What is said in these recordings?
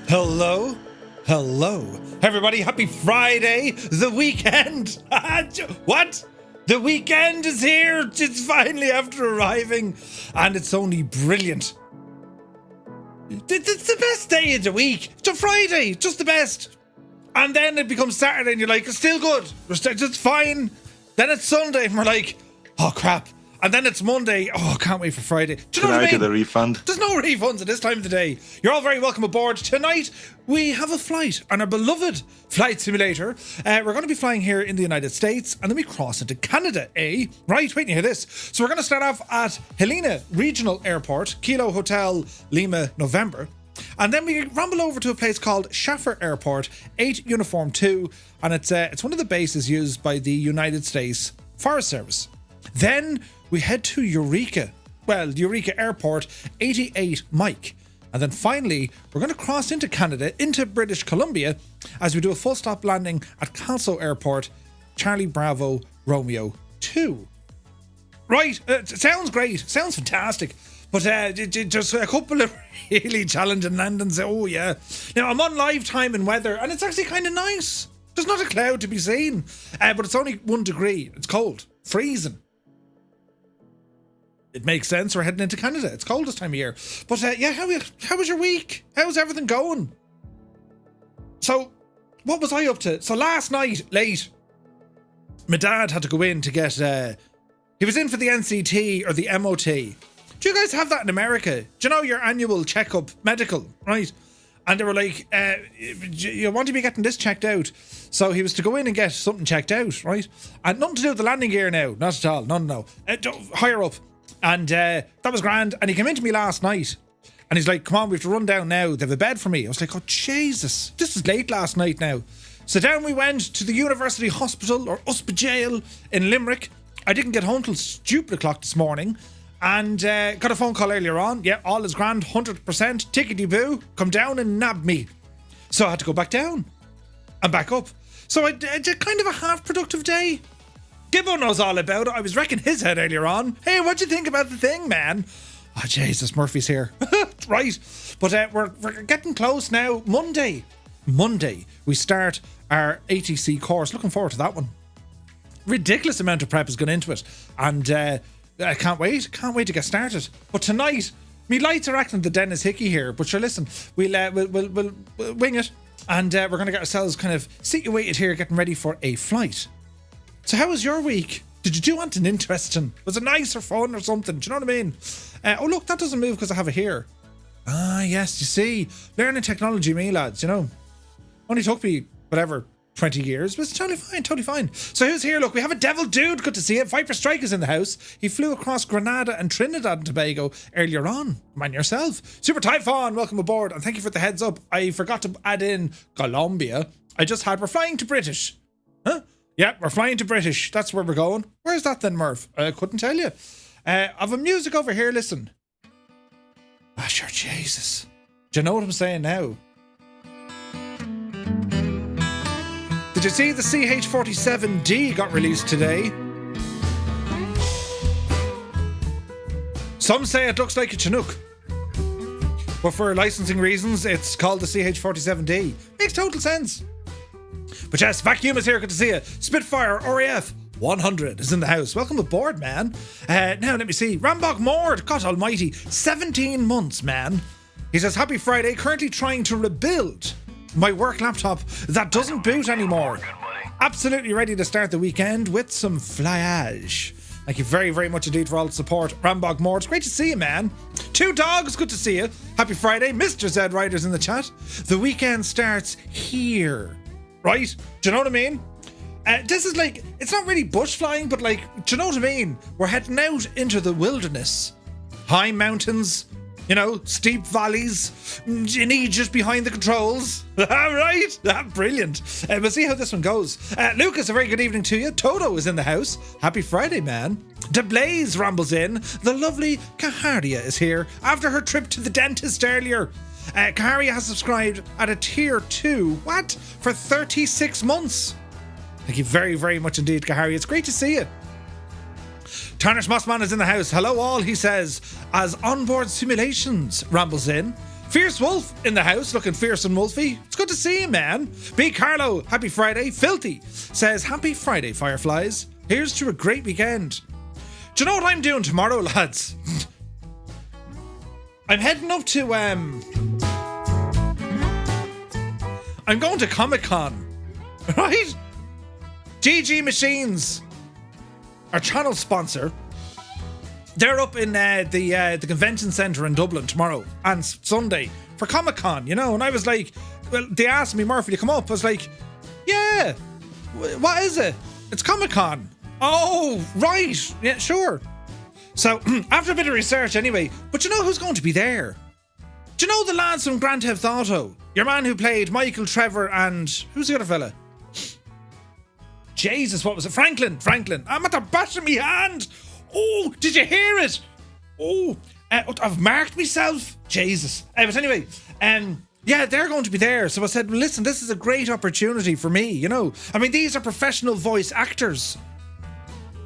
Hello? Hello. Everybody, happy Friday, the weekend. What? The weekend is here. It's finally after arriving, and it's only brilliant. It's the best day of the week. It's a Friday, just the best. And then it becomes Saturday and you're like, it's still good. It's fine. Then it's Sunday and we're like, oh crap. And then it's Monday. Oh, I can't wait for Friday. Do you know what I mean? Can I get a refund? There's no refunds at this time of the day. You're all very welcome aboard. Tonight, we have a flight on our beloved flight simulator. We're going to be flying here in the United States, and then we cross into Canada, eh? Right, wait to hear this. So we're going to start off at Helena Regional Airport, Kilo Hotel, Lima, November. And then we ramble over to a place called Schafer Airport, 8 Uniform 2, and it's one of the bases used by the United States Forest Service. Then we head to Eureka Airport, 88 Mike. And then finally, we're going to cross into Canada, into British Columbia, as we do a full stop landing at Kalso Airport, Charlie Bravo Romeo 2. Right, sounds great, sounds fantastic. But just a couple of really challenging landings. Oh yeah. Now I'm on live time and weather, and it's actually kind of nice. There's not a cloud to be seen, but it's only 1 degree. It's cold, freezing. It makes sense. We're heading into Canada. It's cold this time of year. But yeah, how was your week? How's everything going? So, what was I up to? So last night, late, my dad had to go in to get, he was in for the NCT or the MOT. Do you guys have that in America? Do you know your annual checkup, medical, right? And they were like, you want to be getting this checked out. So he was to go in and get something checked out, right? And nothing to do with the landing gear now. Not at all. No. Higher up. And that was grand. And he came into me last night and he's like, come on, we have to run down now. They have a bed for me. I was like, oh, Jesus, this is late last night now. So down we went to the University Hospital or Jail in Limerick. I didn't get home till stupid o'clock this morning and got a phone call earlier on. Yeah, all is grand, 100%. Tickety-boo, come down and nab me. So I had to go back down and back up. So I did kind of a half-productive day. Gibbo knows all about it. I was wrecking his head earlier on. Hey, what'd you think about the thing, man? Oh, Jesus, Murphy's here. Right. But we're getting close now. Monday, we start our ATC course. Looking forward to that one. Ridiculous amount of prep has gone into it. And I can't wait. Can't wait to get started. But tonight, me lights are acting the Dennis Hickey here. But sure, listen, we'll wing it. And we're going to get ourselves kind of situated here, getting ready for a flight. So how was your week? Did you do anything interesting? Was it nice or fun or something? Do you know what I mean? Oh, look, that doesn't move because I have it here. Ah, yes, you see. Learning technology, me lads, you know. Only took me, 20 years, but it's totally fine. So who's here? Look, we have a devil dude. Good to see it. Viper Strike is in the house. He flew across Grenada and Trinidad and Tobago earlier on. Man yourself. Super Typhon, welcome aboard. And thank you for the heads up. I forgot to add in Colombia. We're flying to British. Huh? Yeah, we're flying to British. That's where we're going. Where's that then, Murph? I couldn't tell you. I've a music over here, listen. Ah, sure, Jesus. Do you know what I'm saying now? Did you see the CH-47D got released today? Some say it looks like a Chinook. But for licensing reasons, it's called the CH-47D. Makes total sense. But yes, Vacuum is here, good to see you. Spitfire RAF 100 is in the house. Welcome aboard, man. Now, let me see. Rambok Mord, God almighty, 17 months, man. He says, happy Friday, currently trying to rebuild my work laptop that doesn't boot anymore. Absolutely ready to start the weekend with some flyage. Thank you very, very much indeed for all the support. Rambog Mord, it's great to see you, man. Two Dogs, good to see you. Happy Friday. Mr. Z Riders in the chat. The weekend starts here. Right? Do you know what I mean? This is like, it's not really bush flying, but like, do you know what I mean? We're heading out into the wilderness. High mountains, you know, steep valleys. You need just behind the controls. Right? Brilliant. We'll see how this one goes. Lucas, a very good evening to you. Toto is in the house. Happy Friday, man. DeBlaze rambles in. The lovely Kaharia is here after her trip to the dentist earlier. Kaharia has subscribed at a tier 2. What? For 36 months. Thank you very, very much indeed, Kaharia. It's great to see you. Tarnish Mossman is in the house. Hello all, he says, as onboard simulations rambles in. Fierce Wolf in the house, looking fierce and wolfy. It's good to see you, man. B. Carlo, happy Friday. Filthy says, happy Friday, Fireflies. Here's to a great weekend. Do you know what I'm doing tomorrow, lads? I'm heading up to, I'm going to Comic-Con, right? GG Machines, our channel sponsor. They're up in the convention centre in Dublin tomorrow and Sunday for Comic-Con, you know. And I was like, well, they asked me, Murphy, to come up. I was like, yeah, what is it? It's Comic-Con. Oh, right. Yeah, sure. So, after a bit of research anyway, but you know who's going to be there? Do you know the lads from Grand Theft Auto? Your man who played Michael, Trevor, and who's the other fella? Jesus, what was it? Franklin. I'm at the bash of my hand. Oh, did you hear it? Oh, I've marked myself. Jesus. But anyway, yeah, they're going to be there. So I said, well, listen, this is a great opportunity for me, you know. I mean, these are professional voice actors.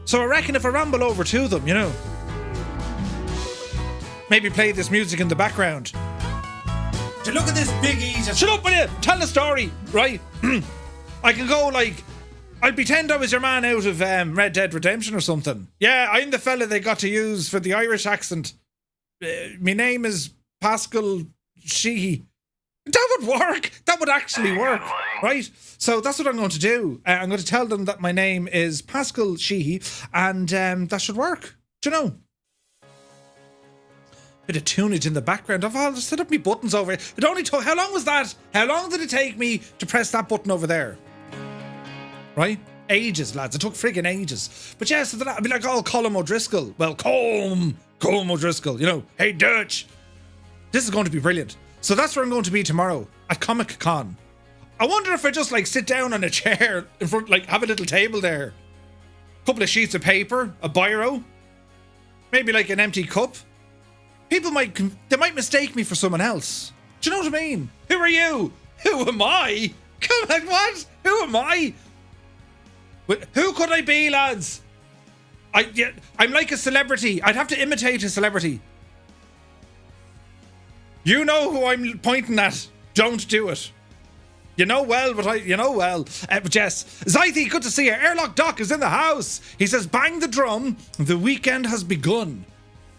So I reckon if I ramble over to them, you know, maybe play this music in the background. So look at this big easy. Shut up with you. Tell the story, right? I can go like, I'd pretend I was your man out of Red Dead Redemption or something. Yeah, I'm the fella they got to use for the Irish accent. My name is Pascal Sheehy. That would work. That would actually work, right? So that's what I'm going to do. I'm going to tell them that my name is Pascal Sheehy, and that should work. Do you know? Bit of tunage in the background. I've all set up my buttons over it. It only took, how long was that? How long did it take me to press that button over there? Right? Ages, lads. It took friggin' ages. But yeah, so that I'd be like, oh, Colm O'Driscoll. Well, Colm O'Driscoll, you know. Hey, Dutch. This is going to be brilliant. So that's where I'm going to be tomorrow, at Comic-Con. I wonder if I just like sit down on a chair in front, like have a little table there. A couple of sheets of paper, a biro, maybe like an empty cup. People might mistake me for someone else. Do you know what I mean? Who are you? Who am I? Come on, what? Who am I? Who could I be, lads? I'm like a celebrity. I'd have to imitate a celebrity. You know who I'm pointing at. Don't do it. You know well, but you know well. But yes, Zythy, good to see you. Airlock Doc is in the house. He says, bang the drum. The weekend has begun.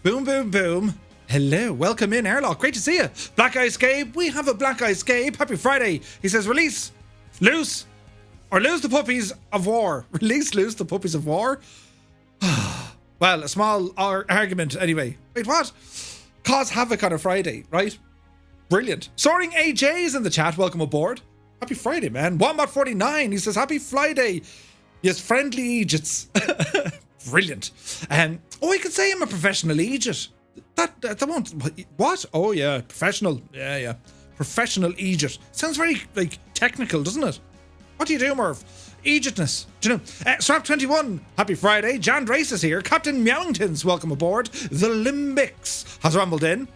Boom, boom, boom. Hello, welcome in, Airlock. Great to see you. Black Eyes Gabe, we have a Black Eyes Gabe. Happy Friday. He says, release, loose, or lose the puppies of war. Release, loose the puppies of war. Well, a small argument anyway. Wait, what? Cause havoc on a Friday, right? Brilliant. Soaring AJ's in the chat. Welcome aboard. Happy Friday, man. Wombat49, he says, happy Friday. Yes, friendly Egypts. Brilliant. Oh, I could say I'm a professional Egypt. That won't. What? Oh, yeah. Professional. Yeah. Professional Egypt. Sounds very, like, technical, doesn't it? What do you do, Merv? Egyptness. Do you know? Strap21, happy Friday. Jan Drace is here. Captain Meowingtons, welcome aboard. The Limbics has rambled in.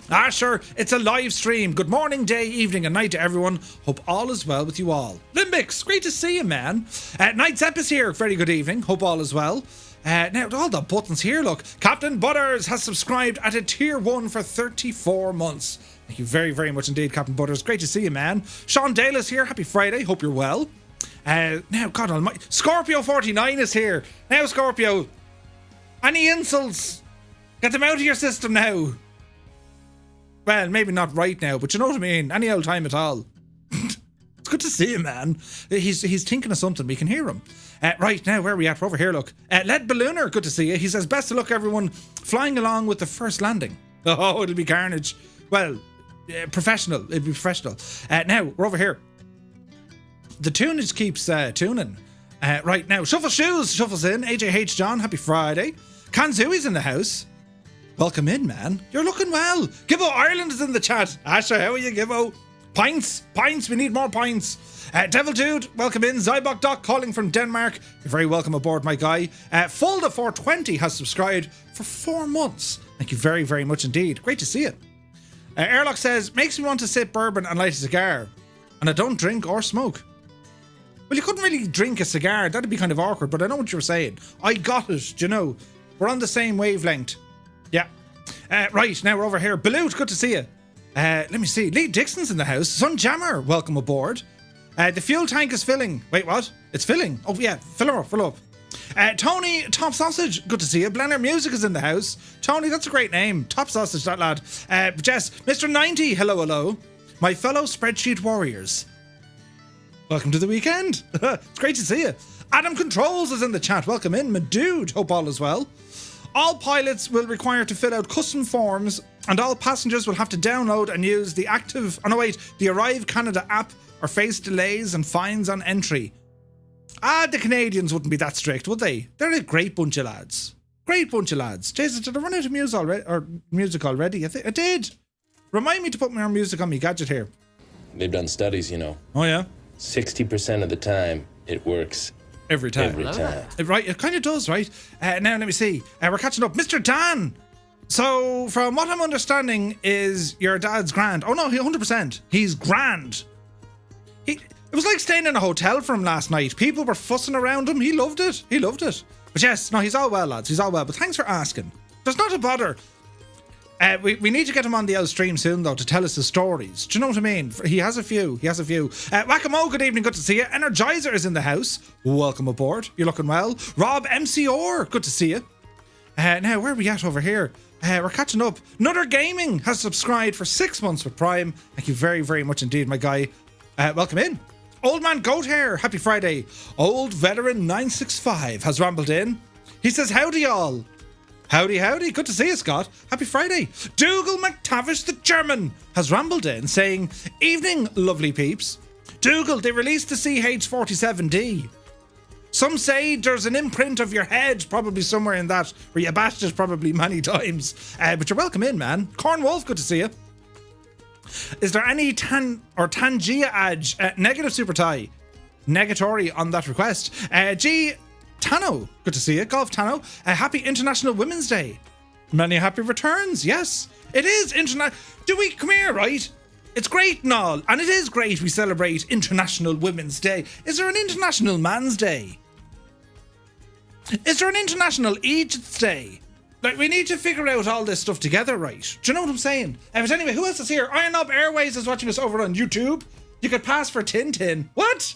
Ah, sure, it's a live stream. Good morning, day, evening, and night to everyone. Hope all is well with you all. Limbics, great to see you, man. Night Zep is here. Very good evening. Hope all is well. Now, all the buttons here, look. Captain Butters has subscribed at a tier 1 for 34 months. Thank you very, very much indeed, Captain Butters. Great to see you, man. Sean Dale is here. Happy Friday. Hope you're well. Now, God almighty. Scorpio49 is here. Now, Scorpio. Any insults? Get them out of your system now. Well, maybe not right now, but you know what I mean. Any old time at all. It's good to see him, man. He's thinking of something. We can hear him. Right, now, where are we at? We're over here, look. Led Ballooner, good to see you. He says, best of luck, everyone, flying along with the first landing. Oh, it'll be carnage. Well, professional. It'll be professional. Now, we're over here. The tunage keeps tuning. Right, now, Shuffle Shoes shuffles in. AJH John, happy Friday. Kanzui's in the house. Welcome in, man. You're looking well. Gibbo Ireland is in the chat. Asha, how are you, Gibbo? Pints, we need more pints. Devil Dude, welcome in. Zybok Doc calling from Denmark. You're very welcome aboard, my guy. Fulda420 has subscribed for 4 months. Thank you very, very much indeed. Great to see you. Airlock says, makes me want to sip bourbon and light a cigar. And I don't drink or smoke. Well, you couldn't really drink a cigar. That'd be kind of awkward, but I know what you were saying. I got it, do you know. We're on the same wavelength. Yeah. Right, now we're over here. Balut, good to see you. Let me see. Lee Dixon's in the house. Sun Jammer, welcome aboard. The fuel tank is filling. Wait, what? It's filling. Oh, yeah. Fill up. Tony Top Sausage, good to see you. Blender Music is in the house. Tony, that's a great name. Top Sausage, that lad. Jess, Mr. 90, hello. My fellow spreadsheet warriors. Welcome to the weekend. It's great to see you. Adam Controls is in the chat. Welcome in, my dude. Hope all is well. All pilots will require to fill out custom forms, and all passengers will have to download and use the the Arrive Canada app or face delays and fines on entry. The Canadians wouldn't be that strict, would they? They're a great bunch of lads. Jesus, did I run out of music already? I did. Remind me to put more music on my gadget here. They've done studies, you know. Oh, yeah? 60% of the time, it works. Every time. Right, it kind of does, right? Now, let me see. We're catching up. Mr. Dan! So, from what I'm understanding, is your dad's grand. Oh, no, 100%. He's grand. It was like staying in a hotel for him last night. People were fussing around him. He loved it. But yes, no, he's all well, lads. He's all well. But thanks for asking. There's not a bother. We need to get him on the L stream soon, though, to tell us his stories. Do you know what I mean? He has a few. Whack-a-mo, good evening, good to see you. Energizer is in the house. Welcome aboard. You're looking well. Rob MCR, good to see you. Now, where are we at over here? We're catching up. Nutter Gaming has subscribed for 6 months with Prime. Thank you very, very much indeed, my guy. Welcome in. Old Man Goat Hair, happy Friday. Old Veteran 965 has rambled in. He says, howdy y'all. Howdy. Good to see you, Scott. Happy Friday. Dougal McTavish the German has rambled in saying, evening, lovely peeps. Dougal, they released the CH-47D. Some say there's an imprint of your head probably somewhere in that, where you bashed it probably many times. But you're welcome in, man. Corn Wolf, good to see you. Is there any Tangia Edge negative super tie? Negatory on that request. G Tano, good to see you. Golf Tano, happy International Women's Day. Many happy returns. Yes, it is international. Come here, right? It's great and all, and it is great we celebrate International Women's Day. Is there an International Man's Day? Is there an International Egypt's Day? Like, we need to figure out all this stuff together, right? Do you know what I'm saying? But anyway, who else is here? Iron Up Airways is watching us over on YouTube. You could pass for Tintin. What?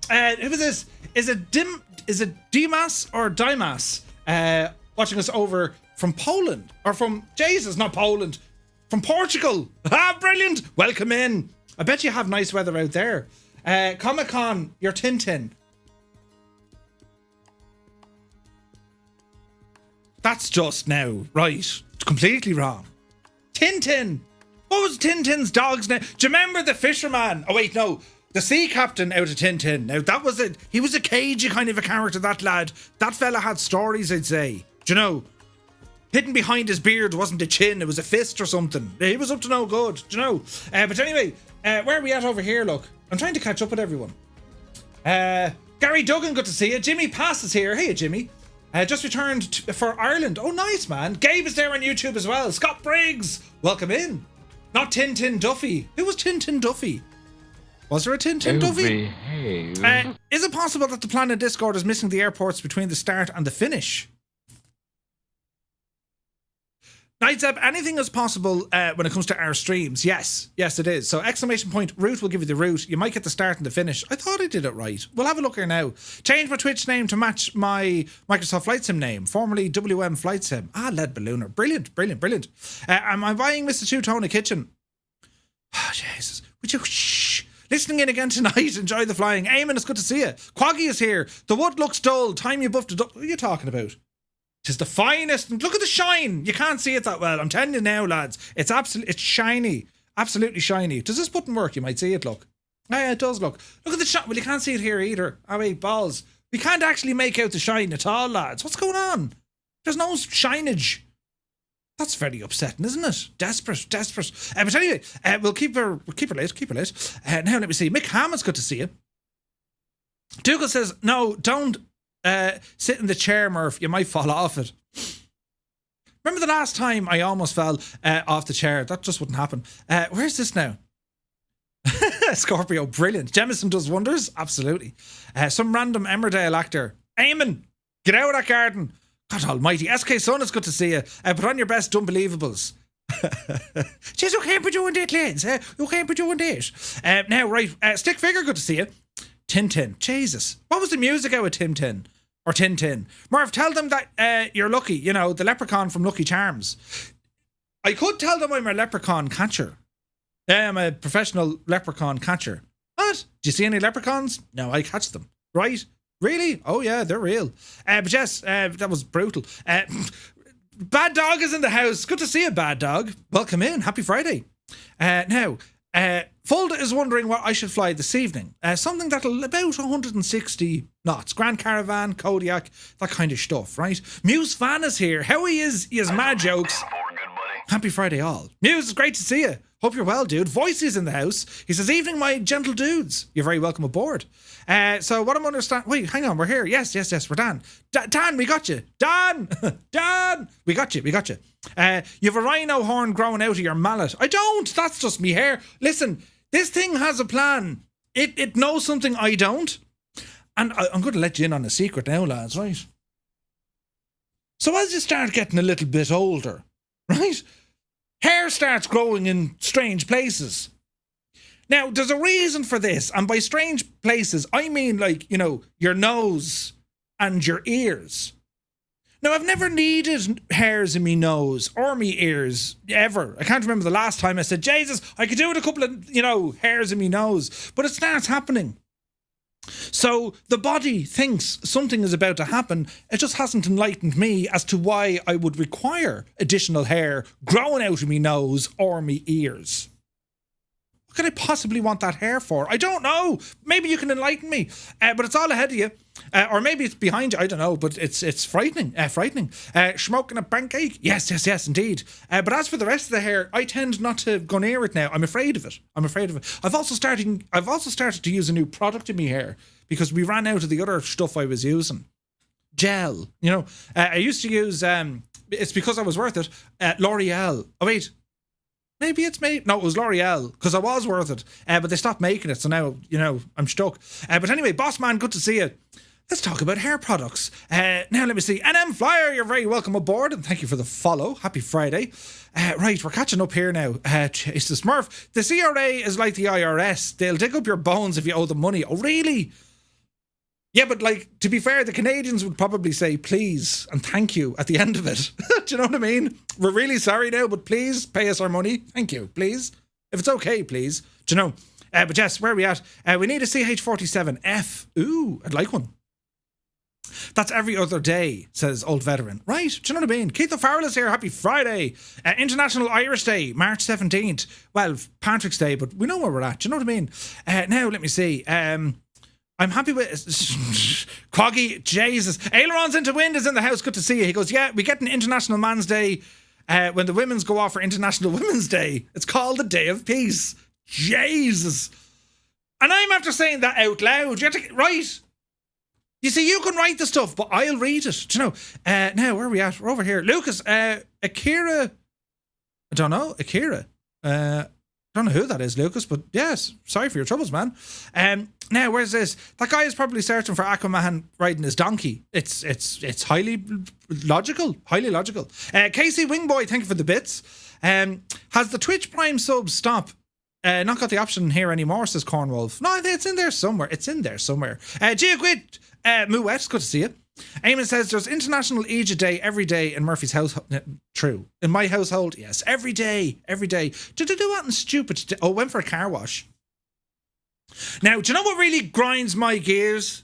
Who is this? Is it Dimas or Dimas? Watching us over from Poland. Or from, Jesus, not Poland. From Portugal. Brilliant. Welcome in. I bet you have nice weather out there. Comic-Con, your Tintin. That's just now, right? It's completely wrong. Tintin. What was Tintin's dog's name? Do you remember the fisherman? Oh wait, no. The sea captain out of Tintin. Now that was it. He was a cagey kind of a character, that lad. That fella had stories, I'd say. Do you know? Hidden behind his beard wasn't a chin, it was a fist or something. He was up to no good, do you know? But anyway, where are we at over here, look? I'm trying to catch up with everyone. Gary Duggan, good to see you. Jimmy Pass is here. Hey, Jimmy. Just returned for Ireland. Oh, nice, man. Gabe is there on YouTube as well. Scott Briggs, welcome in. Not Tintin Duffy. Who was Tintin Duffy? Was there a Tintin Duffy? Is it possible that the plan in Discord is missing the airports between the start and the finish? Nightsep, anything is possible when it comes to our streams. Yes, it is. So exclamation point route will give you the route. You might get the start and the finish. I thought I did it right. We'll have a look here now. Change my Twitch name to match my Microsoft Flight Sim name, formerly WM Flight Sim. Lead Ballooner. Brilliant. Am I buying Mr. Two-Tone a kitchen? Oh, Jesus. Would you shh? Listening in again tonight. Enjoy the flying. Eamon, it's good to see you. Quaggy is here. The wood looks dull. Time you buffed it up. What are you talking about? It's the finest. Look at the shine. You can't see it that well. I'm telling you now, lads. It's shiny. Absolutely shiny. Does this button work? You might see it, look. Yeah, it does, look. Look at the shine. Well, you can't see it here either. Oh, wait, balls. We can't actually make out the shine at all, lads. What's going on? There's no shinage. That's very upsetting, isn't it? Desperate. But anyway, we'll keep her lit. Now, let me see. Mick Hammond's good to see you. Dougal says, no, don't sit in the chair, Murph. You might fall off it. Remember the last time I almost fell off the chair? That just wouldn't happen. Where's this now? Scorpio, brilliant. Jemison does wonders. Absolutely. Some random Emmerdale actor. Eamon, get out of that garden. God almighty. SK Son, it's good to see you. Put on your best Unbelievables. Jeez, you can't be doing that, lads. You can't be doing that. Now, right, Stick Figure, good to see you. Tintin. Jesus. What was the music out with Tintin? Or Tintin? Murph, tell them that you're Lucky. You know, the leprechaun from Lucky Charms. I could tell them I'm a leprechaun catcher. I'm a professional leprechaun catcher. What? Do you see any leprechauns? No, I catch them. Right? Really? Oh, yeah, they're real. But yes, that was brutal. Bad Dog is in the house. Good to see you, Bad Dog. Welcome in. Happy Friday. Now, Fulda is wondering what I should fly this evening. Something that'll about 160 knots. Grand Caravan, Kodiak, that kind of stuff, right? Muse Van is here. How he is mad jokes. Happy Friday all. Muse, it's great to see you. Hope you're well, dude. Voicey's in the house. He says, evening, my gentle dudes. You're very welcome aboard. So what I'm understanding... Wait, hang on, we're here. Yes, we're Dan. Dan, we got you. Dan! Dan! We got you. You have a rhino horn growing out of your mallet. I don't. That's just me hair. Listen, this thing has a plan. It knows something I don't. And I'm going to let you in on a secret now, lads, right? So as you start getting a little bit older, right, hair starts growing in strange places. Now, there's a reason for this, and by strange places, I mean, like, you know, your nose and your ears. Now, I've never needed hairs in me nose or me ears, ever. I can't remember the last time I said, Jesus, I could do with a couple of, you know, hairs in me nose. But it starts happening. So the body thinks something is about to happen. It just hasn't enlightened me as to why I would require additional hair growing out of me nose or me ears. What could I possibly want that hair for? I don't know. Maybe you can enlighten me. But it's all ahead of you. Or maybe it's behind you. I don't know. But it's frightening. Smoking a pancake? Yes, indeed. But as for the rest of the hair, I tend not to go near it now. I'm afraid of it. I've also started to use a new product in my hair because we ran out of the other stuff I was using. Gel. You know, I used to use, it's because I was worth it, L'Oreal. Oh, wait. Maybe it's me. No, it was L'Oreal, because I was worth it. But they stopped making it, so now, you know, I'm stuck. But anyway, boss man, good to see you. Let's talk about hair products. Now, let me see. NM Flyer, you're very welcome aboard, and thank you for the follow. Happy Friday. Right, we're catching up here now. Jesus, Murph, the CRA is like the IRS. They'll dig up your bones if you owe them money. Oh, really? Yeah, but like, to be fair, the Canadians would probably say please and thank you at the end of it. Do you know what I mean? We're really sorry now, but please pay us our money. Thank you, please. If it's okay, please. Do you know? But yes, where are we at? We need a CH-47F. Ooh, I'd like one. That's every other day, says old veteran. Right, do you know what I mean? Keith O'Farrell is here. Happy Friday. International Irish Day, March 17th. Well, Patrick's Day, but we know where we're at. Do you know what I mean? Now, let me see. I'm happy with... Quaggy, Jesus. Ailerons into Wind is in the house. Good to see you. He goes, yeah, we get an International Man's Day when the women's go off for International Women's Day. It's called the Day of Peace. Jesus. And I'm after saying that out loud. You have to, right? You see, you can write the stuff, but I'll read it. Do you know? Now, where are we at? We're over here. Lucas, Akira... I don't know. Akira. I don't know who that is, Lucas, but yes, sorry for your troubles, man. Now, where's this? That guy is probably searching for Aquaman riding his donkey. It's highly logical. Casey Wingboy, thank you for the bits. Has the Twitch Prime sub stop? Not got the option here anymore, says Cornwolf. No, it's in there somewhere. Giaquit, Muet, good to see you. Eamon says there's International Aegis Day every day in Murphy's house. True. In my household, yes. Every day. Did I do anything stupid? Went for a car wash. Now, do you know what really grinds my gears?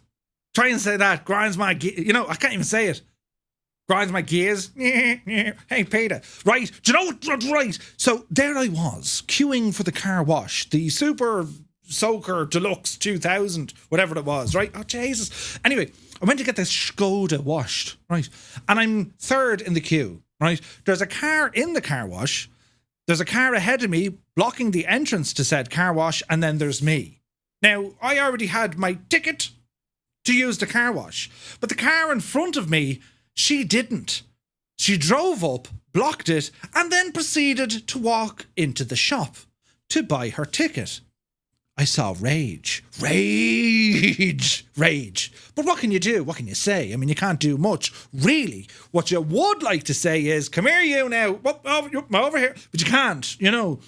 Try and say that. Grinds my gears. You know, I can't even say it. Grinds my gears. Hey, Peter. Right. Do you know what? Right. So there I was, queuing for the car wash. The Super Soaker Deluxe 2000, whatever it was, right? Oh, Jesus. Anyway, I went to get this Skoda washed, right? And I'm third in the queue, right? There's a car in the car wash. There's a car ahead of me blocking the entrance to said car wash, and then there's me. Now, I already had my ticket to use the car wash, but the car in front of me, she didn't. She drove up, blocked it, and then proceeded to walk into the shop to buy her ticket. I saw rage. Rage. But what can you do? What can you say? I mean, you can't do much, really. What you would like to say is, come here, you now. Over here. But you can't, you know.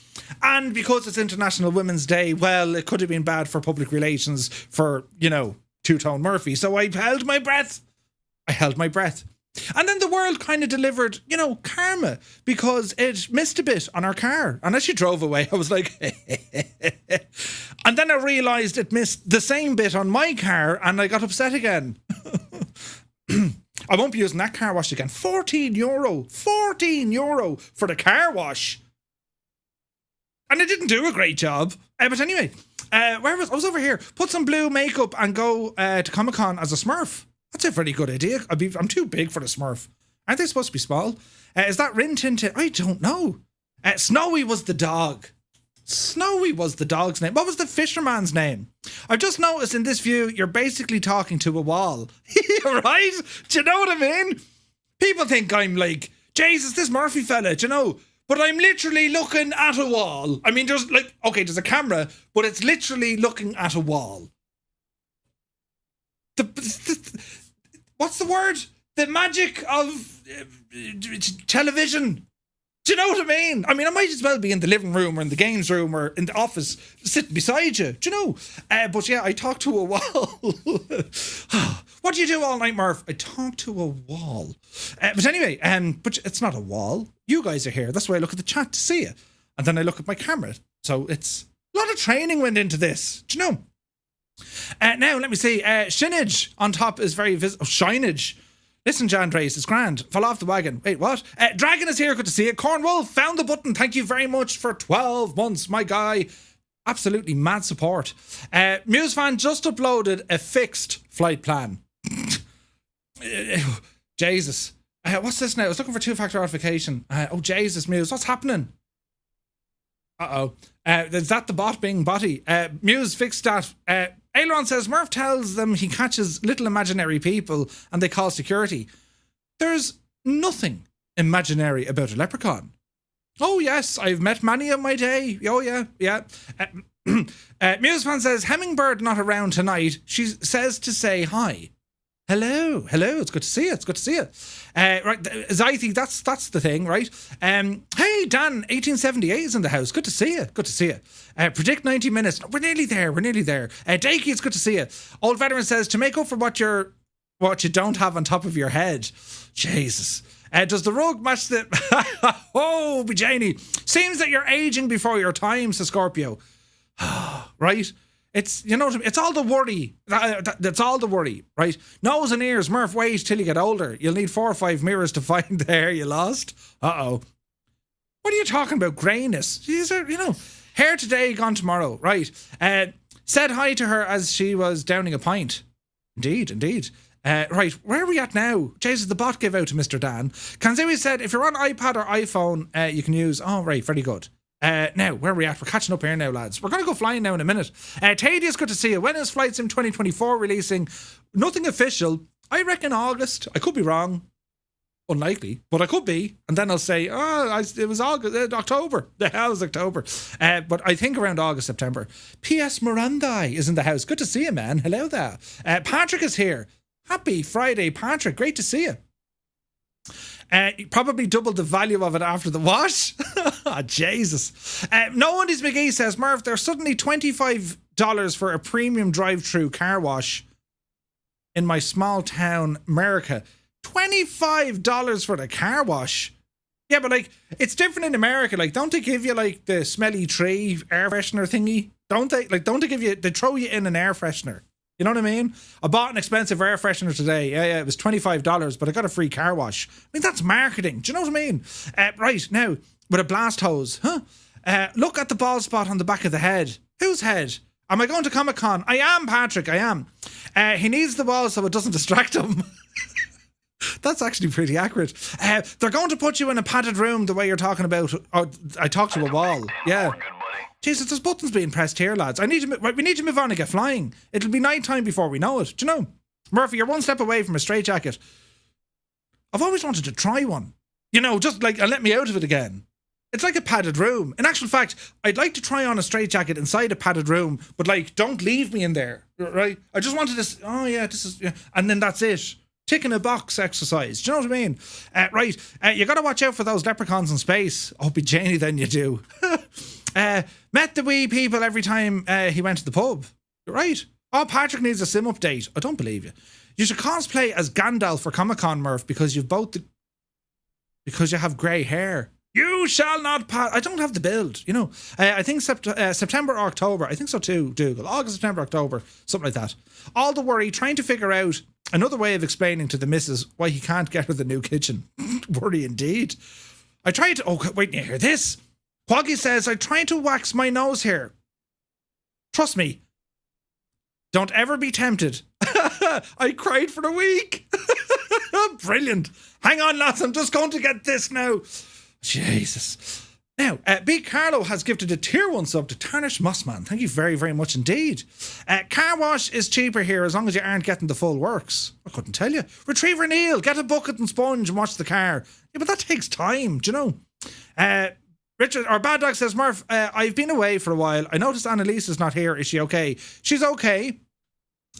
And because it's International Women's Day, well, it could have been bad for public relations for, you know, Two-Tone Murphy. So I held my breath. And then the world kind of delivered, you know, karma, because it missed a bit on our car. And as she drove away, I was like, and then I realised it missed the same bit on my car, and I got upset again. I won't be using that car wash again. €14. €14 for the car wash. And it didn't do a great job. But anyway, I was over here. Put some blue makeup and go to Comic-Con as a Smurf. That's a very good idea. I'm too big for the Smurf. Aren't they supposed to be small? Is that Rin Tin Tin? I don't know. Snowy was the dog. Snowy was the dog's name. What was the fisherman's name? I've just noticed in this view, you're basically talking to a wall. Right? Do you know what I mean? People think I'm like, Jesus, this Murphy fella, do you know? But I'm literally looking at a wall. I mean, there's like, okay, there's a camera, but it's literally looking at a wall. What's the word? The magic of television. Do you know what I mean? I mean, I might as well be in the living room or in the games room or in the office sitting beside you. Do you know? But yeah, I talk to a wall. What do you do all night, Murph? I talk to a wall. But anyway, but it's not a wall. You guys are here. That's why I look at the chat to see you. And then I look at my camera. So it's a lot of training went into this. Do you know? Now, let me see. Shinage on top is very visible. Shinage. Listen, Jan Drace, it's grand. Fall off the wagon. Wait, what? Dragon is here. Good to see you. Cornwolf found the button. Thank you very much for 12 months, my guy. Absolutely mad support. Musefan just uploaded a fixed flight plan. Jesus. What's this now? I was looking for two-factor authentication. Oh, Jesus, Muse. What's happening? Uh-oh. Is that the bot being botty? Muse fixed that. Aileron says Murph tells them he catches little imaginary people and they call security. There's nothing imaginary about a leprechaun. Oh yes, I've met many in my day. Oh yeah. Musefan says Hemmingbird not around tonight. She says to say hi. Hello, it's good to see you. Right, Zythy, that's the thing, right? Hey, Dan, 1878 is in the house. Good to see you. Predict 90 minutes. We're nearly there. Dakey, it's good to see you. Old Veteran says, to make up for what you don't have on top of your head. Jesus. Does the rug match the... Oh, Bijani. Seems that you're aging before your time, says Scorpio. Right? It's, you know what I mean? It's all the worry. That's all the worry, right? Nose and ears, Murph, wait till you get older. You'll need 4 or 5 mirrors to find the hair you lost. Uh-oh. What are you talking about? Greyness. These are, you know, hair today, gone tomorrow. Right. Said hi to her as she was downing a pint. Indeed. Right, where are we at now? Jesus, the bot gave out to Mr. Dan. Kanzewi said, if you're on iPad or iPhone, you can use... Oh, right, very good. Now, where are we at? We're catching up here now, lads. We're going to go flying now in a minute. Tadius, good to see you. When is flightsim 2024 releasing? Nothing official. I reckon August. I could be wrong. Unlikely, but I could be. And then I'll say, it was August, October. The hell is October? But I think around August, September. P.S. Mirandai is in the house. Good to see you, man. Hello there. Patrick is here. Happy Friday, Patrick. Great to see you. Probably doubled the value of it after the wash. Oh, Jesus. No Undies McGee says, Murph, there's suddenly $25 for a premium drive-through car wash in my small town, America. $25 for the car wash. Yeah, but like, it's different in America. Like, don't they give you like the smelly tree air freshener thingy? Don't they? Like, don't they give you, they throw you in an air freshener. You know what I mean? I bought an expensive air freshener today. Yeah, it was $25, but I got a free car wash. I mean, that's marketing. Do you know what I mean? Right, now, with a blast hose. Look at the bald spot on the back of the head. Whose head? Am I going to Comic-Con? I am, Patrick, I am. He needs the wall so it doesn't distract him. That's actually pretty accurate. They're going to put you in a padded room the way you're talking about. Oh, I talk to a wall. Yeah. Jesus, there's buttons being pressed here, lads. We need to move on and get flying. It'll be night time before we know it. Do you know? Murphy, you're one step away from a straitjacket. I've always wanted to try one. You know, just like, let me out of it again. It's like a padded room. In actual fact, I'd like to try on a straitjacket inside a padded room, but like, don't leave me in there, right? I just wanted this. Oh yeah, this is, yeah. And then that's it. Ticking a box exercise. Do you know what I mean? Right. You got to watch out for those leprechauns in space. Oh, be Janie, then you do. Met the wee people every time he went to the pub. Right. Oh, Patrick needs a sim update. I don't believe you. You should cosplay as Gandalf for Comic-Con, Murph, because you've because you have grey hair. You shall not pass. I don't have the build, you know. I think September or October. I think so too, Dougal. August, September, October. Something like that. All the worry, trying to figure out another way of explaining to the missus why he can't get her the new kitchen. Worry indeed. I tried to... Oh, wait, you hear this? Quaggy says, I tried to wax my nose hair. Trust me. Don't ever be tempted. I cried for a week. Brilliant. Hang on, lads. I'm just going to get this now. Jesus. Now, Big Carlo has gifted a tier 1 sub to Tarnished Mossman. Thank you very, very much indeed. Car wash is cheaper here as long as you aren't getting the full works. I couldn't tell you. Retriever Neil, get a bucket and sponge and wash the car. Yeah, but that takes time, do you know? Richard, or Bad Dog says, Murph, I've been away for a while. I noticed Annalise is not here. Is she okay? She's okay.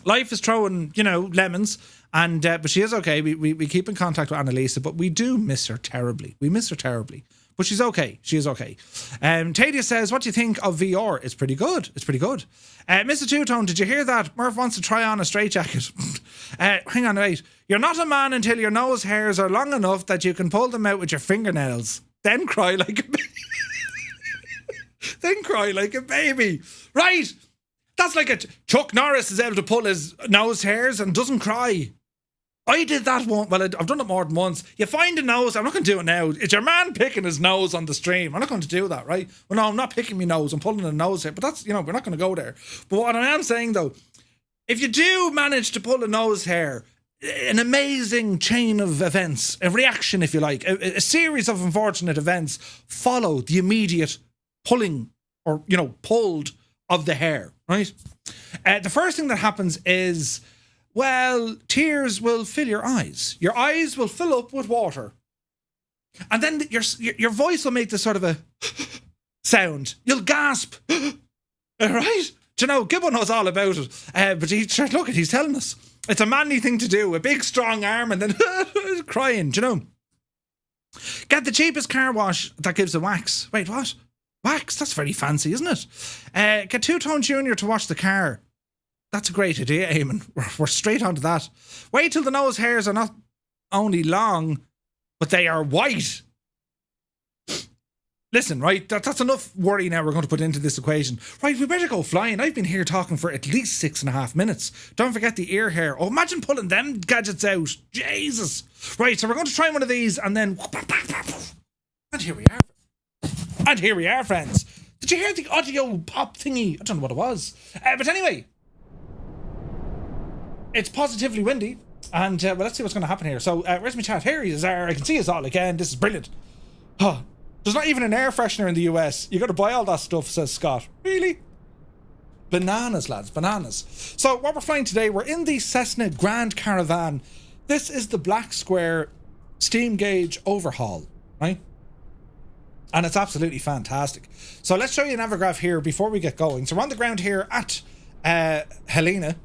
Life is throwing, you know, lemons. And but she is okay. We keep in contact with Annalisa, but we do miss her terribly. We miss her terribly. But she's okay. She is okay. Tadia says, what do you think of VR? It's pretty good. It's pretty good. Mr. Two-Tone, did you hear that? Murph wants to try on a straitjacket. Hang on, wait. You're not a man until your nose hairs are long enough that you can pull them out with your fingernails. Then cry like a baby. Then cry like a baby. Right. That's like Chuck Norris is able to pull his nose hairs and doesn't cry. I did that one. Well, I've done it more than once. You find a nose. I'm not going to do it now. It's your man picking his nose on the stream. I'm not going to do that, right? Well, no, I'm not picking my nose. I'm pulling a nose hair. But that's, you know, we're not going to go there. But what I am saying, though, if you do manage to pull a nose hair, an amazing chain of events, a reaction, if you like, a series of unfortunate events follow the immediate pulling or, you know, pulled of the hair, right? The first thing that happens is, well, tears will fill your eyes. Your eyes will fill up with water. And then your voice will make this sort of a sound. You'll gasp. Right? Do you know, Gibbo knows all about it. But look, he's telling us. It's a manly thing to do. A big, strong arm and then crying, do you know? Get the cheapest car wash that gives a wax. Wait, what? Wax? That's very fancy, isn't it? Get Two-Tone Jr. to wash the car. That's a great idea, Eamon. We're straight onto that. Wait till the nose hairs are not only long, but they are white. Listen, right, that's enough worry now we're going to put into this equation. Right, we better go flying. I've been here talking for at least 6.5 minutes. Don't forget the ear hair. Oh, imagine pulling them gadgets out. Jesus. Right, so we're going to try one of these and then... And here we are. And here we are, friends. Did you hear the audio pop thingy? I don't know what it was. But anyway... It's positively windy, and well, let's see what's going to happen here. So, where's my chat? Here he is. I can see us all again. This is brilliant. Oh, there's not even an air freshener in the US. You got to buy all that stuff, says Scott. Really? Bananas, lads, bananas. So, what we're flying today, we're in the Cessna Grand Caravan. This is the Blacksquare steam gauge overhaul, right? And it's absolutely fantastic. So, let's show you an avergraph here before we get going. So, we're on the ground here at Helena,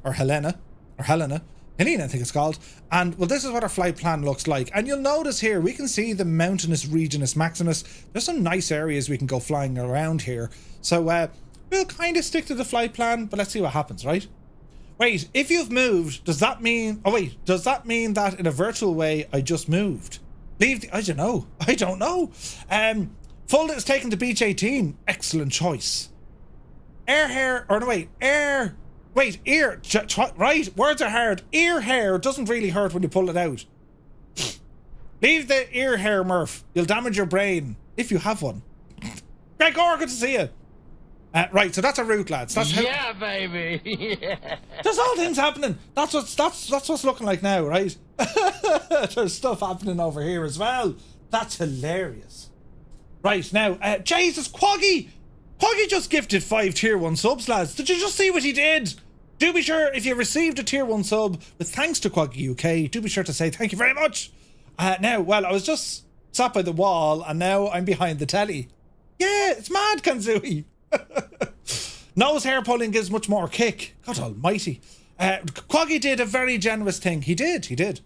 I think it's called. And well, this is what our flight plan looks like. And you'll notice here, we can see the Mountainous Regionus Maximus. There's some nice areas we can go flying around here. So we'll kind of stick to the flight plan, but let's see what happens, right? Wait, if you've moved, does that mean... Oh wait, does that mean that in a virtual way, I just moved? I don't know. Fulda is taken to Beach 18. Excellent choice. Ear, right, words are hard. Ear hair doesn't really hurt when you pull it out. Leave the ear hair, Murph. You'll damage your brain, if you have one. Gregor, good to see you. Right, so that's our route, lads. That's yeah, baby. Yeah. There's all things happening. That's what's looking like now, right? There's stuff happening over here as well. That's hilarious. Right, now, Jesus, Quaggy just gifted 5 tier 1 subs, lads. Did you just see what he did? Do be sure, if you received a tier 1 sub with thanks to Quaggy UK, do be sure to say thank you very much. Now, well, I was just sat by the wall, and now I'm behind the telly. Yeah, it's mad, Kanzui. Nose hair pulling gives much more kick. God almighty. Quaggy did a very generous thing. He did.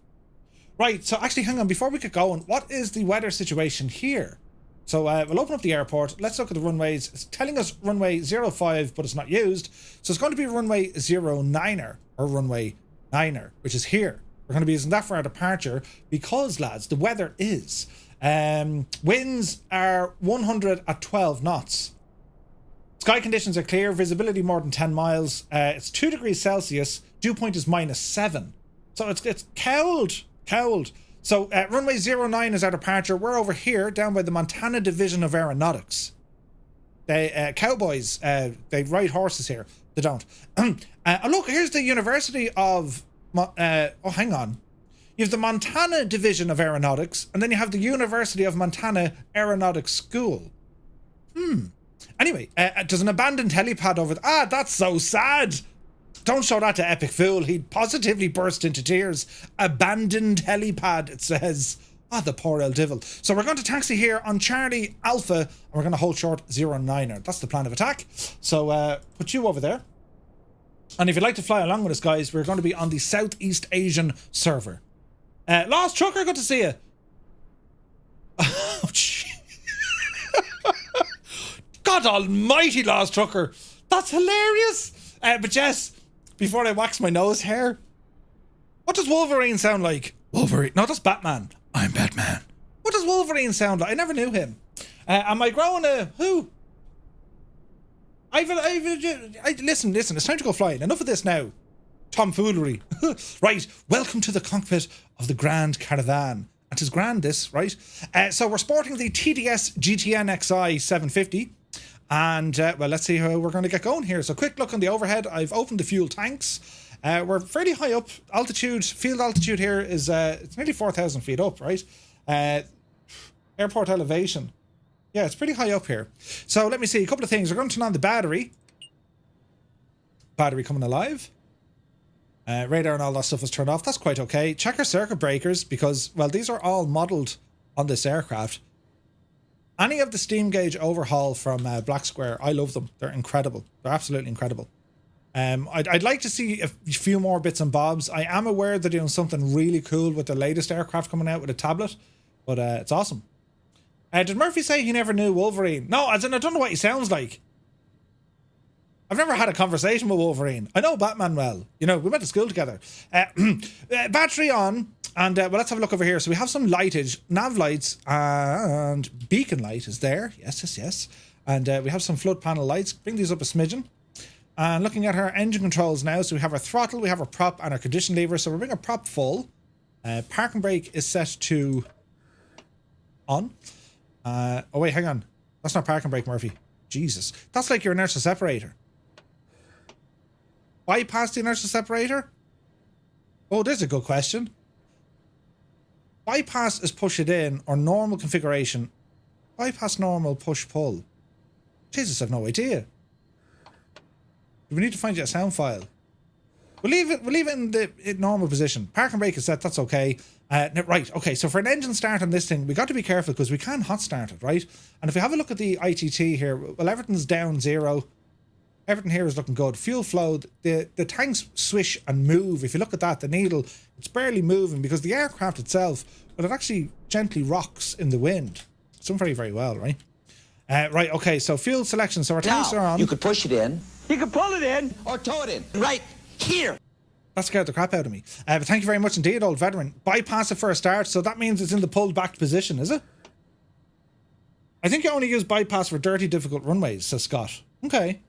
Right, so actually, hang on. Before we get going, what is the weather situation here? So we'll open up the airport. Let's look at the runways. It's telling us runway 05, but it's not used. So it's going to be runway 09er, or runway 9er, which is here. We're going to be using that for our departure because, lads, the weather is... winds are 100 at 12 knots. Sky conditions are clear. Visibility more than 10 miles. It's 2 degrees Celsius. Dew point is -7. So it's cold. So runway 09 is our departure. We're over here down by the Montana Division of Aeronautics. They cowboys, they ride horses here. They don't. Look, here's the University of... hang on. You have the Montana Division of Aeronautics, and then you have the University of Montana Aeronautics School. Anyway, there's an abandoned helipad over there. That's so sad. Don't show that to Epic Fool. He'd positively burst into tears. Abandoned helipad, it says. The poor El Devil. So we're going to taxi here on Charlie Alpha, and we're going to hold short 09er. That's the plan of attack. So put you over there. And if you'd like to fly along with us, guys, we're going to be on the Southeast Asian server. Lost Trucker, good to see you. Oh, God almighty, Lost Trucker. That's hilarious. But Jess, before I wax my nose hair, what does Wolverine sound like? Wolverine. No, that's Batman. I'm Batman. What does Wolverine sound like? I never knew him. Am I growing a... Who? Listen, it's time to go flying. Enough of this now. Tomfoolery. Right, welcome to the cockpit of the Grand Caravan. And 'tis grand, this, right? So we're sporting the TDS GTN XI 750. And, well, let's see how we're going to get going here. So quick look on the overhead. I've opened the fuel tanks. We're fairly high up. Field altitude here is it's nearly 4,000 feet up, right? Airport elevation. Yeah, it's pretty high up here. So let me see a couple of things. We're going to turn on the battery. Battery coming alive. Radar and all that stuff is turned off. That's quite okay. Check our circuit breakers because, well, these are all modelled on this aircraft. Any of the steam gauge overhaul from Blacksquare, I love them. They're incredible. They're absolutely incredible. I'd like to see a few more bits and bobs. I am aware they're doing something really cool with the latest aircraft coming out with a tablet, but it's awesome. Did Murphy say he never knew Wolverine? No, as in I don't know what he sounds like. I've never had a conversation with Wolverine. I know Batman well. You know, we went to school together. Battery on. And well, let's have a look over here. So we have some lightage. Nav lights and beacon light is there. Yes. And we have some flood panel lights. Bring these up a smidgen. And looking at our engine controls now. So we have our throttle, we have our prop and our condition lever. So we're bringing our prop full. Parking brake is set to on. Oh wait, hang on. That's not parking brake, Murphy. Jesus. That's like your inertial separator. Bypass the inertial separator? Oh, there's a good question. Bypass is push it in or normal configuration. Bypass normal push pull. Jesus, I've no idea. We need to find you a sound file. We'll leave it in the normal position. Parking brake is set, that's okay. Right, okay, so for an engine start on this thing, we got to be careful because we can hot start it, right? And if we have a look at the ITT here, well, everything's down 0. Everything here is looking good. Fuel flow, the tanks swish and move. If you look at that, the needle, it's barely moving because the aircraft itself, well, it actually gently rocks in the wind. It's done very, very well, right? Right, okay, so fuel selection. So our tanks are on. You could push it in. You can pull it in. Or tow it in. Right here. That scared the crap out of me. But thank you very much indeed, old veteran. Bypass it for a start, so that means it's in the pulled back position, is it? I think you only use bypass for dirty, difficult runways, says Scott. Okay.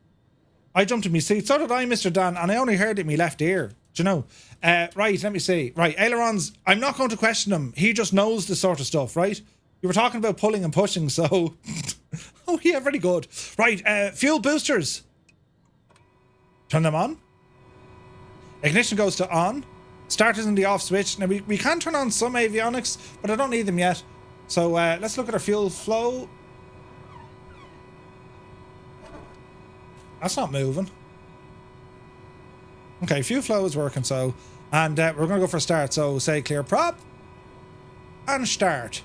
I jumped in my seat. So did I, Mr. Dan, and I only heard it in my left ear. Do you know? Right, let me see. Right, ailerons, I'm not going to question him. He just knows this sort of stuff, right? You were talking about pulling and pushing, so... Oh, yeah, very good. Right, fuel boosters. Turn them on. Ignition goes to on. Starters in the off switch. Now, we can turn on some avionics, but I don't need them yet. So, let's look at our fuel flow. That's not moving. Okay, fuel flow is working, so... And we're going to go for a start. So, say clear prop. And start.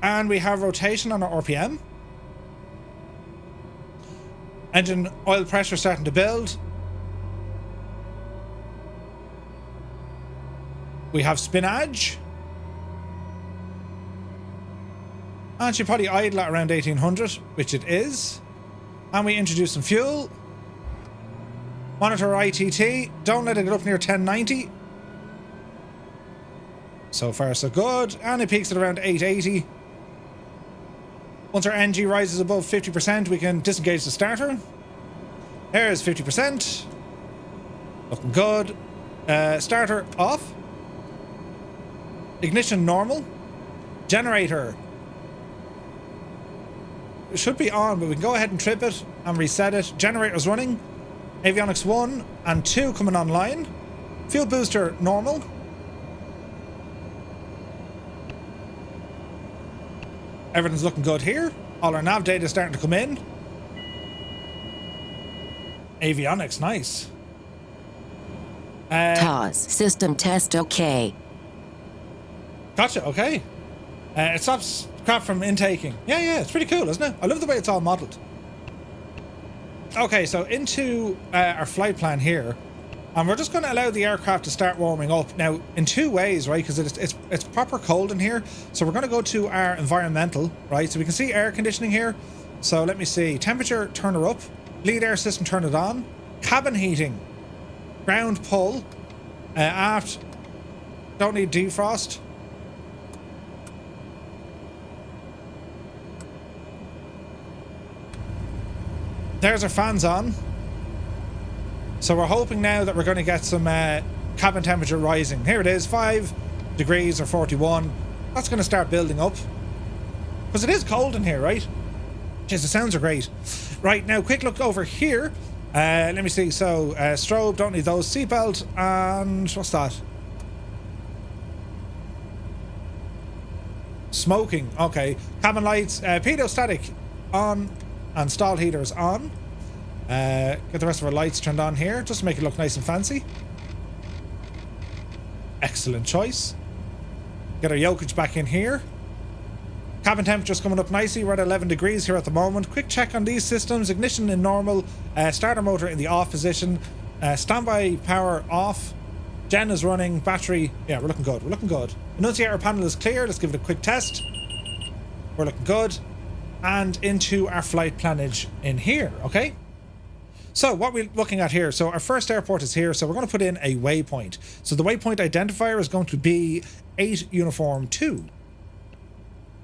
And we have rotation on our RPM. Engine oil pressure starting to build. We have spinach. And should probably idle at around 1800, which it is. And we introduce some fuel. Monitor ITT. Don't let it get up near 1090. So far so good. And it peaks at around 880. Once our NG rises above 50%, we can disengage the starter. There's 50%. Looking good. Starter off. Ignition normal. Generator. It should be on, but we can go ahead and trip it and reset it. Generator's running. Avionics 1 and 2 coming online. Fuel booster normal. Everything's looking good here. All our nav data is starting to come in. Avionics, nice. TOS, system test okay. Gotcha, okay. It stops crap from intaking. Yeah, it's pretty cool, isn't it? I love the way it's all modelled. Okay, so into our flight plan here. And we're just going to allow the aircraft to start warming up. Now, in two ways, right? Because it's proper cold in here. So we're going to go to our environmental, right? So we can see air conditioning here. So let me see. Temperature, turn her up. Lead air system, turn it on. Cabin heating. Ground pull. Aft. Don't need defrost. There's our fans on. So we're hoping now that we're going to get some cabin temperature rising. Here it is, 5 degrees or 41. That's going to start building up. Because it is cold in here, right? Jeez, the sounds are great. Right, now quick look over here. Let me see. So strobe, don't need those. Seatbelt and what's that? Smoking. Okay. Cabin lights. Pedostatic on and stall heaters on. Get the rest of our lights turned on here just to make it look nice and fancy. Excellent choice. Get our yokage back in here. Cabin temperature's coming up nicely. We're at 11 degrees here at the moment. Quick check on these systems. Ignition in normal. Starter motor in the off position. Standby power off. Gen is running. Battery. Yeah, we're looking good. We're looking good. Annunciator panel is clear. Let's give it a quick test. We're looking good. And into our flight planage in here, okay? So what we're looking at here, so our first airport is here, so we're going to put in a waypoint. So the waypoint identifier is going to be 8 uniform 2.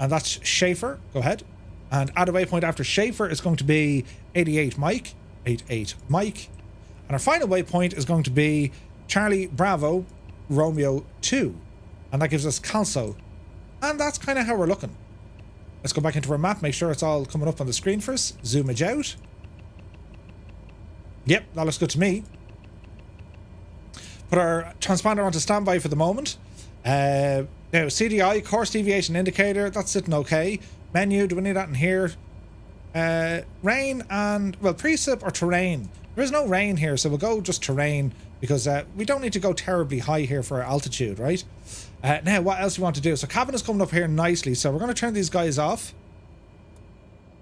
And that's Schafer, go ahead. And add a waypoint after Schafer is going to be 88 Mike, 88 Mike. And our final waypoint is going to be Charlie Bravo Romeo 2. And that gives us Kalso. And that's kind of how we're looking. Let's go back into our map, make sure it's all coming up on the screen for us. Zoom it out. Yep, that looks good to me. Put our transponder onto standby for the moment. Now, CDI, course deviation indicator, that's sitting okay. Menu, do we need that in here? Rain and, well, precip or terrain. There is no rain here, so we'll go just terrain because we don't need to go terribly high here for our altitude, right? Now, what else do we want to do? So cabin is coming up here nicely, so we're going to turn these guys off.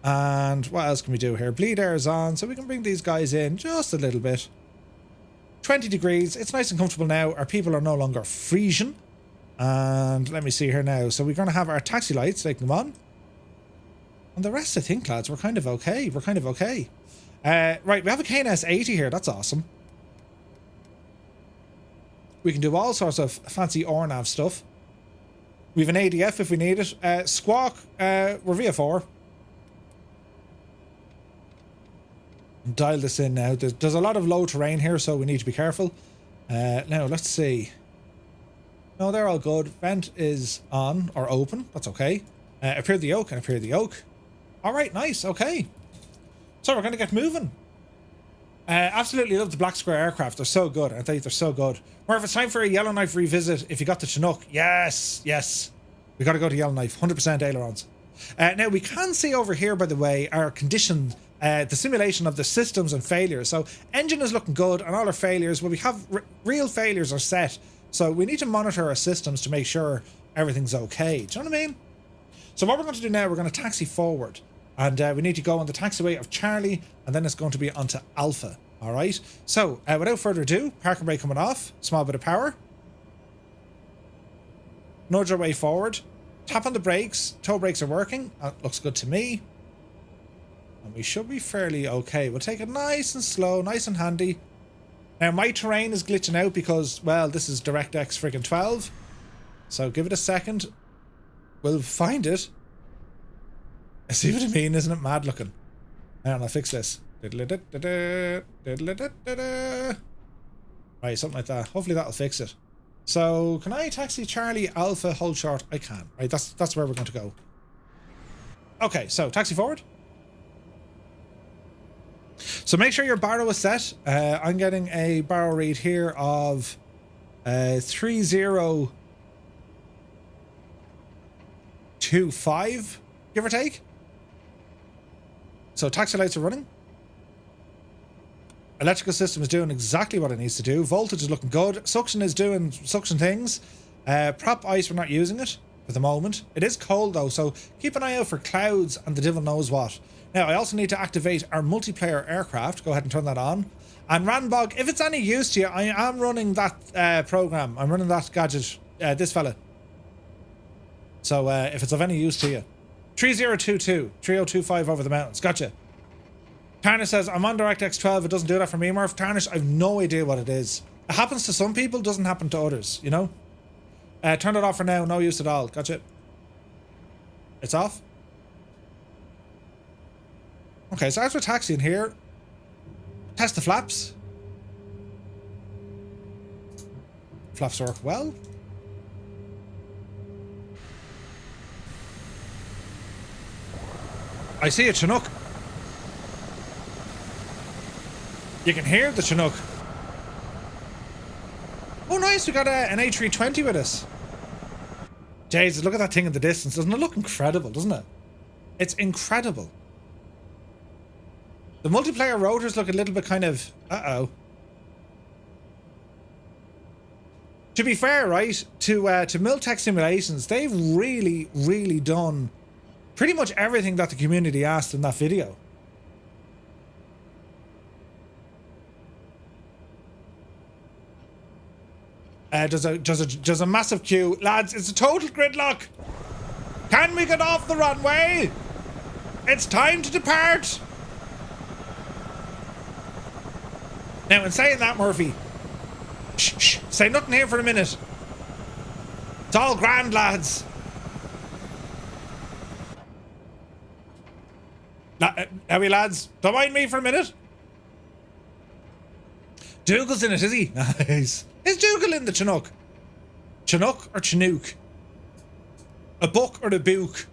And what else can we do here? Bleed air is on, so we can bring these guys in just a little bit. 20 degrees. It's nice and comfortable now. Our people are no longer freezing. And let me see here now. So we're going to have our taxi lights. Take them on. And the rest, I think, lads, we're kind of okay. We're kind of okay. Right, we have a KNS 80 here. That's awesome. We can do all sorts of fancy RNAV stuff. We have an ADF if we need it. Squawk, we're VF4. Dial this in now. There's a lot of low terrain here, so we need to be careful. Now, let's see. No, they're all good. Vent is on or open. That's okay. Appear the yoke and appear the yoke. All right, nice. Okay. So we're going to get moving. Absolutely love the Blacksquare aircraft. They're so good. I think they're so good. Murph, it's time for a Yellowknife revisit. If you got the Chinook, yes. We got to go to Yellowknife. 100% ailerons. Now, we can see over here, by the way, our conditions. The simulation of the systems and failures. So engine is looking good and all our failures, well, we have real failures are set. So we need to monitor our systems to make sure everything's okay. Do you know what I mean? So what we're going to do now, we're going to taxi forward. And we need to go on the taxiway of Charlie, and then it's going to be onto Alpha. All right? So, without further ado, parking brake coming off. Small bit of power. Nudge our way forward. Tap on the brakes. Toe brakes are working. That looks good to me. And we should be fairly okay. We'll take it nice and slow, nice and handy. Now, my terrain is glitching out because, well, this is DirectX friggin' 12. So, give it a second. We'll find it. I see what I mean, isn't it mad looking? Hang on, I'll fix this. Right, something like that. Hopefully that'll fix it. So, can I taxi Charlie Alpha, hold short? I can. Right, that's where we're going to go. Okay, so taxi forward. So make sure your baro is set. I'm getting a baro read here of 3025, give or take. So taxi lights are running. Electrical system is doing exactly what it needs to do. Voltage is looking good. Suction is doing suction things. Prop ice, we're not using it at the moment. It is cold though, so keep an eye out for clouds and the devil knows what. Now, I also need to activate our multiplayer aircraft. Go ahead and turn that on. And Ranbog, if it's any use to you, I am running that program. I'm running that gadget, this fella. So if it's of any use to you. 3022, 3025 over the mountains. Gotcha. Tarnish says, I'm on DirectX 12. It doesn't do that for me, Murph. Tarnish, I have no idea what it is. It happens to some people, doesn't happen to others, you know? Turn it off for now. No use at all. Gotcha. It's off. Okay, so as we're taxiing here, test the flaps. Flaps work well. I see a Chinook. You can hear the Chinook. Oh, nice. We got an A320 with us. Jesus, look at that thing in the distance. Doesn't it look incredible, doesn't it? It's incredible. The multiplayer rotors look a little bit kind of... Uh-oh. To be fair, right, to Miltech Simulations, they've really, really done pretty much everything that the community asked in that video. There's a massive queue. Lads, it's a total gridlock. Can we get off the runway? It's time to depart. Now, in saying that, Murphy, shh, say nothing here for a minute. It's all grand, lads. How are we, lads? Don't mind me for a minute. Dougal's in it, is he? Nice. Is Dougal in the Chinook? Chinook or Chinook? A buck or a book?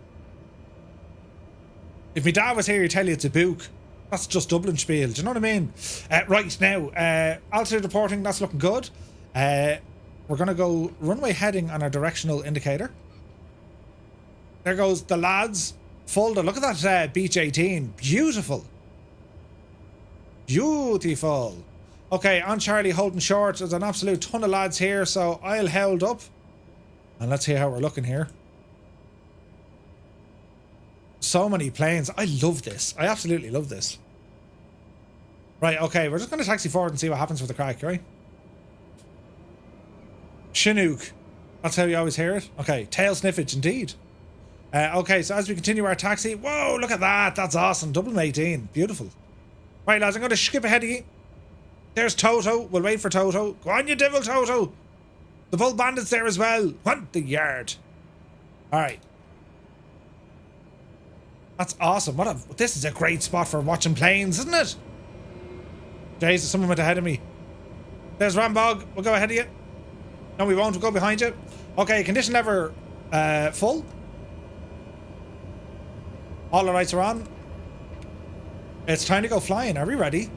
If my dad was here, he'd tell you it's a book. That's just Dublin spiel. Do you know what I mean? Right, now, altitude reporting, that's looking good. We're going to go runway heading on our directional indicator. There goes the lads. Folder. Look at that Beach 18. Beautiful. Beautiful. Okay, on Charlie holding short. There's an absolute ton of lads here, so I'll hold up. And let's see how we're looking here. So many planes. I love this. I absolutely love this. Right, okay, we're just going to taxi forward and see what happens with the crack, right? Chinook. That's how you always hear it. Okay, tail sniffage indeed. Okay, so as we continue our taxi, whoa, look at that. That's awesome. Dublin 18. Beautiful. Right, lads, I'm going to skip ahead of you. There's Toto. We'll wait for Toto. Go on, you devil, Toto. The Bull Bandit's there as well. Want the yard. All right. That's awesome. This is a great spot for watching planes, isn't it? Jesus, someone went ahead of me. There's Rambog. We'll go ahead of you. No, we won't. We'll go behind you. Okay, condition lever full. All the lights are on. It's time to go flying. Are we ready?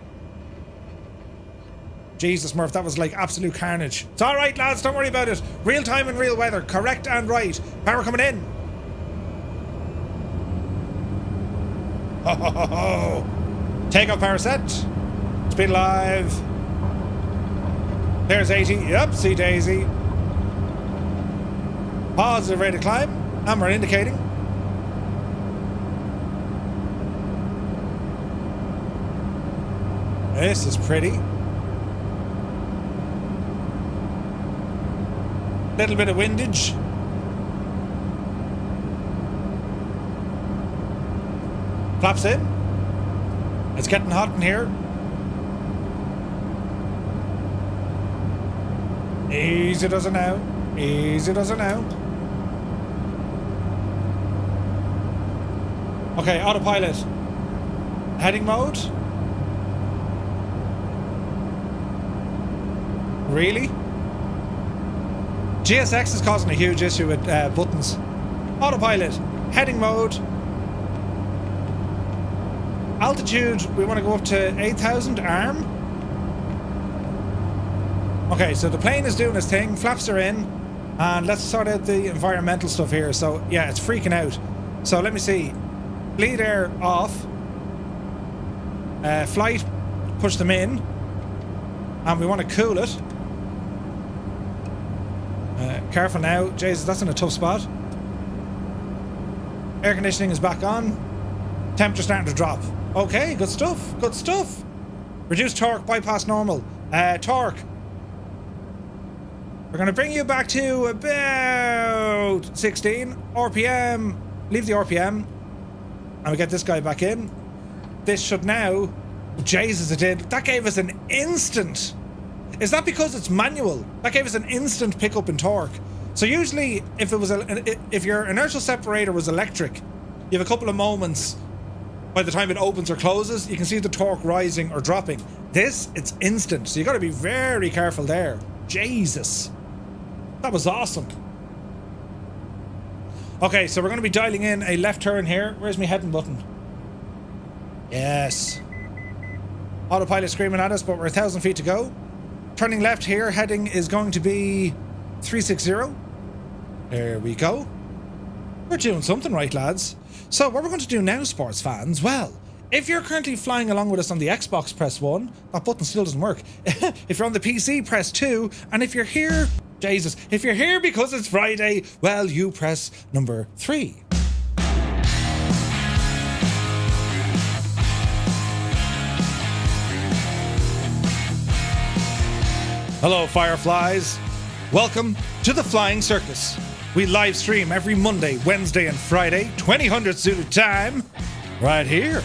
Jesus, Murph, that was like absolute carnage. It's all right, lads. Don't worry about it. Real time and real weather. Correct and right. Power coming in. Ho, ho, ho, ho. Takeoff power set. Speed alive. There's 80. Yep, see Daisy. Positive rate of climb. And we're indicating. This is pretty. Little bit of windage. Flaps in. It's getting hot in here. Easy does it now. Easy does it now. Okay, autopilot. Heading mode. Really? GSX is causing a huge issue with buttons. Autopilot. Heading mode. Altitude, we want to go up to 8,000 arm. Okay, so the plane is doing its thing. Flaps are in. And let's sort out the environmental stuff here. So, yeah, it's freaking out. So, let me see. Bleed air off. Flight, push them in. And we want to cool it. Careful now. Jesus, that's in a tough spot. Air conditioning is back on. Temperature starting to drop. Okay, good stuff. Good stuff. Reduce torque, bypass normal. Torque. We're going to bring you back to about 16 RPM. Leave the RPM. And we get this guy back in. This should now... Jesus, it did. That gave us an instant. Is that because it's manual? That gave us an instant pickup in torque. So usually, if it was if your inertial separator was electric, you have a couple of moments by the time it opens or closes, you can see the torque rising or dropping. This, it's instant. So you got to be very careful there. Jesus. That was awesome. Okay, so we're going to be dialing in a left turn here. Where's my heading button? Yes. Autopilot screaming at us, but we're 1,000 feet to go. Turning left here, heading is going to be 360. There we go. We're doing something right, lads. So what we're going to do now, sports fans, well, if you're currently flying along with us on the Xbox, press 1. That button still doesn't work. If you're on the PC, press 2. And if you're here, Jesus, if you're here because it's Friday, well, you press number 3. Hello, Fireflies. Welcome to the Flying Circus. We live stream every Monday, Wednesday, and Friday, 2000 Zulu time, right here.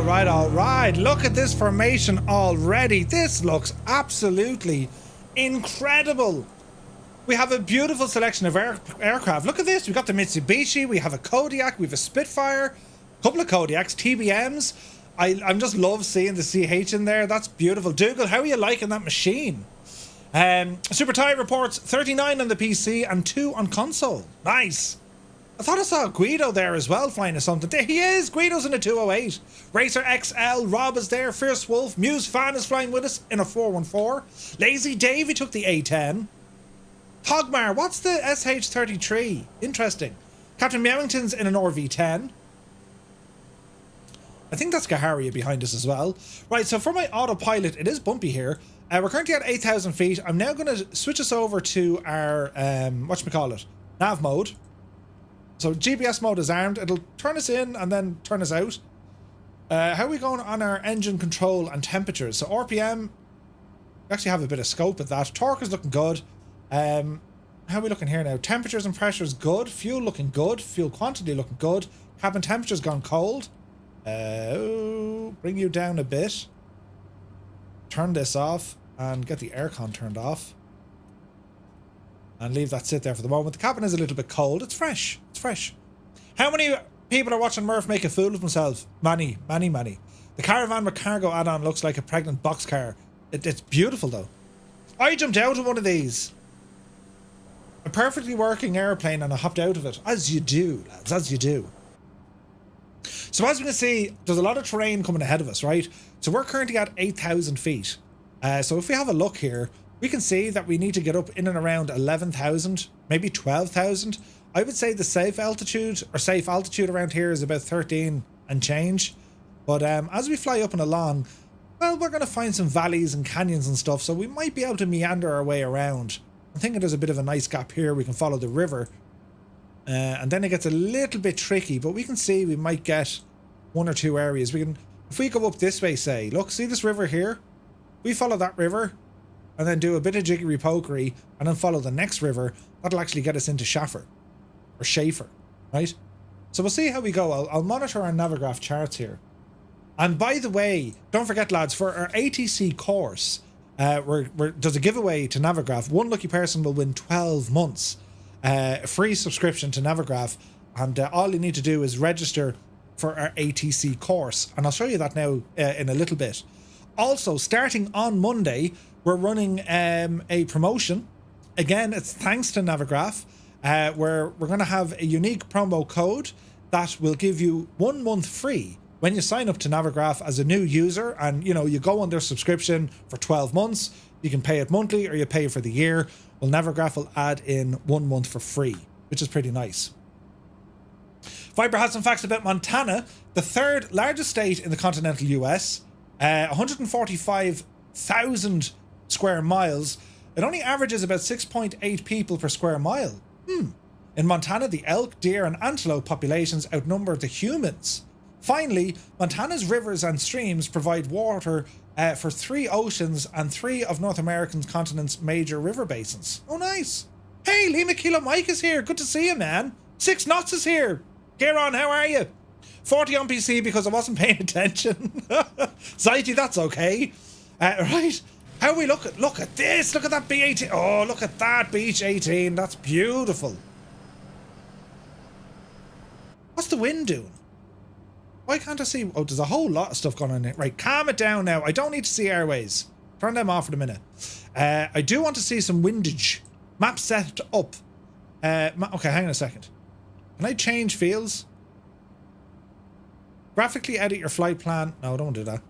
All right. Look at this formation already. This looks absolutely incredible. We have a beautiful selection of aircraft. Look at this. We've got the Mitsubishi. We have a Kodiak. We have a Spitfire. A couple of Kodiaks. TBMs. I just love seeing the CH in there. That's beautiful. Dougal, how are you liking that machine? Super Tie reports 39 on the PC and 2 on console. Nice. I thought I saw Guido there as well flying or something. There he is. Guido's in a 208. Racer XL. Rob is there. Fierce Wolf. Muse Fan is flying with us in a 414. Lazy Davey took the A10. Hogmar, what's the SH33? Interesting. Captain Meowington's in an RV10. I think that's Gaharia behind us as well. Right, so for my autopilot, it is bumpy here. We're currently at 8,000 feet. I'm now going to switch us over to our, whatchamacallit, nav mode. So GPS mode is armed. It'll turn us in and then turn us out. How are we going on our engine control and temperatures? So RPM, we actually have a bit of scope at that. Torque is looking good. How are we looking here now? Temperatures and pressures good. Fuel looking good. Fuel quantity looking good. Cabin temperature's gone cold. Bring you down a bit. Turn this off and get the aircon turned off. And leave that sit there for the moment. The cabin is a little bit cold. It's fresh. It's fresh. How many people are watching Murph make a fool of himself? Many, many, many. The Caravan with cargo add-on looks like a pregnant boxcar. It's beautiful though. I jumped out of one of these. A perfectly working airplane, and I hopped out of it. As you do, lads, as you do. So as we can see, there's a lot of terrain coming ahead of us, right? So we're currently at 8,000 feet. So if we have a look here, we can see that we need to get up in and around 11,000, maybe 12,000. I would say the safe altitude around here is about 13 and change. But as we fly up and along, well, we're going to find some valleys and canyons and stuff, so we might be able to meander our way around. I'm thinking there's a bit of a nice gap here. We can follow the river. And then it gets a little bit tricky, but we can see we might get one or two areas. We can, if we go up this way, say, look, see this river here? We follow that river and then do a bit of jiggery pokery and then follow the next river. That'll actually get us into Schafer, right? So we'll see how we go. I'll monitor our Navigraph charts here. And by the way, don't forget, lads, for our ATC course, there's a giveaway to Navigraph. One lucky person will win 12 months. Free subscription to Navigraph, and all you need to do is register for our ATC course, and I'll show you that now in a little bit. Also, starting on Monday, we're running a promotion. Again, it's thanks to Navigraph, where we're going to have a unique promo code that will give you 1 month free when you sign up to Navigraph as a new user, and you go on their subscription for 12 months. You can pay it monthly or you pay for the year. Well, Navigraph will add in 1 month for free, which is pretty nice. Viber has some facts about Montana, the third largest state in the continental US, 145,000 square miles. It only averages about 6.8 people per square mile. In Montana, the elk, deer, and antelope populations outnumber the humans. Finally, Montana's rivers and streams provide water for 3 oceans and 3 of North American continent's major river basins. Oh, nice. Hey, Lima Kilo Mike is here. Good to see you, man. 6 Knots is here. Kieran, how are you? 40 on PC because I wasn't paying attention. Zaiti, that's okay. Right. How we look at this. Look at that B18. Oh, look at that Beach 18. That's beautiful. What's the wind doing? Why can't I see? Oh, there's a whole lot of stuff going on here. Right, calm it down now. I don't need to see airways. Turn them off for a minute. I do want to see some windage. Map set up. Okay, hang on a second. Can I change fields? Graphically edit your flight plan. No, don't do that.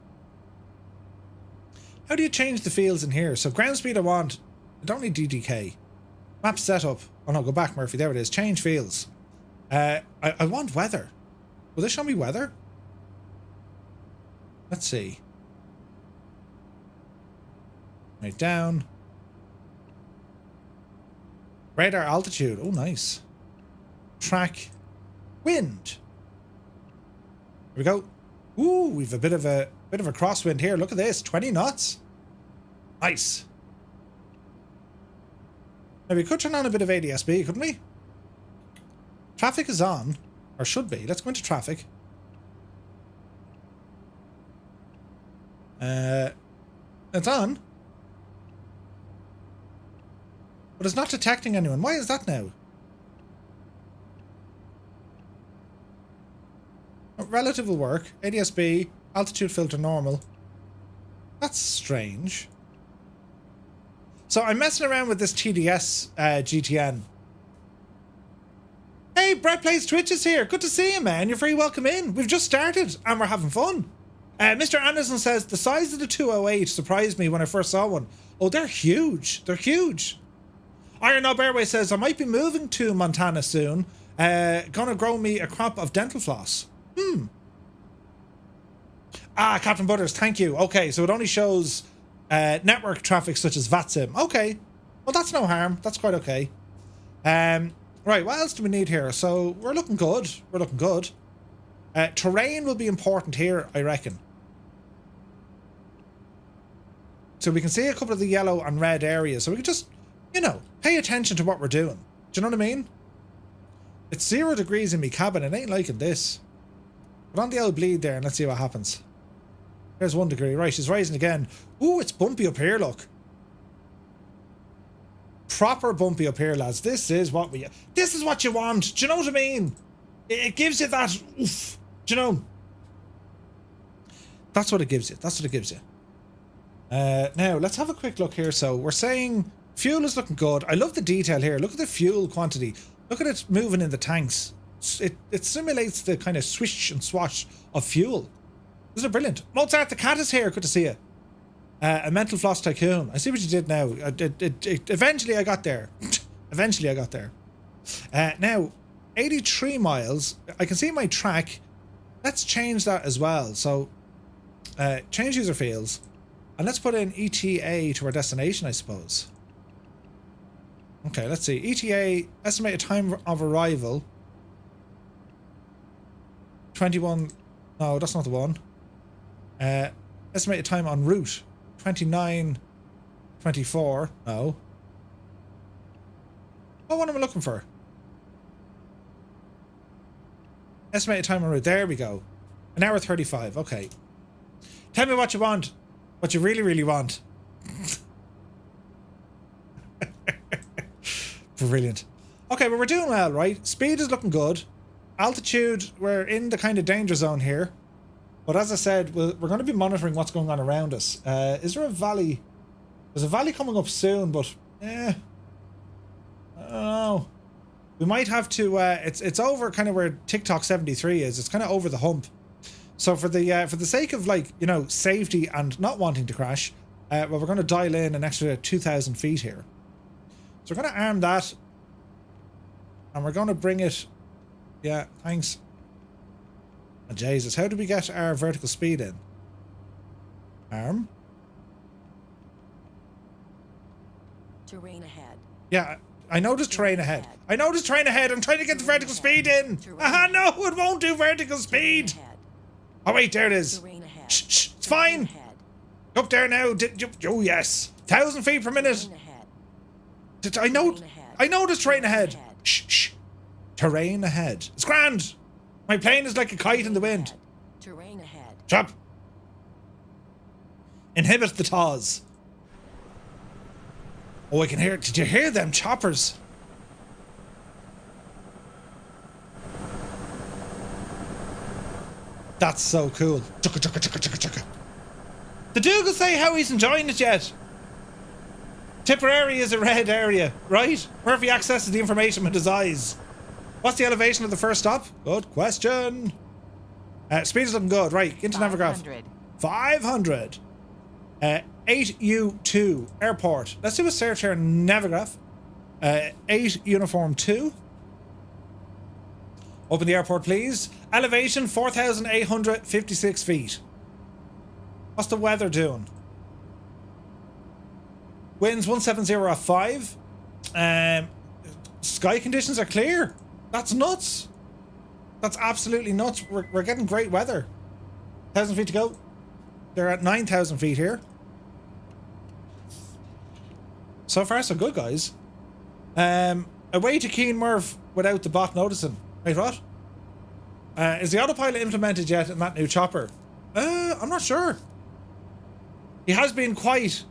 How do you change the fields in here? So ground speed I want. I don't need DDK. Map setup. Oh no, go back, Murphy. There it is. Change fields. I want weather. Will this show me weather? Let's see. Right down. Radar altitude. Oh, nice. Track. Wind. Here we go. Ooh, we've a bit of a crosswind here. Look at this. 20 knots. Nice. Now we could turn on a bit of ADSB, couldn't we? Traffic is on. Or should be. Let's go into traffic. It's on. But it's not detecting anyone. Why is that now? Relative will work. ADSB. Altitude filter normal. That's strange. So I'm messing around with this TDS GTN. Hey, Brett Plays Twitch is here. Good to see you, man. You're very welcome in. We've just started and we're having fun. Mr. Anderson says, the size of the 208 surprised me when I first saw one. Oh, they're huge. They're huge. Iron Knob Airway says, I might be moving to Montana soon. Gonna grow me a crop of dental floss. Ah, Captain Butters, thank you. Okay, so it only shows network traffic such as flightsim. Okay, well that's no harm. That's quite okay. Right, what else do we need here? So we're looking good. We're looking good. Terrain will be important here, I reckon. So we can see a couple of the yellow and red areas. So we can just, you know, pay attention to what we're doing. Do you know what I mean? It's 0 degrees in me cabin. It ain't liking this. Put on the old bleed there and let's see what happens. There's 1 degree. Right, she's rising again. Ooh, it's bumpy up here, look. Proper bumpy up here, lads. This is what you want. Do you know what I mean? It gives you that oof. Do you know? That's what it gives you. That's what it gives you. Now, let's have a quick look here. So, we're saying fuel is looking good. I love the detail here. Look at the fuel quantity. Look at it moving in the tanks. It simulates the kind of swish and swash of fuel. This is brilliant. Mozart the cat is here. Good to see you. A mental floss tycoon. I see what you did now. Eventually I got there. Eventually I got there. Now, 83 miles. I can see my track. Let's change that as well. So, change user fields. And let's put in ETA to our destination, I suppose. Okay, let's see. ETA, estimated time of arrival. 21. No, that's not the one. Estimated time en route. 29:24. No. Oh, what am I looking for? Estimated time en route. There we go. 1 hour 35. Okay. Tell me what you want. What you really, really want. Brilliant. Okay, well, we're doing well, right? Speed is looking good. Altitude, we're in the kind of danger zone here. But as I said, we're going to be monitoring what's going on around us. Is there a valley? There's a valley coming up soon, but I don't know. We might have to. It's over kind of where TikTok 73 is. It's kind of over the hump. So for the sake of, like, you know, safety and not wanting to crash, well, we're going to dial in an extra 2,000 feet here. So we're going to arm that, and we're going to bring it. Yeah, thanks. Oh, Jesus, how do we get our vertical speed in? Arm. Terrain ahead. Yeah, I know there's terrain ahead. I know there's terrain ahead. I'm trying to get the vertical speed in. Aha, no, it won't do vertical speed. Oh, wait, there it is. Shh, shh, it's fine. Up there now. Oh, yes. 1,000 feet per minute. I know there's terrain ahead. Shh, shh. Terrain ahead. It's grand. My plane is like a kite in the wind. Terrain ahead. Chop. Inhibit the TAWs. Oh, I can hear. Did you hear them choppers? That's so cool. Chugga, chugga, chugga, chugga, chugga. Did Dougal say how he's enjoying it yet? Tipperary is a red area, right? Murphy accesses the information with his eyes. What's the elevation of the first stop? Good question. Speed is looking good. Right, into Navigraph. 500. 8U2 Airport. Let's do a search here in Navigraph. 8 Uniform 2. Open the airport, please. Elevation 4,856 feet. What's the weather doing? Winds 170 at 5. Sky conditions are clear. That's nuts. That's absolutely nuts. We're getting great weather. 1,000 feet to go. They're at 9,000 feet here. So far, so good, guys. Away to Keen Murph without the bot noticing. Wait, what? Is the autopilot implemented yet in that new chopper? I'm not sure. He has been quiet.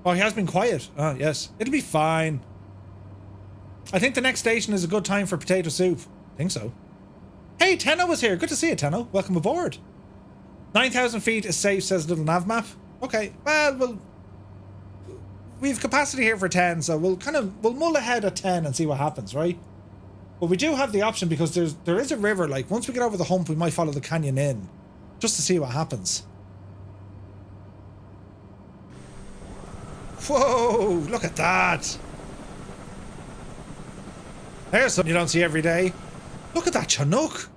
Oh, he has been quiet. Oh, yes. It'll be fine. I think the next station is a good time for potato soup. I think so. Hey, Tenno was here. Good to see you, Tenno. Welcome aboard. 9,000 feet is safe, says little nav map. Okay, well, we've capacity here for 10, so we'll mull ahead at 10 and see what happens, right? But we do have the option because there is a river. Like, once we get over the hump, we might follow the canyon in just to see what happens. Whoa, look at that. There's something you don't see every day. Look at that Chinook.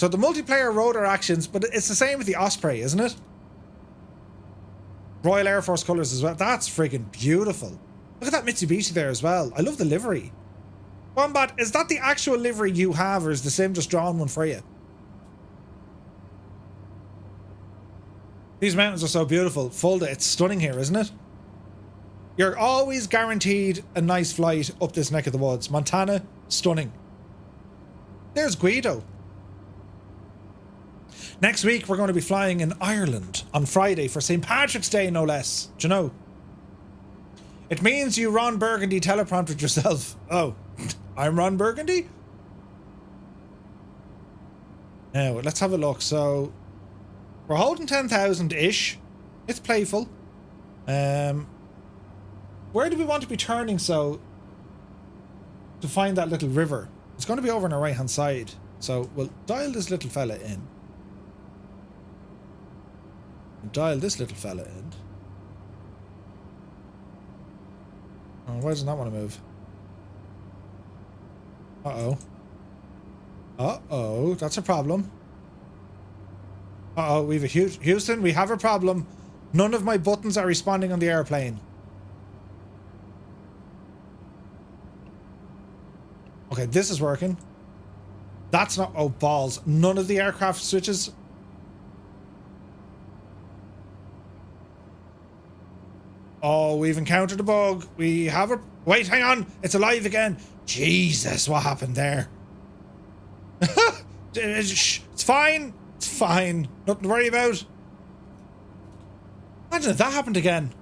So the multiplayer rotor actions, but it's the same with the Osprey, isn't it? Royal Air Force colours as well. That's freaking beautiful. Look at that Mitsubishi there as well. I love the livery. Wombat, is that the actual livery you have, or is the sim just drawn one for you? These mountains are so beautiful. Fulda, it's stunning here, isn't it? You're always guaranteed a nice flight up this neck of the woods. Montana, stunning. There's Guido. Next week, we're going to be flying in Ireland on Friday for St. Patrick's Day, no less. Do you know? It means you Ron Burgundy teleprompted yourself. Oh, I'm Ron Burgundy? Now, let's have a look. So, we're holding 10,000-ish. It's playful. Where do we want to be turning so to find that little river? It's going to be over on our right hand side. So we'll dial this little fella in. Dial this little fella in. Oh, why doesn't that want to move? Uh-oh. Uh-oh, that's a problem. Uh-oh, we have a huge... Houston, we have a problem. None of my buttons are responding on the airplane. Okay, this is working. That's not... Oh, balls. None of the aircraft switches. Oh, we've encountered a bug. We have a... Wait, hang on. It's alive again. Jesus, what happened there? It's fine. It's fine. Nothing to worry about. Imagine if that happened again.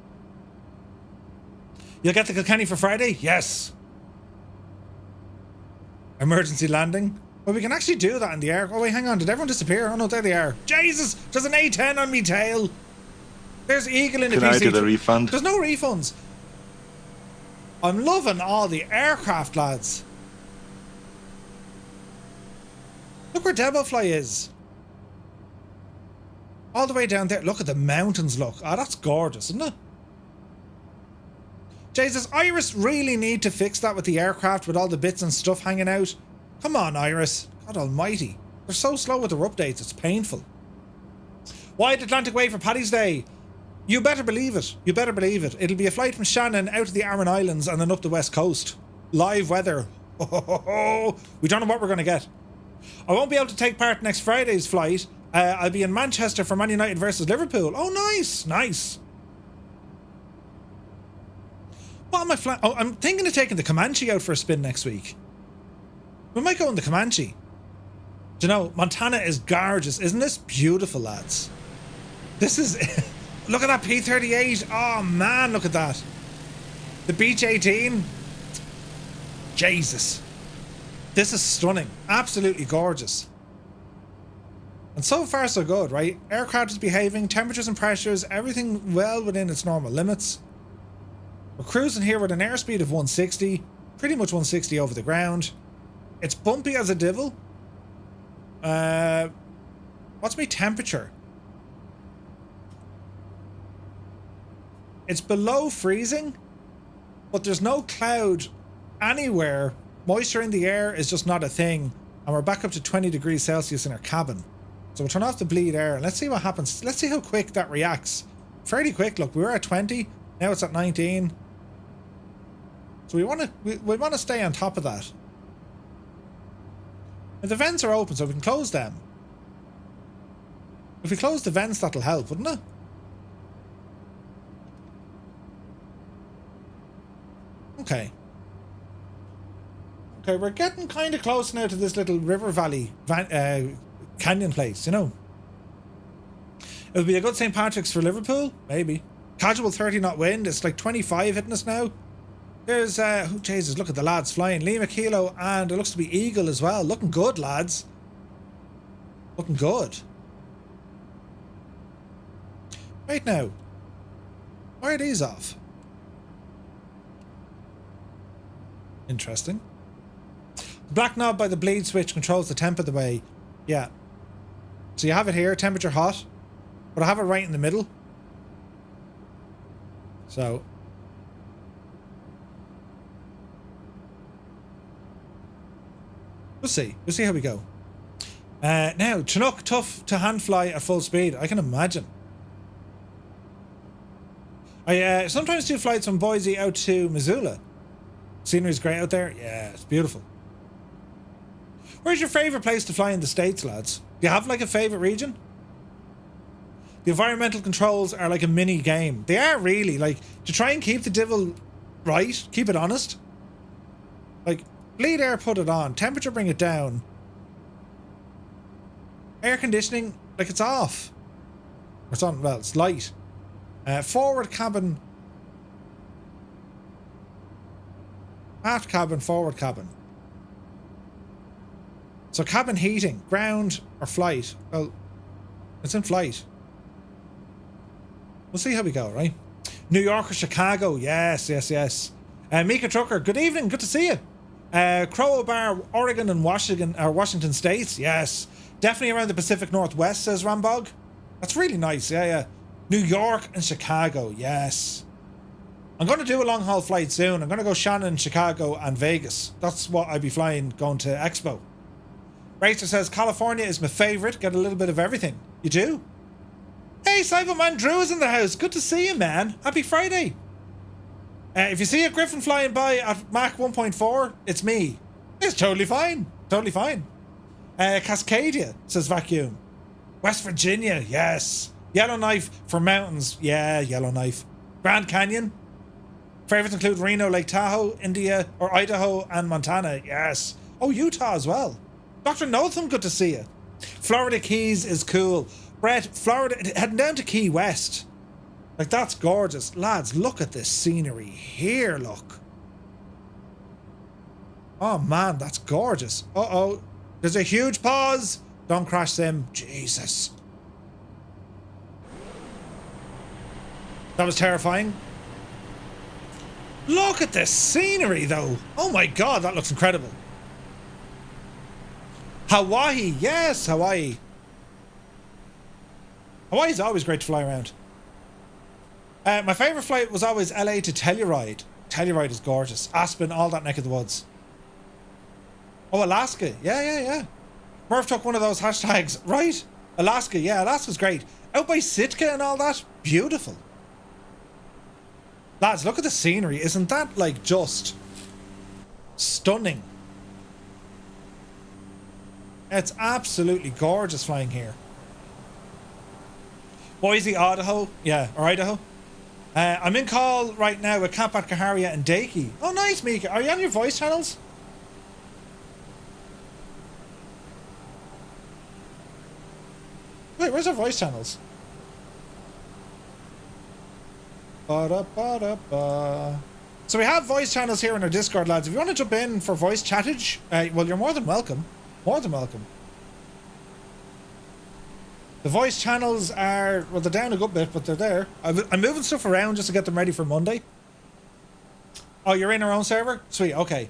You'll get the Kilkenny for Friday? Yes. Emergency landing. Well, we can actually do that in the air. Oh, wait, hang on. Did everyone disappear? Oh, no, there they are. Jesus! There's an A10 on me tail. There's Eagle in the PC. Can I get a refund? There's no refunds. I'm loving all the aircraft, lads. Look where Devilfly is. All the way down there. Look at the mountains, look. Oh, that's gorgeous, isn't it? Jesus, Iris really need to fix that with the aircraft with all the bits and stuff hanging out. Come on, Iris. God almighty. They're so slow with their updates, it's painful. Wide Atlantic way for Paddy's Day. You better believe it. You better believe it. It'll be a flight from Shannon out to the Aran Islands and then up the west coast. Live weather. We don't know what we're going to get. I won't be able to take part next Friday's flight. I'll be in Manchester for Man United versus Liverpool. Oh, nice. Nice. What am I flying? Oh, I'm thinking of taking the Comanche out for a spin next week. We might go in the Comanche. Do you know, Montana is gorgeous. Isn't this beautiful, lads? This is... Look at that P-38. Oh, man, look at that. The Beach 18. Jesus. This is stunning. Absolutely gorgeous. And so far, so good, right? Aircraft is behaving, temperatures and pressures, everything well within its normal limits. We're cruising here with an airspeed of 160. Pretty much 160 over the ground. It's bumpy as a divil. What's my temperature? It's below freezing, but there's no cloud anywhere. Moisture in the air is just not a thing. And we're back up to 20 degrees Celsius in our cabin. So we'll turn off the bleed air and let's see what happens. Let's see how quick that reacts. Fairly quick. Look, we were at 20. Now it's at 19. So we want to stay on top of that. And the vents are open, so we can close them. If we close the vents, that'll help, wouldn't it? Okay. Okay, we're getting kind of close now to this little river valley canyon place, you know. It would be a good St. Patrick's for Liverpool, maybe. Casual 30 knot wind. It's like 25 hitting us now. There's oh Jesus, look at the lads flying. Lima Kilo, and it looks to be Eagle as well. Looking good, lads. Looking good. Wait now. Why are these off? Interesting. The black knob by the bleed switch controls the temp of the way. Yeah. So you have it here, temperature hot. But I have it right in the middle. So. We'll see. We'll see how we go. Now, Chinook, tough to hand fly at full speed. I can imagine. I sometimes do flights from Boise out to Missoula. Scenery's great out there. Yeah, it's beautiful. Where's your favourite place to fly in the States, lads? Do you have like a favourite region? The environmental controls are like a mini game. They are really, like, to try and keep the devil right, keep it honest. Like, bleed air, put it on. Temperature, bring it down. Air conditioning, like, it's off. Or it's on, well, it's light. Forward cabin. Aft cabin, forward cabin. So cabin heating, ground or flight? Well, it's in flight. We'll see how we go, right? New York or Chicago? Yes, yes, yes. Mika Trucker, good evening, good to see you. Crow Bar, Oregon and Washington States? Yes. Definitely around the Pacific Northwest, says Rambog. That's really nice, yeah, yeah. New York and Chicago, yes. I'm going to do a long haul flight soon. I'm going to go Shannon, Chicago and Vegas. That's what I'd be flying going to Expo. Racer says, California is my favourite. Get a little bit of everything. You do? Hey, Cyberman Drew is in the house. Good to see you, man. Happy Friday. If you see a Griffin flying by at Mach 1.4, it's me. It's totally fine. Totally fine. Cascadia, says Vacuum. West Virginia, yes. Yellowknife for mountains. Yeah, Yellowknife. Grand Canyon. Favorites include Reno, Lake Tahoe, India, or Idaho and Montana. Yes. Oh, Utah as well. Dr. Notham, good to see you. Florida Keys is cool. Brett, Florida, heading down to Key West. Like, that's gorgeous. Lads, look at this scenery here, look. Oh, man, that's gorgeous. Uh-oh. There's a huge pause. Don't crash sim. Jesus. That was terrifying. Look at this scenery, though. Oh, my God, that looks incredible. Hawaii. Yes, Hawaii. Hawaii's always great to fly around. My favourite flight was always LA to Telluride. Telluride is gorgeous. Aspen, all that neck of the woods. Oh, Alaska. Yeah, yeah, yeah. Murph took one of those hashtags. Right. Alaska. Yeah, Alaska's great. Out by Sitka and all that. Beautiful. Lads, look at the scenery. Isn't that, like, just stunning? It's absolutely gorgeous flying here. Boise, Idaho. Yeah, or Idaho. I'm in call right now with Campat Kaharia and Dakey. Oh, nice, Mika. Are you on your voice channels? Wait, where's our voice channels? Ba-da-ba-da-ba. So we have voice channels here in our Discord, lads. If you want to jump in for voice chattage, well, you're more than welcome. More than welcome. The voice channels are, well, they're down a good bit, but they're there. I'm moving stuff around just to get them ready for Monday. Oh, you're in our own server? Sweet, okay.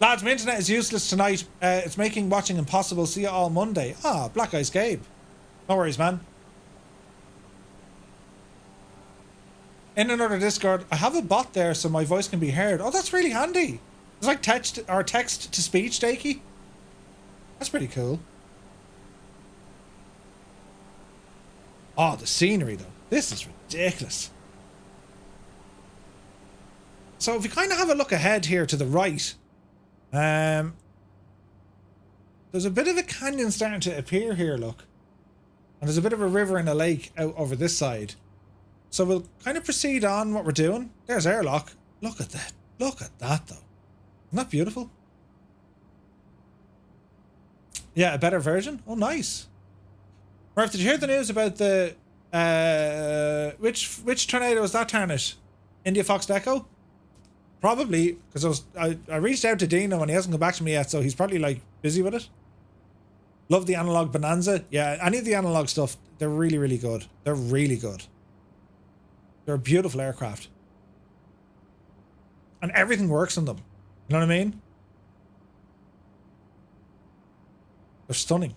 Lads, my internet is useless tonight. It's making watching impossible. See you all Monday. Ah, Black Eyes Gabe. No worries, man. In another Discord, I have a bot there so my voice can be heard. Oh, that's really handy. It's like text to speech, Dakey. That's pretty cool. Oh, the scenery, though. This is ridiculous. So if you kind of have a look ahead here to the right, there's a bit of a canyon starting to appear here, look. And there's a bit of a river and a lake out over this side. So we'll kind of proceed on what we're doing. There's airlock. Look at that. Look at that, though. Isn't that beautiful? Yeah, a better version? Oh, nice. Murph, did you hear the news about the which tornado was that, Tarnish? India Fox Echo? Probably, because I reached out to Dino and he hasn't come back to me yet, so he's probably like busy with it. Love the analog Bonanza. Yeah, any of the analog stuff, they're really, really good. They're really good. They're a beautiful aircraft. And everything works on them. You know what I mean? They're stunning.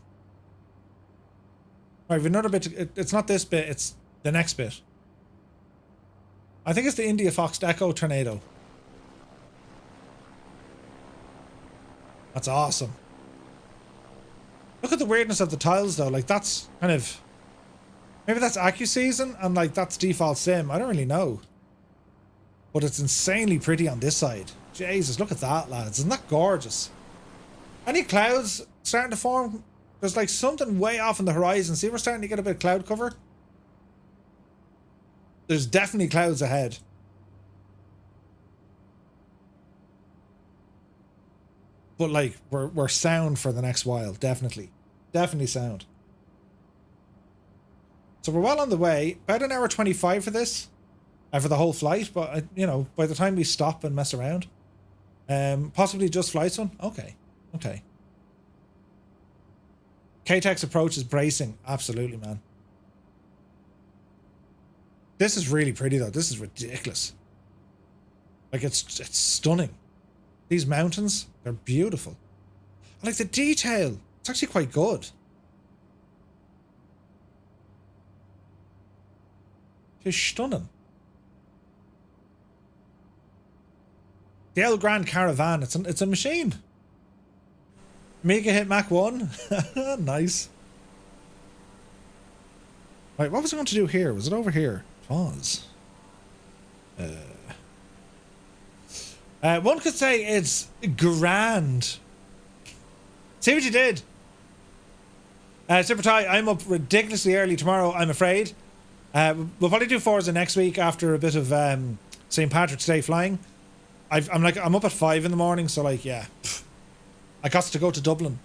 Alright, we have another bit. It's not this bit, it's the next bit. I think it's the India Fox Echo tornado. That's awesome. Look at the weirdness of the tiles though. Like that's kind of, maybe that's AccuSeason and like that's default sim. I don't really know. But it's insanely pretty on this side. Jesus, look at that, lads. Isn't that gorgeous? Any clouds starting to form? There's like something way off on the horizon. See, we're starting to get a bit of cloud cover. There's definitely clouds ahead. But like, we're sound for the next while. Definitely. Definitely sound. So we're well on the way. About an hour 25 for this. For the whole flight. But, you know, by the time we stop and mess around. Possibly just flights one? Okay. Okay. KTEX approach is bracing. Absolutely, man. This is really pretty, though. This is ridiculous. Like, it's stunning. These mountains, they're beautiful. I like the detail. It's actually quite good. It's stunning. The El Grand Caravan, it's a machine. Mega hit Mach 1. Nice. Right, what was I going to do here? Was it over here? It was. One could say it's grand. See what you did? Super Ty, I'm up ridiculously early tomorrow, I'm afraid. We'll probably do Forza next week after a bit of St. Patrick's Day flying. I'm up at 5 in the morning, so like, yeah. I got to go to Dublin.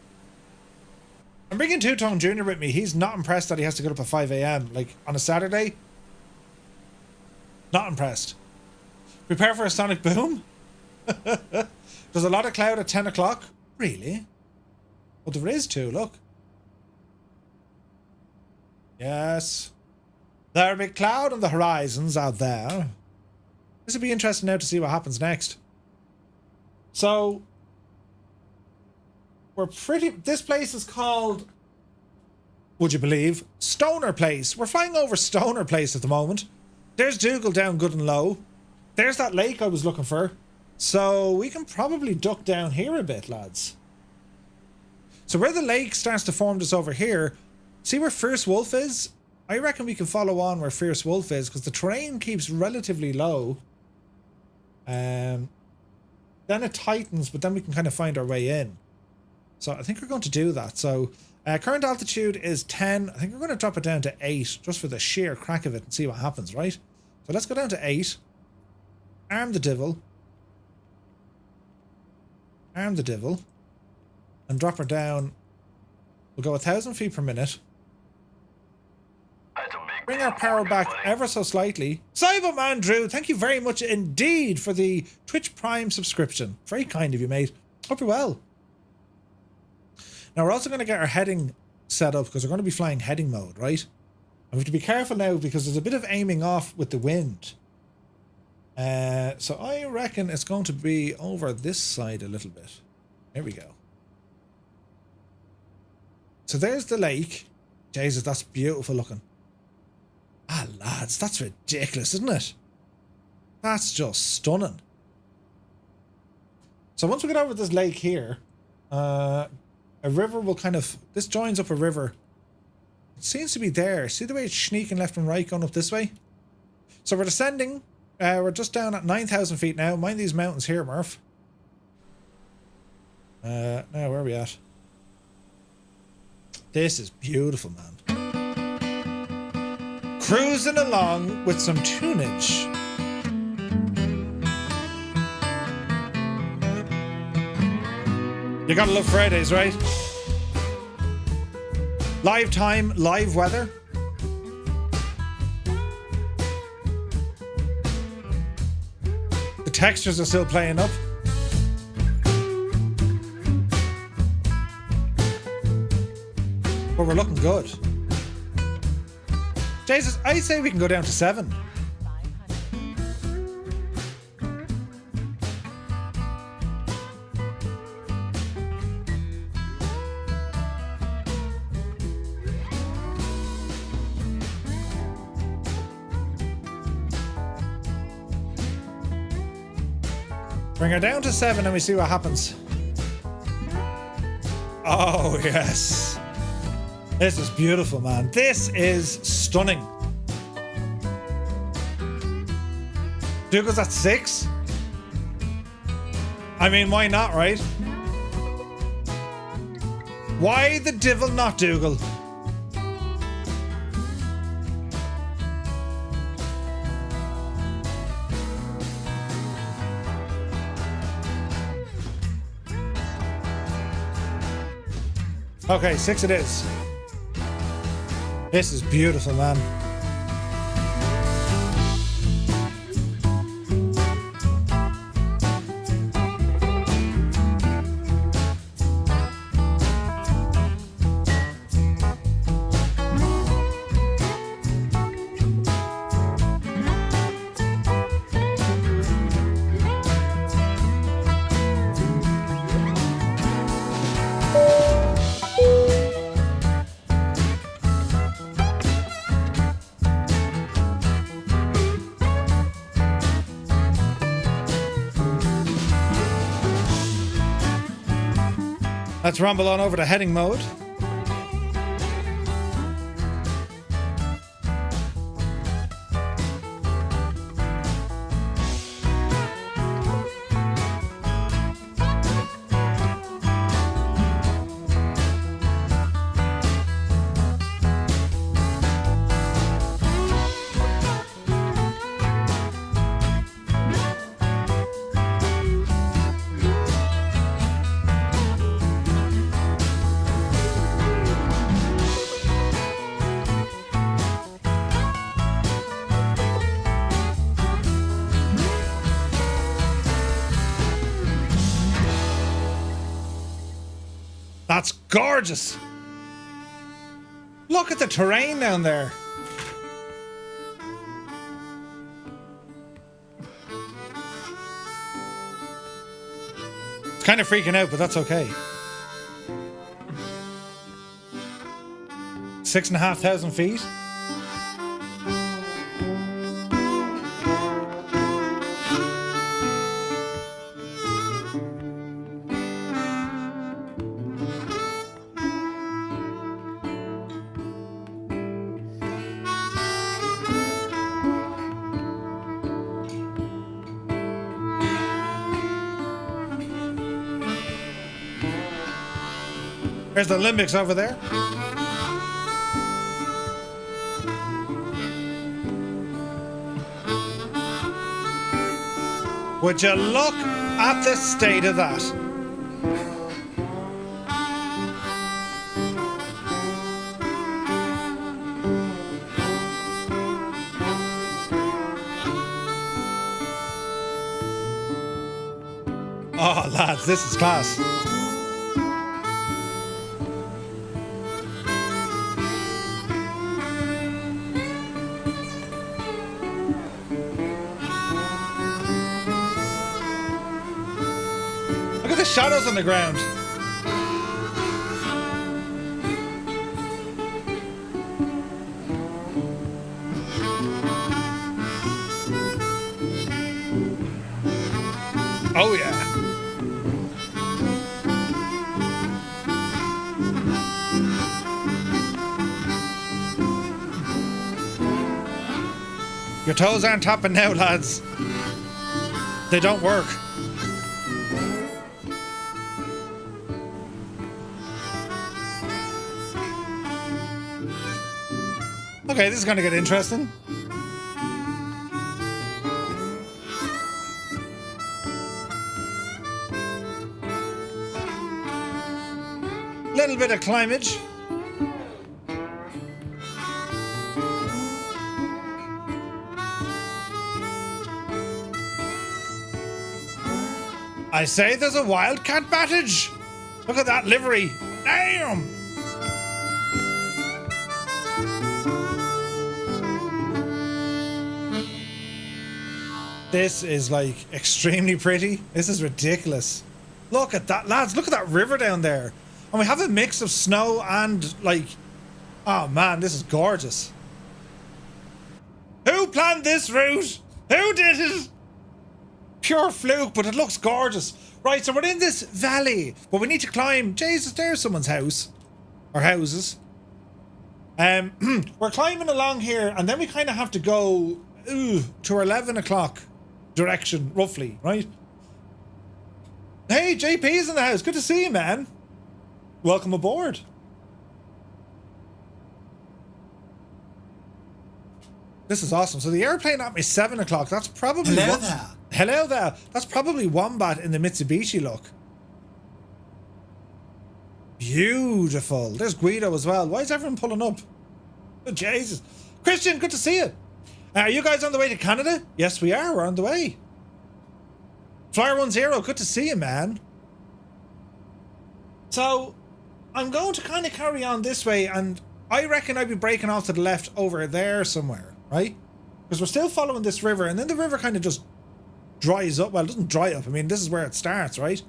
I'm bringing Two Tone Jr. with me. He's not impressed that he has to get up at 5 a.m. like on a Saturday. Not impressed. Prepare for a sonic boom. There's a lot of cloud at 10 o'clock. Really? Well, there is too, look. Yes. There'll be cloud on the horizons out there. This will be interesting now to see what happens next. So, we're pretty... This place is called, would you believe, Stoner Place. We're flying over Stoner Place at the moment. There's Dougal down good and low. There's that lake I was looking for. So, we can probably duck down here a bit, lads. So, where the lake starts to form just over here, see where Fierce Wolf is? I reckon we can follow on where Fierce Wolf is because the terrain keeps relatively low. Then it tightens, but then we can kind of find our way in. So I think we're going to do that. So current altitude is 10. I think we're going to drop it down to 8 just for the sheer crack of it and see what happens, right? So let's go down to 8. Arm the devil. Arm the devil. And drop her down. We'll go 1,000 feet per minute. Bring our power back ever so slightly. Cyberman Drew, thank you very much indeed for the Twitch Prime subscription. Very kind of you, mate. Hope you're well. Now, we're also going to get our heading set up because we're going to be flying heading mode, right? And we have to be careful now because there's a bit of aiming off with the wind. So I reckon it's going to be over this side a little bit. There we go. So there's the lake. Jesus, that's beautiful looking. Ah, lads, that's ridiculous, isn't it? That's just stunning. So once we get over this lake here, a river will kind of... This joins up a river. It seems to be there. See the way it's sneaking left and right going up this way? So we're descending. We're just down at 9,000 feet now. Mind these mountains here, Murph. Now, where are we at? This is beautiful, man. Cruising along with some tunage. You gotta love Fridays, right? Live time, live weather. The textures are still playing up. But we're looking good. Jesus, I say we can go down to 7. Bring her down to 7 and we see what happens. Oh, yes. This is beautiful, man. This is stunning. Dougal's at 6. I mean, why not, right? Why the devil not, Dougal? Okay, 6 it is. This is beautiful, man. Let's rumble on over to heading mode. That's gorgeous. Look at the terrain down there. It's kind of freaking out, but that's okay. 6,500 feet. There's the Olympics over there. Would you look at the state of that? Oh, lads, this is class. Shadows on the ground. Oh yeah. Your toes aren't tapping now, lads. They don't work. Okay, this is going to get interesting. Little bit of climbage. I say there's a wildcat battage. Look at that livery. Damn! This is like extremely pretty. This is ridiculous. Look at that, lads. Look at that river down there. And we have a mix of snow and like, oh man, this is gorgeous. Who planned this route? Who did it? Pure fluke, but it looks gorgeous. Right, so we're in this valley, but we need to climb. Jesus, there's someone's house. Or houses. We're climbing along here, and then we kind of have to go to our 11 o'clock direction, roughly, right? Hey, JP's in the house. Good to see you, man. Welcome aboard. This is awesome. So the airplane at me 7 o'clock. That's probably Hello there. Hello there. That's probably Wombat in the Mitsubishi look. Beautiful. There's Guido as well. Why is everyone pulling up? Oh, Jesus. Christian, good to see you. Are you guys on the way to Canada? Yes, we are. We're on the way. Flyer 10, good to see you, man. So, I'm going to kind of carry on this way, and I reckon I'd be breaking off to the left over there somewhere, right? Because we're still following this river, and then the river kind of just dries up. Well, it doesn't dry up. I mean, this is where it starts, right?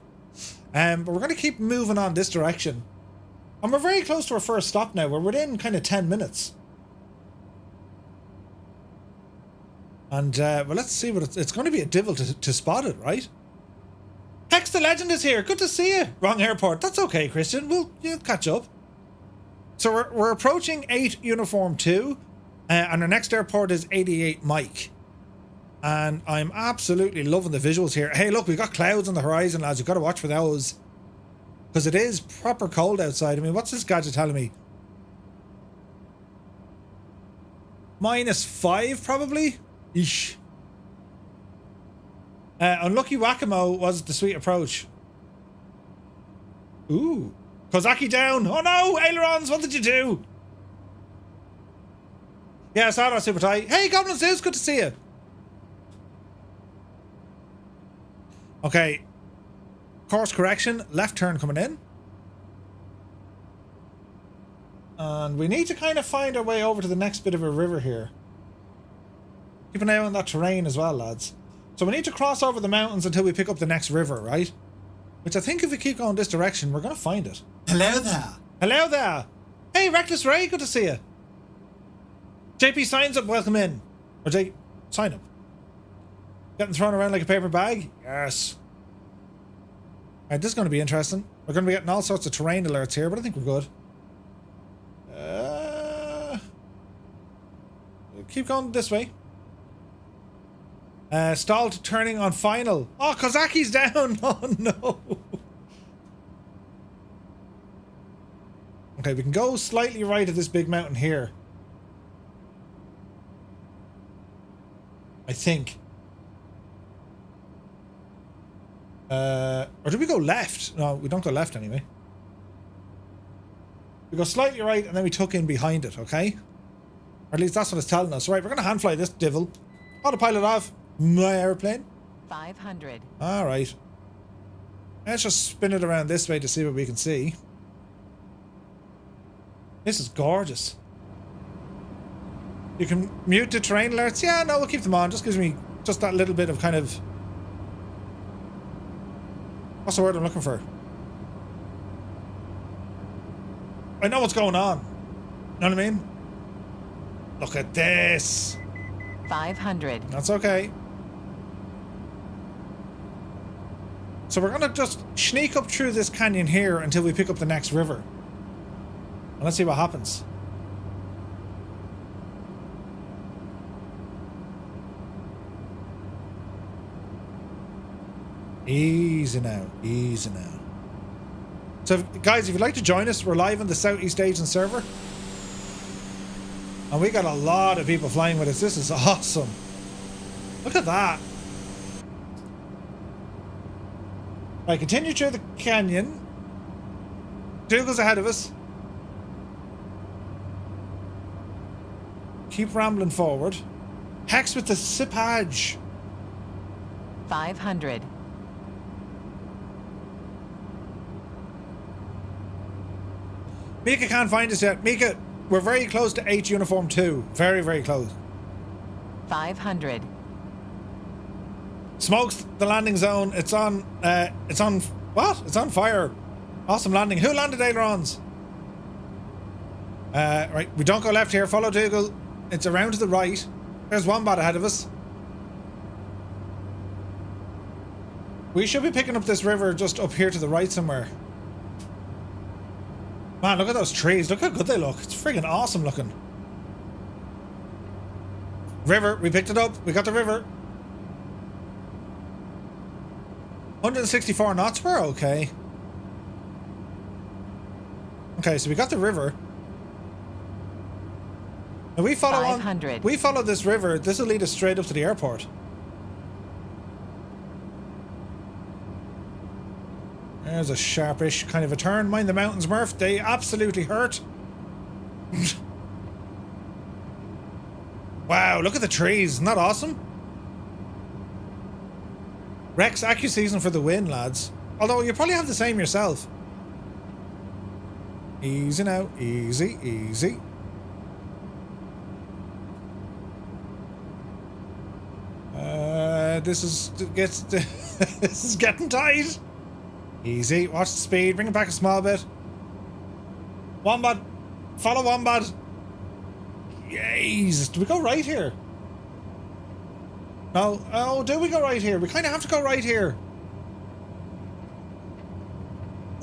But we're going to keep moving on this direction. And we're very close to our first stop now. We're within kind of 10 minutes. And, well, let's see what it's going to be a divil to spot it, right? Hex the Legend is here. Good to see you. Wrong airport. That's okay, Christian. We'll catch up. So we're approaching 8 Uniform 2. And our next airport is 88 Mike. And I'm absolutely loving the visuals here. Hey, look, we've got clouds on the horizon, lads. You've got to watch for those. Because it is proper cold outside. I mean, what's this gadget telling me? -5, probably? Eesh. Unlucky Whack-A-Mo was the sweet approach. Ooh. Kozaki down. Oh no, ailerons, what did you do? Yeah, I saw that, Super Tie. Hey, Goblin Zeus, good to see you. Okay. Course correction, left turn coming in. And we need to kind of find our way over to the next bit of a river here. Keep an eye on that terrain as well, lads. So we need to cross over the mountains until we pick up the next river, right? Which I think if we keep going this direction, we're going to find it. Hello there. Hello there. Hey, Reckless Ray, good to see you. JP signs up, welcome in. Or sign up. Getting thrown around like a paper bag? Yes. Alright, this is going to be interesting. We're going to be getting all sorts of terrain alerts here, but I think we're good. Keep going this way. Stalled turning on final. Oh, Kozaki's down. Oh, no. Okay, we can go slightly right of this big mountain here. I think. Or do we go left? No, we don't go left anyway. We go slightly right and then we tuck in behind it, okay? Or at least that's what it's telling us. Right, we're going to hand fly this divil. Autopilot off. My airplane. 500. All right. Let's just spin it around this way to see what we can see. This is gorgeous. You can mute the terrain alerts. Yeah, no, we'll keep them on. Just gives me just that little bit of kind of... What's the word I'm looking for? I know what's going on. You know what I mean? Look at this. 500. That's okay. So we're going to just sneak up through this canyon here until we pick up the next river. And let's see what happens. Easy now. Easy now. So, guys, if you'd like to join us, we're live on the Southeast Asian server. And we got a lot of people flying with us. This is awesome. Look at that. Right, continue through the canyon. Dougal's ahead of us. Keep rambling forward. Hex with the sipage. 500. Mika can't find us yet. Mika, we're very close to 8 Uniform 2. Very, very close. 500. Smokes the landing zone. It's on what? It's on fire. Awesome landing. Who landed ailerons? Right, we don't go left here. Follow Dougal. It's around to the right. There's Wombat ahead of us. We should be picking up this river just up here to the right somewhere. Man, look at those trees. Look how good they look. It's friggin' awesome looking. River, we picked it up. We got the river. 164 knots, we're okay. Okay, so we got the river. And we follow 500. on. We follow this river. This will lead us straight up to the airport. There's a sharpish kind of a turn. Mind the mountains, Murph. They absolutely hurt. Wow, look at the trees. Isn't that awesome? Rex, AccuSeason for the win, lads. Although you probably have the same yourself. Easy now. Easy, easy. This is getting tight. Easy. Watch the speed. Bring it back a small bit. Wombat. Follow Wombat. Jesus. Do we go right here? No. Oh, do we go right here? We kind of have to go right here.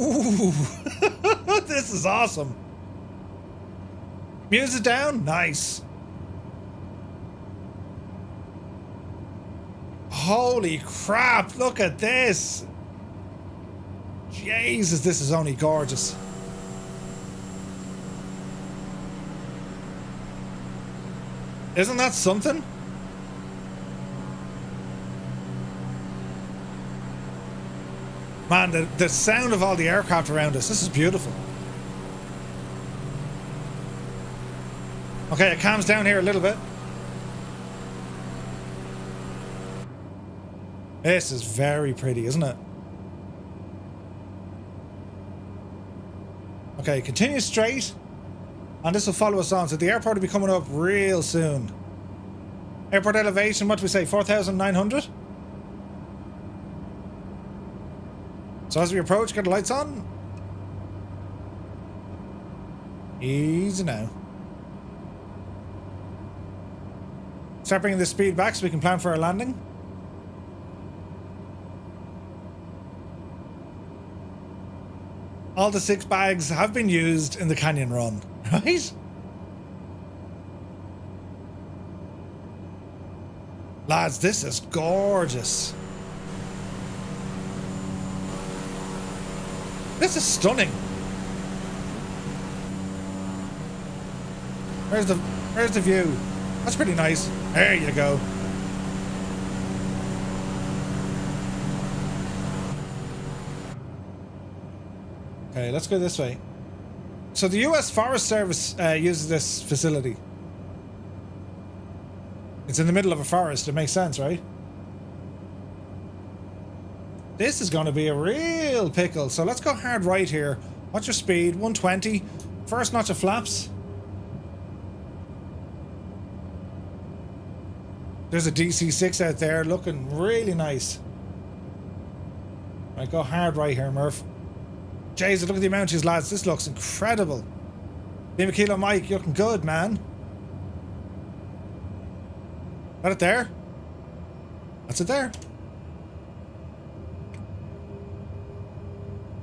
Ooh. This is awesome. Music down. Nice. Holy crap. Look at this. Jesus, this is only gorgeous. Isn't that something? Man, the sound of all the aircraft around us, this is beautiful. Okay, it calms down here a little bit. This is very pretty, isn't it? Okay, continue straight. And this will follow us on. So the airport will be coming up real soon. Airport elevation, what do we say? 4,900? So as we approach, get the lights on. Easy now. Start bringing the speed back so we can plan for our landing. All the 6 bags have been used in the canyon run, right? Lads, this is gorgeous. This is stunning. Where's the view? That's pretty nice. There you go. Okay, let's go this way. So the US Forest Service uses this facility. It's in the middle of a forest. It makes sense, right? This is going to be a real pickle. So let's go hard right here. What's your speed? 120. First notch of flaps. There's a DC-6 out there looking really nice. Right, go hard right here, Murph. Jesus, look at the mountains, lads. This looks incredible. Lima Kilo Mike, you're looking good, man. Got it there? That's it there.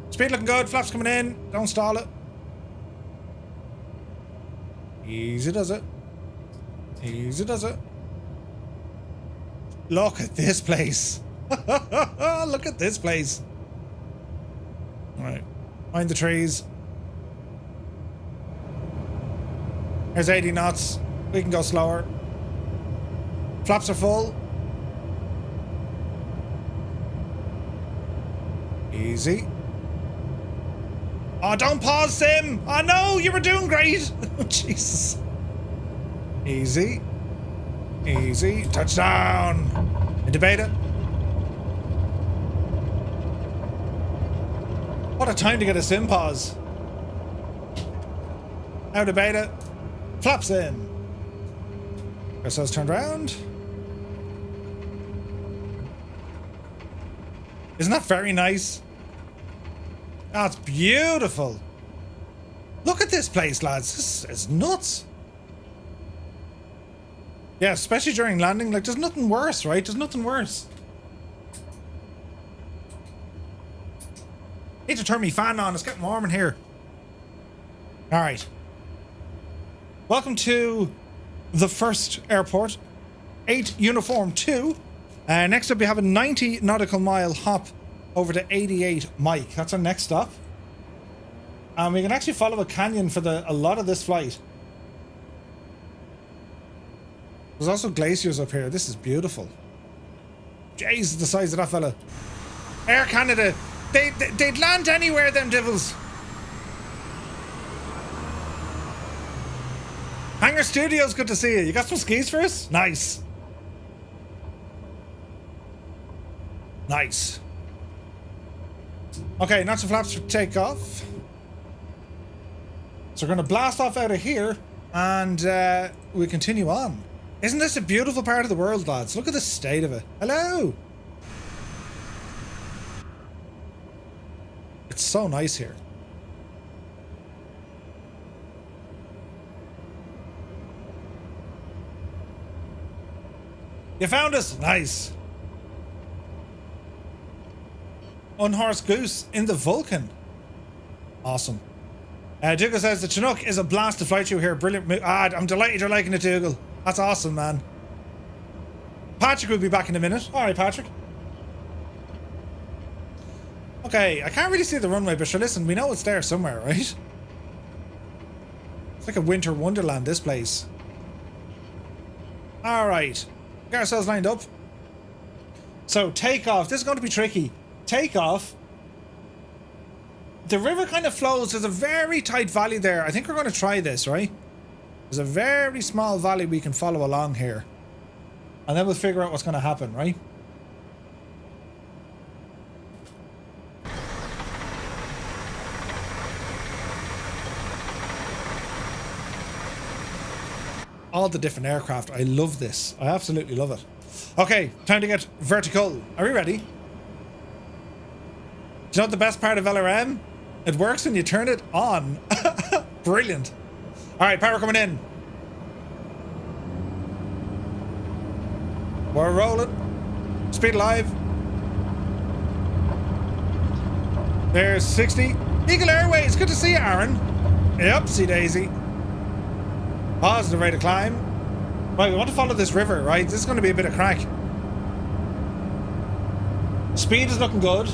Speed looking good. Flaps coming in. Don't stall it. Easy does it. Easy does it. Look at this place. Look at this place. Alright. Mind the trees. There's 80 knots. We can go slower. Flaps are full. Easy. Oh, don't pause, Sim! Oh no, you were doing great! Jesus. Easy. Easy. Touchdown! Into beta. What a time to get a sim pause. Out of beta. Flaps in. Ourselves turned around. Isn't that very nice? That's beautiful. Look at this place, lads. This is nuts. Yeah, especially during landing. Like, there's nothing worse, right? There's nothing worse. Need to turn my fan on. It's getting warm in here. All right. Welcome to the first airport, 8 Uniform 2. Next up, we have a 90 nautical mile hop over to 88 Mike. That's our next stop. And we can actually follow a canyon for a lot of this flight. There's also glaciers up here. This is beautiful. Jeez, the size of that fella. Air Canada. They'd land anywhere, them devils. Hangar Studios, good to see you. You got some skis for us? Nice. Nice. Okay, not some flaps for takeoff. So we're going to blast off out of here and we continue on. Isn't this a beautiful part of the world, lads? Look at the state of it. Hello. It's so nice here. You found us. Nice. Unhorsed goose in the Vulcan. Awesome. Dougal says the Chinook is a blast to fly through here. Brilliant. I'm delighted you're liking it, Dougal. That's awesome, man. Patrick will be back in a minute. All right, Patrick. Okay, I can't really see the runway, but sure, listen, we know it's there somewhere, right? It's like a winter wonderland, this place. All right. Get ourselves lined up. So, takeoff. This is going to be tricky. Takeoff. The river kind of flows. There's a very tight valley there. I think we're going to try this, right? There's a very small valley we can follow along here. And then we'll figure out what's going to happen, right? All the different aircraft. I love this. I absolutely love it. Okay, time to get vertical. Are we ready? Do you know what the best part of LRM? It works when you turn it on. Brilliant. All right, power coming in. We're rolling. Speed alive. There's 60. Eagle Airways. Good to see you, Aaron. Upsy daisy. Positive rate of climb. Right, we want to follow this river, right? This is going to be a bit of crack. Speed is looking good.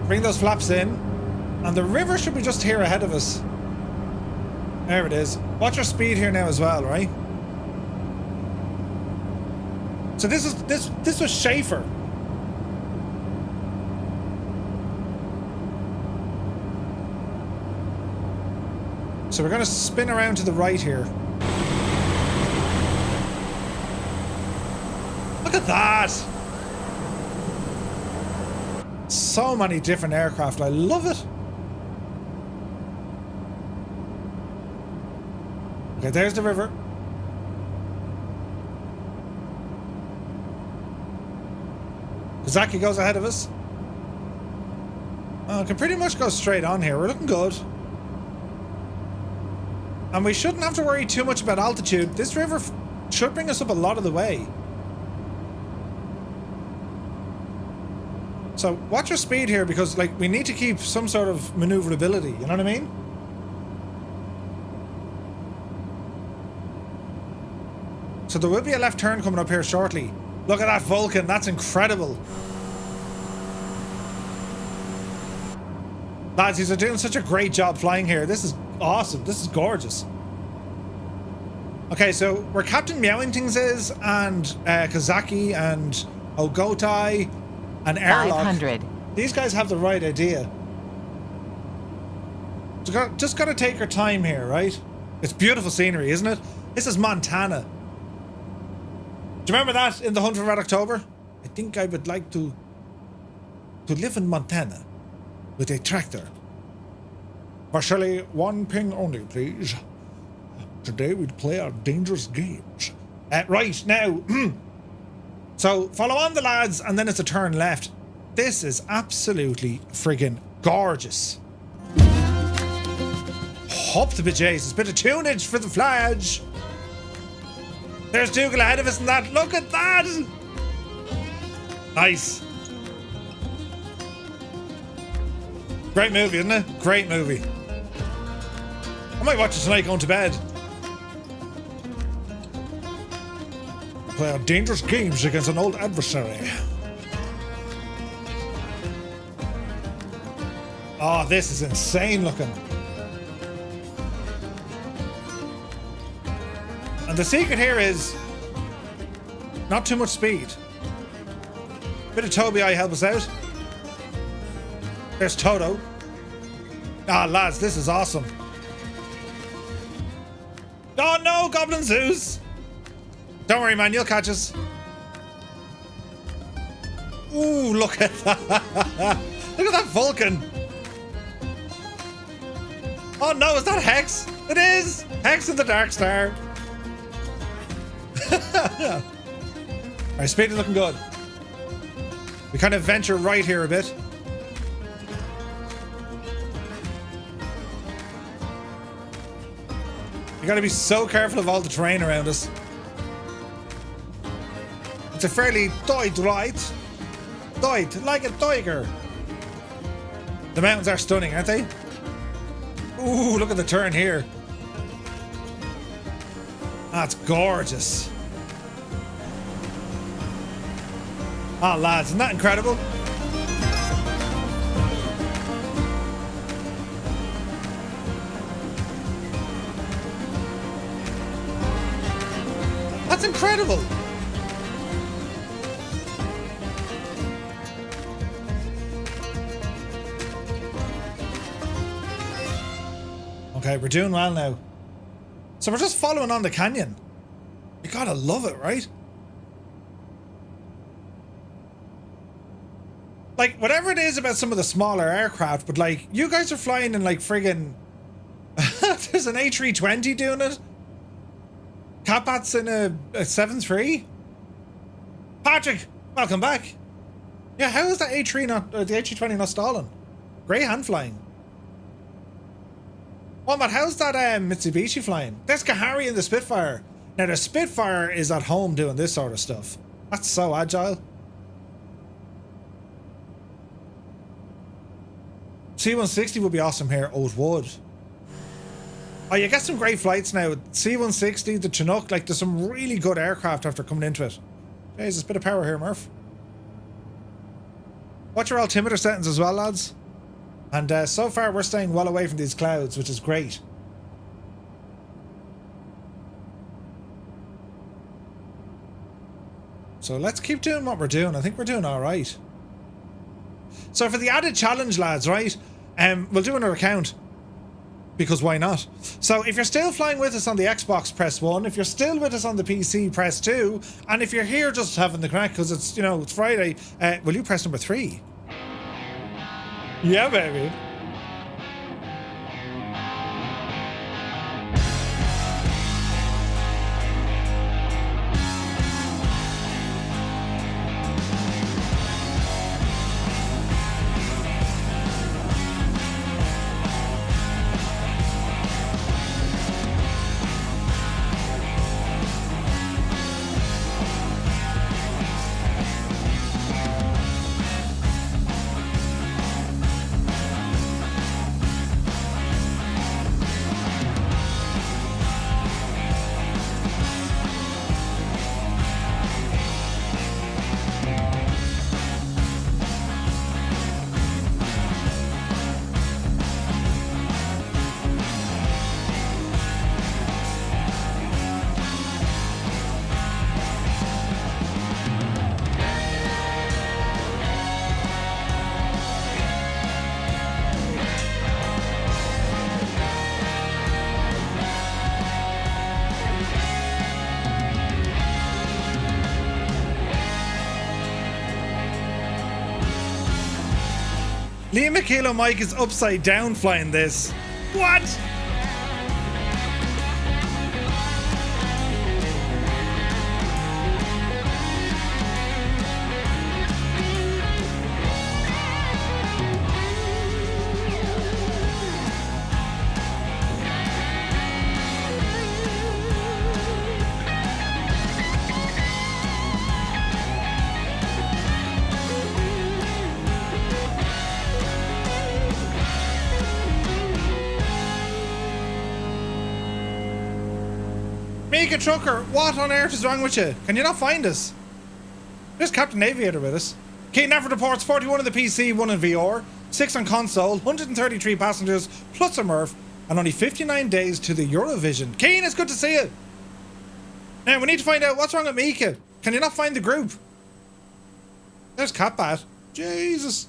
Bring those flaps in. And the river should be just here ahead of us. There it is. Watch our speed here now as well, right? So this was Schafer. So we're going to spin around to the right here. Look at that! So many different aircraft. I love it. Okay, there's the river. Kazaki goes ahead of us. Oh, can pretty much go straight on here. We're looking good. And we shouldn't have to worry too much about altitude. This river should bring us up a lot of the way. So watch your speed here because, like, we need to keep some sort of maneuverability. You know what I mean? So there will be a left turn coming up here shortly. Look at that Vulcan. That's incredible. Lads, he's doing such a great job flying here. This is awesome. This is gorgeous. Okay, so where Captain Meowingtings is, and Kazaki, and Ogotai, and Airlock. 500. These guys have the right idea. Just gotta take our time here, right? It's beautiful scenery, isn't it? This is Montana. Do you remember that in The Hunt for Red October? I think I would like to live in Montana with a tractor. Partially one ping only, please. Today we'd play our dangerous games. Right, now. So follow on the lads and then it's a turn left. This is absolutely friggin' gorgeous. Hop the bejesus. Bit of tunage for the flash. There's Dougal ahead of us and that. Look at that. Great movie, isn't it? Great movie. I might watch it tonight going to bed. Play our dangerous games against an old adversary. Oh, this is insane looking. And the secret here is not too much speed. Bit of Toby I help us out. There's Toto. Ah, lads, this is awesome. Oh no, Goblin Zeus! Don't worry, man, you'll catch us. Ooh, look at that. Look at that Vulcan. Oh no, is that Hex? It is! Hex and the Dark Star. Our speed is looking good. We kind of venture right here a bit. You gotta be so careful of all the terrain around us. It's a fairly tight ride. Tight, like a tiger. The mountains are stunning, aren't they? Ooh, look at the turn here. That's gorgeous. Ah, lads, isn't that incredible? That's incredible. Okay, we're doing well now. So we're just following on the canyon. You gotta love it, right? Like, whatever it is about some of the smaller aircraft, but like, you guys are flying in like friggin' there's an A320 doing it. Capat's in a 7-3. Patrick, welcome back. Yeah, how is that A3 not, the A320 not stalling? Great hand flying. Oh, but how's that Mitsubishi flying? There's Kahari in the Spitfire. Now, the Spitfire is at home doing this sort of stuff. That's so agile. C-160 would be awesome here. Oh, it would. Oh, you get some great flights now. C-160, the Chinook, like, there's some really good aircraft after coming into it. Jeez, there's a bit of power here, Murph. Watch your altimeter settings as well, lads. And so far, we're staying well away from these clouds, which is great. So let's keep doing what we're doing. I think we're doing all right. So for the added challenge, lads, right? We'll do another count. Because why not? So if you're still flying with us on the Xbox, press 1. If you're still with us on the PC, press 2. And if you're here just having the crack, because it's, you know, it's Friday, will you press number 3? Yeah, baby. Liam Mikhailo Mike is upside down flying this. What? Mika Trucker, what on earth is wrong with you? Can you not find us? There's Captain Aviator with us. Keaton Effort reports 41 on the PC, 1 in VR, 6 on console, 133 passengers, plus a Murph, and only 59 days to the Eurovision. Keane, it's good to see you. Now, we need to find out what's wrong with Mika. Can you not find the group? There's Catbat. Jesus.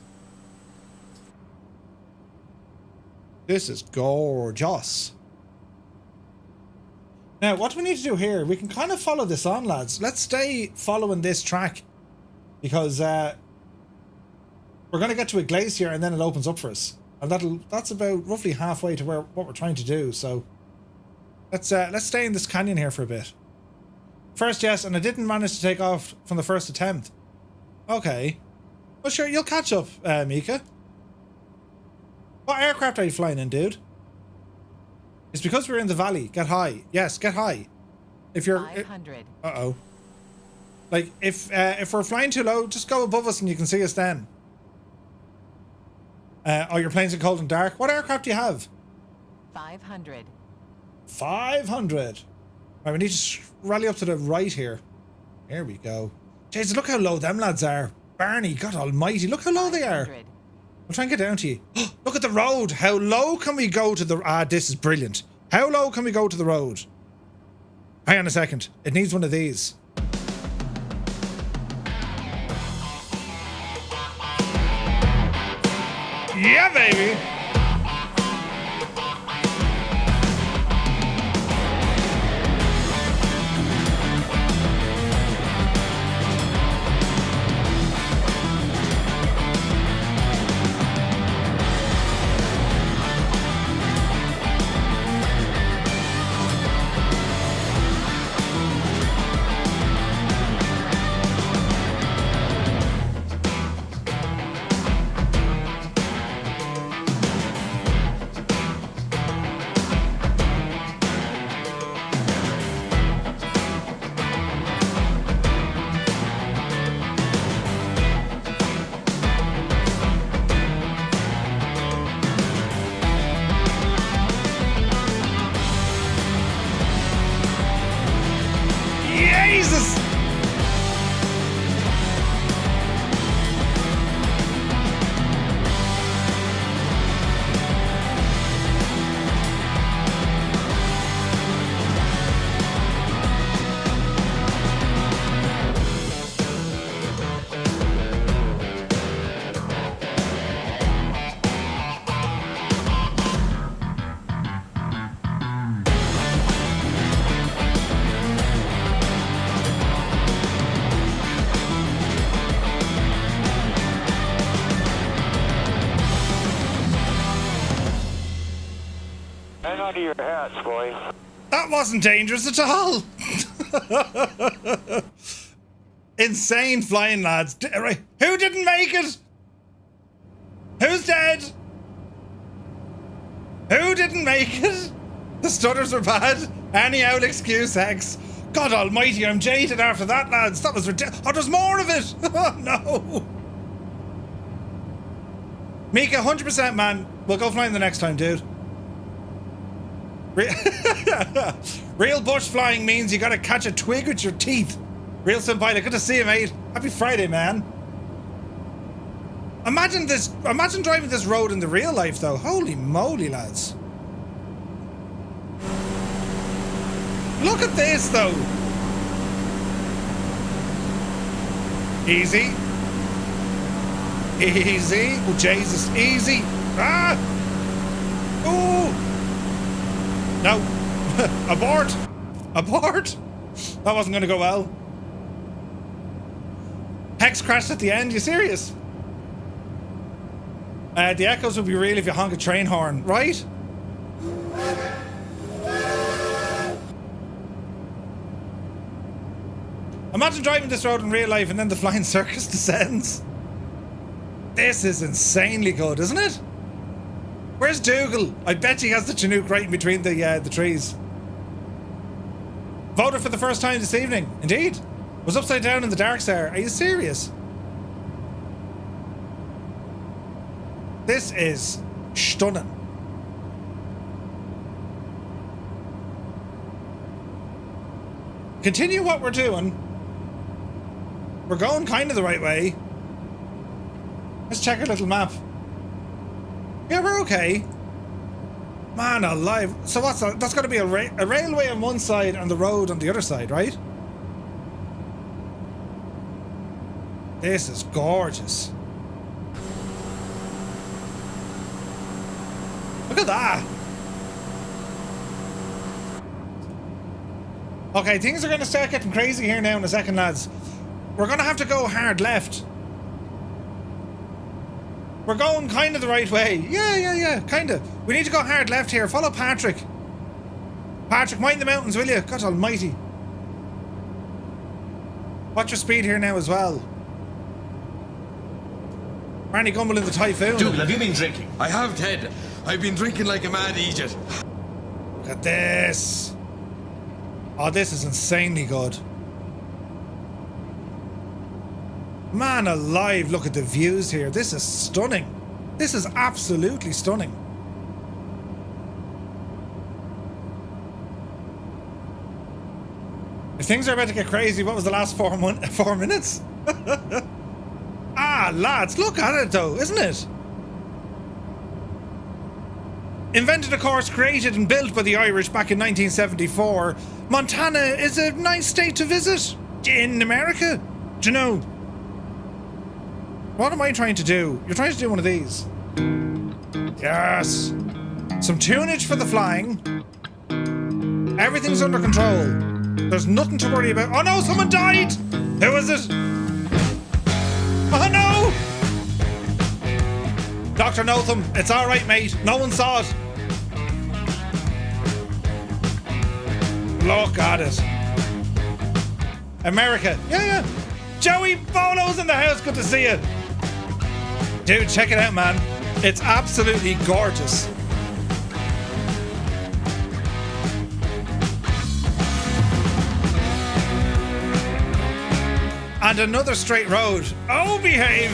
This is gorgeous. Now, what do we need to do here? We can kind of follow this on, lads. Let's stay following this track. Because we're going to get to a glacier and then it opens up for us. And that's about roughly halfway to what we're trying to do. So let's stay in this canyon here for a bit. First, yes, and I didn't manage to take off from the first attempt. Okay. Well, sure, you'll catch up, Mika. What aircraft are you flying in, dude? It's because we're in the valley. Get high. Yes, get high. If you're... 500. Uh-oh. Like, if we're flying too low, just go above us and you can see us then. Oh, your planes are cold and dark. What aircraft do you have? 500. 500. Right, we need to rally up to the right here. Here we go. Jeez, look how low them lads are. Barney, God almighty, look how low they are. 500. I'll try and get down to you. Look at the road. How low can we go to the... Ah, this is brilliant. How low can we go to the road? Hang on a second. It needs one of these. Yeah, baby. Jesus! Hang on to your hats, boys. That wasn't dangerous at all. Insane flying, lads. Right. Who didn't make it? Who's dead? Who didn't make it? The stutters were bad. Any out excuse, X. God almighty, I'm jaded after that, lads. That was ridiculous. Oh, there's more of it. Oh, no. Mika, 100%, man. We'll go flying the next time, dude. Real bush flying means you gotta catch a twig with your teeth. Real Senpai, good to see you, mate. Happy Friday, man. Imagine driving this road in the real life, though. Holy moly, lads. Look at this, though. Easy. Easy. Oh, Jesus. Easy. Ah! Ooh! No. Abort! Abort! That wasn't going to go well. Hex crashed at the end. You serious? The echoes would be real if you honk a train horn, right? Imagine driving this road in real life and then the flying circus descends. This is insanely good, isn't it? Where's Dougal? I bet he has the Chinook right in between the trees. Voted for the first time this evening. Indeed. Was upside down in the dark star. Are you serious? This is stunning. continue what we're doing. We're going kind of the right way. Let's check our little map. Yeah, we're okay. Man alive. So what's that? That's got to be a railway on one side and the road on the other side, right? This is gorgeous. Look at that. Okay, things are going to start getting crazy here now in a second, lads. We're going to have to go hard left. We're going kind of the right way. Yeah, kind of. We need to go hard left here. Follow Patrick. Patrick, mind the mountains, will you? God almighty. Watch your speed here now as well. Randy Gumble in the Typhoon. Dougal, have you been drinking? I have, Ted. I've been drinking like a mad idiot. Look at this. Oh, this is insanely good. Man alive, look at the views here. This is stunning. This is absolutely stunning. If things are about to get crazy, what was the last 4 minutes? Ah, lads, look at it though, isn't it? Invented, of course, created and built by the Irish back in 1974, Montana is a nice state to visit in America. Do you know? What am I trying to do? You're trying to do one of these. Yes. Some tunage for the flying. Everything's under control. There's nothing to worry about. Oh no, someone died! Who is it? Oh no! Dr. Notham, it's alright, mate. No one saw it. Look at it. America. Yeah. Joey Bolo's in the house. Good to see you. Dude, check it out, man. It's absolutely gorgeous. And another straight road. Oh, behave!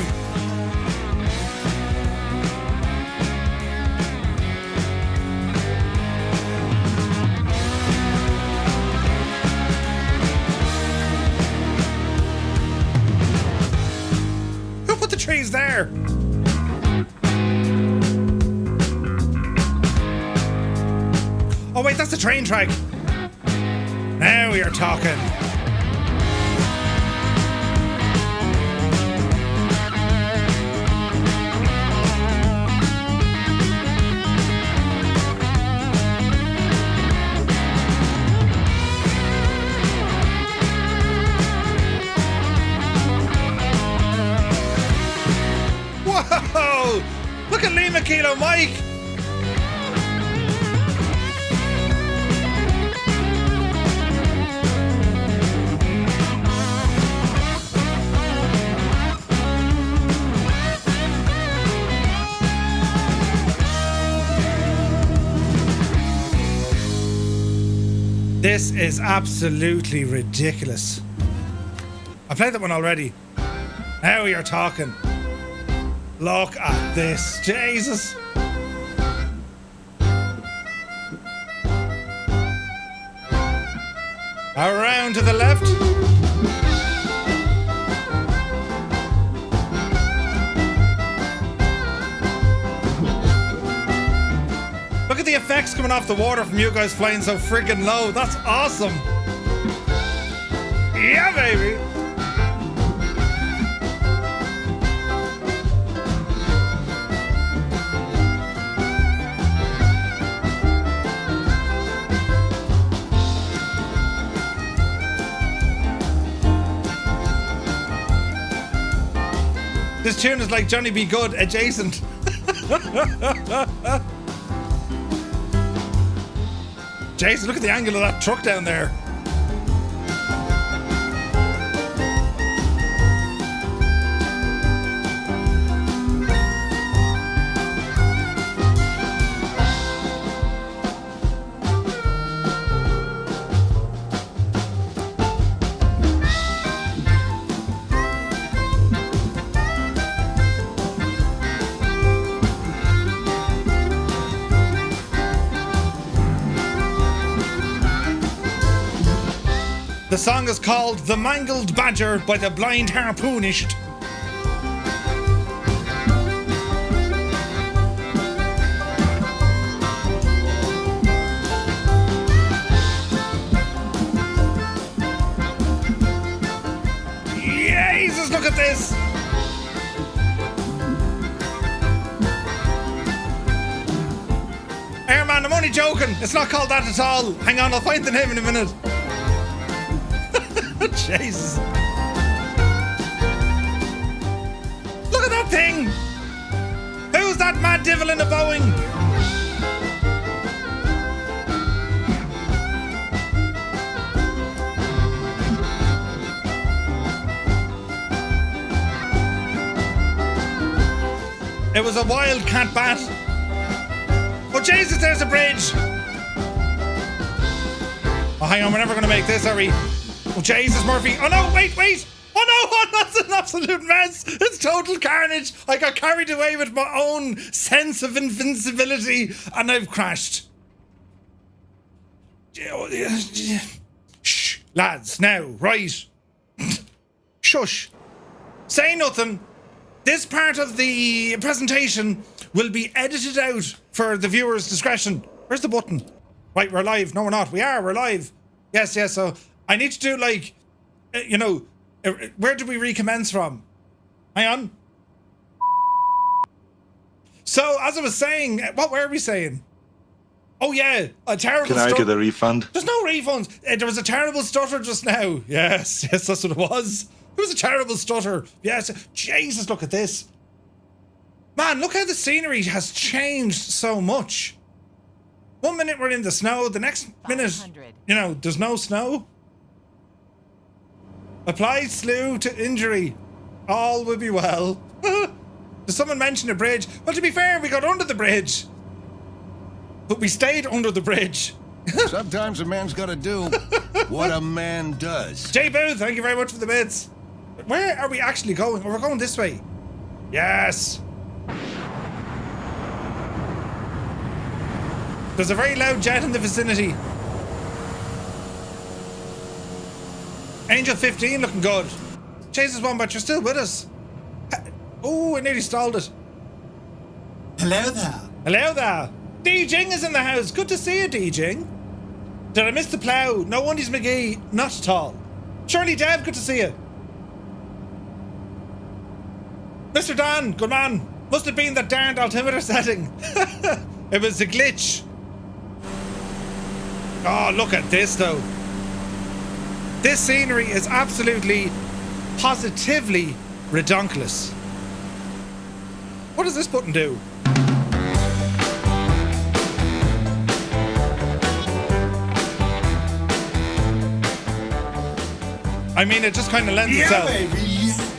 Who put the trees there? Oh wait, that's the train track. Now we are talking. Whoa! Look at Lima Kilo Mike! This is absolutely ridiculous. I played that one already. Now we are talking. Look at this. Jesus. Around to the left. Look at the effects coming off the water from you guys flying so friggin' low. That's awesome. Yeah, baby. This tune is like Johnny B. Good adjacent. Jason, look at the angle of that truck down there. The song is called The Mangled Badger by the Blind Harpoonist. Jesus, look at this! Airman, I'm only joking. It's not called that at all. Hang on, I'll find the name in a minute. Jesus. Look at that thing! Who's that mad devil in a Boeing? It was a wildcat bat. Oh Jesus, there's a bridge! Oh, hang on, we're never gonna make this, are we? Oh Jesus, Murphy. Oh no, wait! Oh no, that's an absolute mess! It's total carnage! I got carried away with my own sense of invincibility and I've crashed. Shh, lads, now, right. Shush. Say nothing. This part of the presentation will be edited out for the viewer's discretion. Where's the button? Right, we're live. No, we're not. We're live. Yes, so I need to do like, where do we recommence from? Hang on. So, as I was saying, what were we saying? Oh yeah, a terrible Can I get a refund? There's no refunds. There was a terrible stutter just now. Yes, that's what it was. It was a terrible stutter. Yes. Jesus, look at this. Man, look how the scenery has changed so much. 1 minute we're in the snow, the next minute, there's no snow. Apply slew to injury. All will be well. Did someone mention a bridge? Well, to be fair, we got under the bridge. But we stayed under the bridge. Sometimes a man's got to do what a man does. Jay Booth, thank you very much for the bits. Where are we actually going? Oh, we're going this way. Yes. There's a very loud jet in the vicinity. Angel 15 looking good. Jesus Wombat, you're still with us. Oh, I nearly stalled it. Hello there. Hello there. D Jing is in the house. Good to see you, D Jing. Did I miss the plough? No Wondies McGee. Not at all. Shirley Dev, good to see you. Mr. Dan, good man. Must have been that darned altimeter setting. It was a glitch. Oh, look at this though. This scenery is absolutely, positively redonkulous. What does this button do? I mean, it just kind of lends itself. Baby.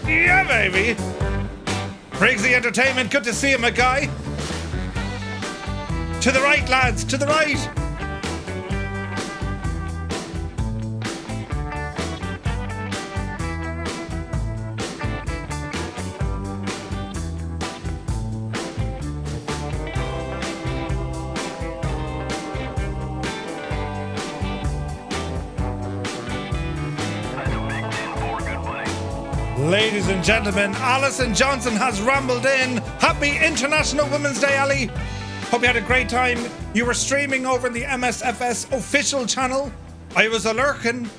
Yeah, baby. Briggsy Entertainment, good to see you, my guy. To the right, lads, to the right. Ladies and gentlemen, Alison Johnson has rambled in. Happy International Women's Day, Ali. Hope you had a great time. You were streaming over the MSFS official channel. I was a-lurking.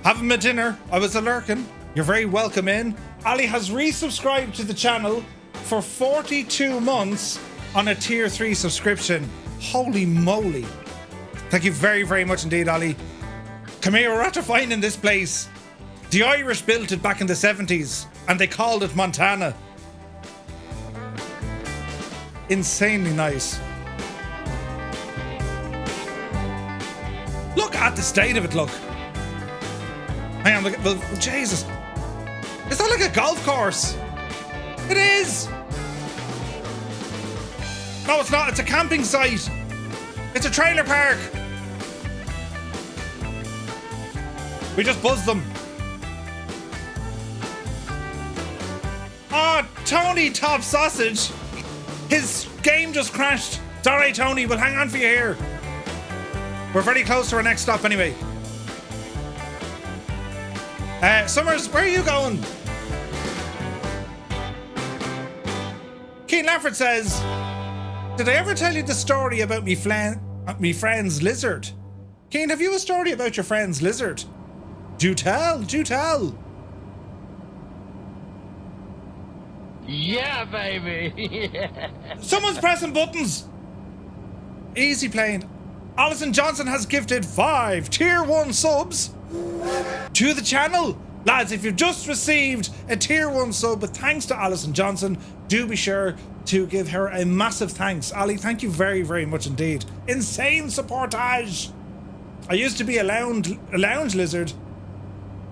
Having my dinner. I was a-lurking. You're very welcome in. Ali has resubscribed to the channel for 42 months on a tier 3 subscription. Holy moly. Thank you very, very much indeed, Ali. Come here, we're after finding this place. The Irish built it back in the 70s and they called it Montana. Insanely nice. Look at the state of it, look. Hang on, look, well, Jesus. Is that like a golf course? It is. No, it's not. It's a camping site. It's a trailer park. We just buzzed them. Oh, Tony Top Sausage. His game just crashed. It's alright, Tony. We'll hang on for you here. We're very close to our next stop anyway. Summers, where are you going? Keen Lafford says, did I ever tell you the story about me friend's lizard? Keen, have you a story about your friend's lizard? Do tell, do tell. Yeah, baby. Someone's pressing buttons. Easy playing. Alison Johnson has gifted 5 tier 1 subs to the channel. Lads, if you've just received a tier 1 sub with thanks to Alison Johnson, do be sure to give her a massive thanks. Ali, thank you very, very much indeed. Insane supportage. I used to be a lounge lizard.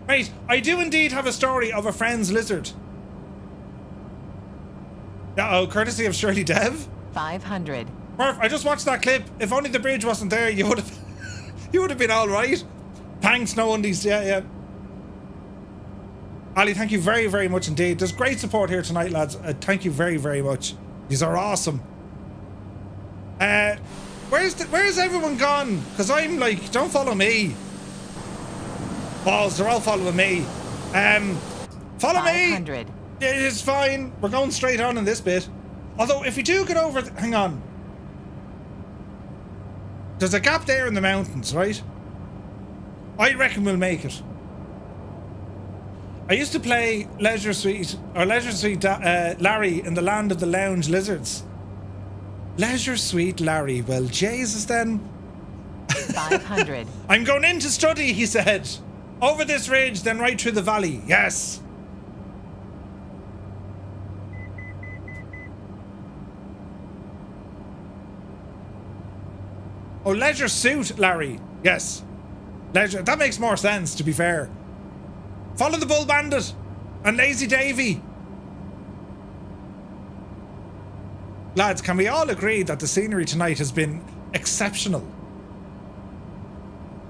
Wait, I do indeed have a story of a friend's lizard. Uh-oh, courtesy of Shirley Dev. 500. Murph, I just watched that clip. If only the bridge wasn't there, you would have been all right. Thanks, no undies. Yeah. Ali, thank you very, very much indeed. There's great support here tonight, lads. Thank you very, very much. These are awesome. Where's everyone gone? Because I'm like, don't follow me. Balls, they're all following me. Follow 500. me. It's fine. We're going straight on in this bit. Although, if we do get over... hang on. There's a gap there in the mountains, right? I reckon we'll make it. I used to play Leisure Suite Larry in the Land of the Lounge Lizards. Leisure Suite Larry. Well, Jesus then. 500. I'm going in to study, he said. Over this ridge, then right through the valley. Yes. Oh, Leisure Suit Larry. Yes. Leisure. That makes more sense, to be fair. Follow the Bull Bandit and Lazy Davy. Lads, can we all agree that the scenery tonight has been exceptional?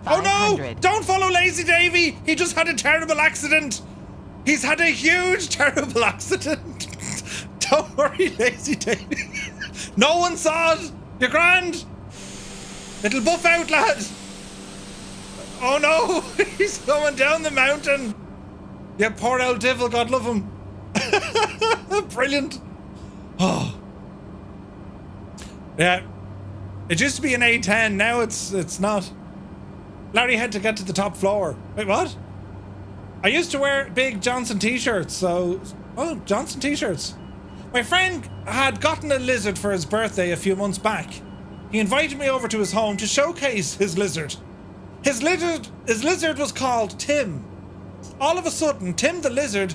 500. Oh no! Don't follow Lazy Davy! He just had a terrible accident! He's had a huge, terrible accident! Don't worry, Lazy Davy. No one saw it! You're grand! It'll buff out, lad! Oh no! He's going down the mountain! Yeah, poor old devil, God love him. Brilliant. Oh. Yeah. It used to be an A10, now it's not. Larry had to get to the top floor. Wait, what? I used to wear big Johnson t-shirts, so... Oh, Johnson t-shirts. My friend had gotten a lizard for his birthday a few months back. He invited me over to his home to showcase his lizard. His lizard was called Tim. All of a sudden, Tim the lizard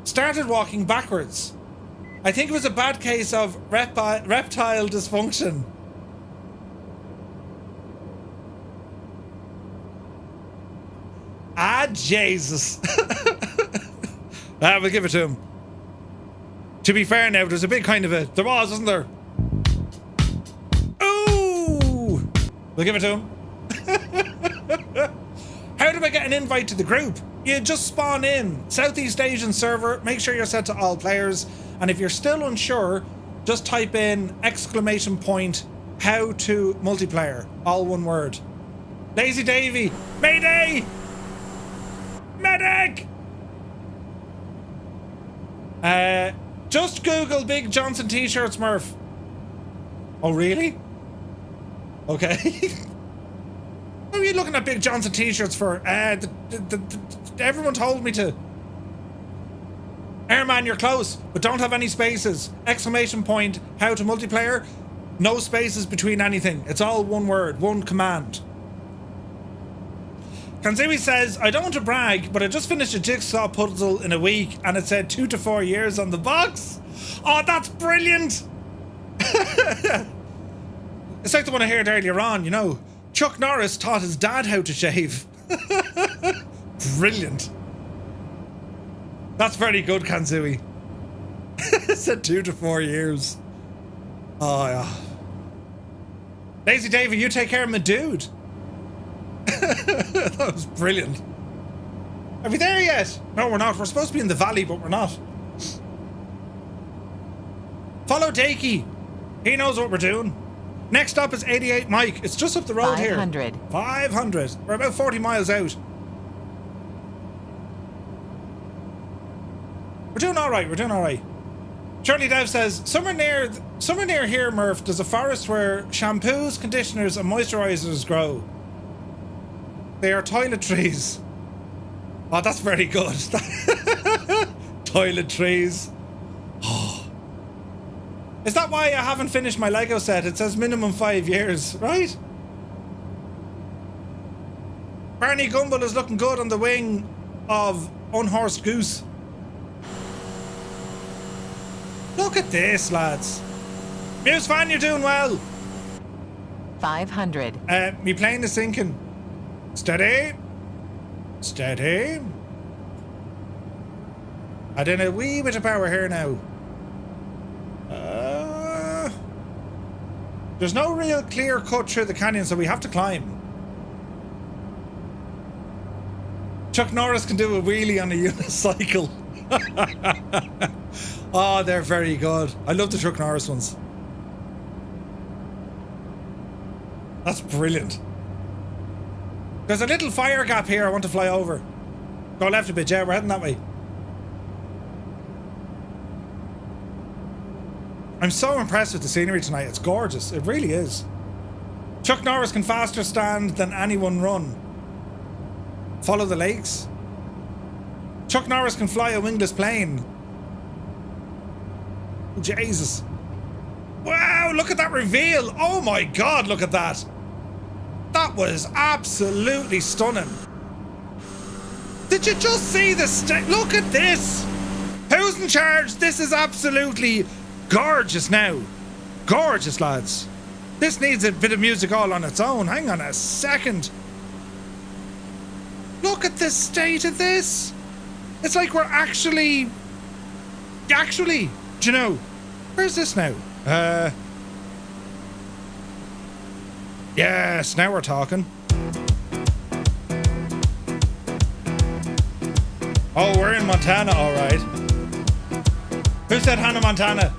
started walking backwards. I think it was a bad case of reptile dysfunction. Ah, Jesus. We'll give it to him. To be fair now, there's a big kind of a... There was, wasn't there? Ooh! We'll give it to him. How do I get an invite to the group? You just spawn in. Southeast Asian server. Make sure you're set to all players. And if you're still unsure, just type in ! how to multiplayer. All one word. Lazy Davy. Mayday! Medic! Just Google Big Johnson t-shirts, Murph. Oh, really? Okay. What are you looking at Big Johnson t-shirts for? Everyone told me to. Airman, you're close, but don't have any spaces. ! how to multiplayer. No spaces between anything. It's all one word, one command. Kanzui says, I don't want to brag, but I just finished a jigsaw puzzle in a week and it said 2 to 4 years on the box. Oh, that's brilliant. It's like the one I heard earlier on, you know. Chuck Norris taught his dad how to shave. Brilliant. That's very good, Kanzui. It said 2 to 4 years. Oh, yeah. Lazy Davey, you take care of my dude. That was brilliant. Are we there yet? No, we're not. We're supposed to be in the valley, but we're not. Follow Dakey. He knows what we're doing. Next up is 88 Mike. It's just up the road 500. here. 500. We're about 40 miles out. doing all right. We're doing all right. Shirley Dev says, somewhere near here, Murph, there's a forest where shampoos, conditioners, and moisturizers grow. They are toiletries. Oh, that's very good. Toiletries. Oh. Is that why I haven't finished my Lego set? It says minimum 5 years, right? Barney Gumble is looking good on the wing of Unhorsed Goose. Look at this, lads. Muse fan, you're doing well. 500. Me plane is sinking. Steady. Steady. I did a wee bit of power here now. There's no real clear cut through the canyon, so we have to climb. Chuck Norris can do a wheelie on a unicycle. Oh, they're very good. I love the Chuck Norris ones. That's brilliant. There's a little fire gap here I want to fly over. Go left a bit, yeah, we're heading that way. I'm so impressed with the scenery tonight. It's gorgeous. It really is. Chuck Norris can faster stand than anyone run. Follow the lakes. Chuck Norris can fly a wingless plane. Jesus. Wow, look at that reveal. Oh my God, look at that. That was absolutely stunning. Did you just see the look at this. Who's in charge? This is absolutely gorgeous now. Gorgeous, lads. This needs a bit of music all on its own. Hang on a second. Look at the state of this. It's like we're actually, do you know, where's this now? Yes, now we're talking. Oh, we're in Montana, all right. Who said Hannah Montana?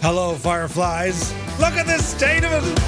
Hello, fireflies. Look at this state of it.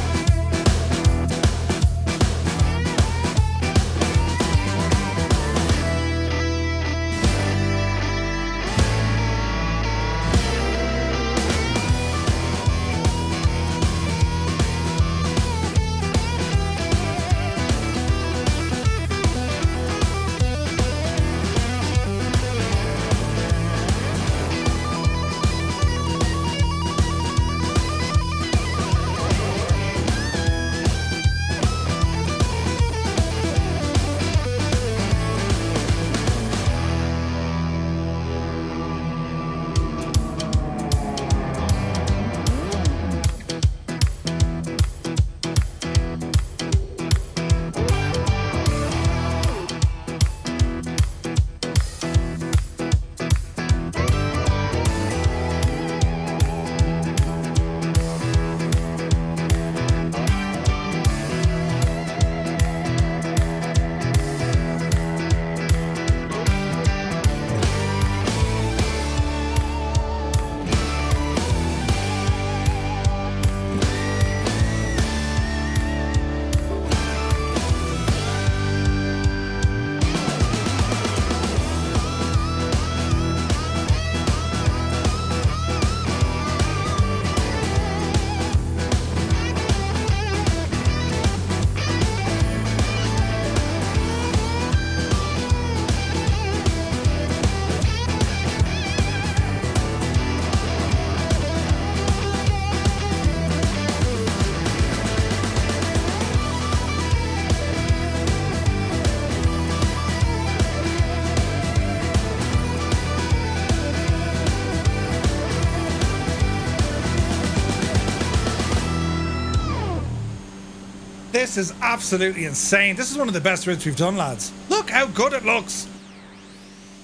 This is absolutely insane. This is one of the best routes we've done, lads. Look how good it looks.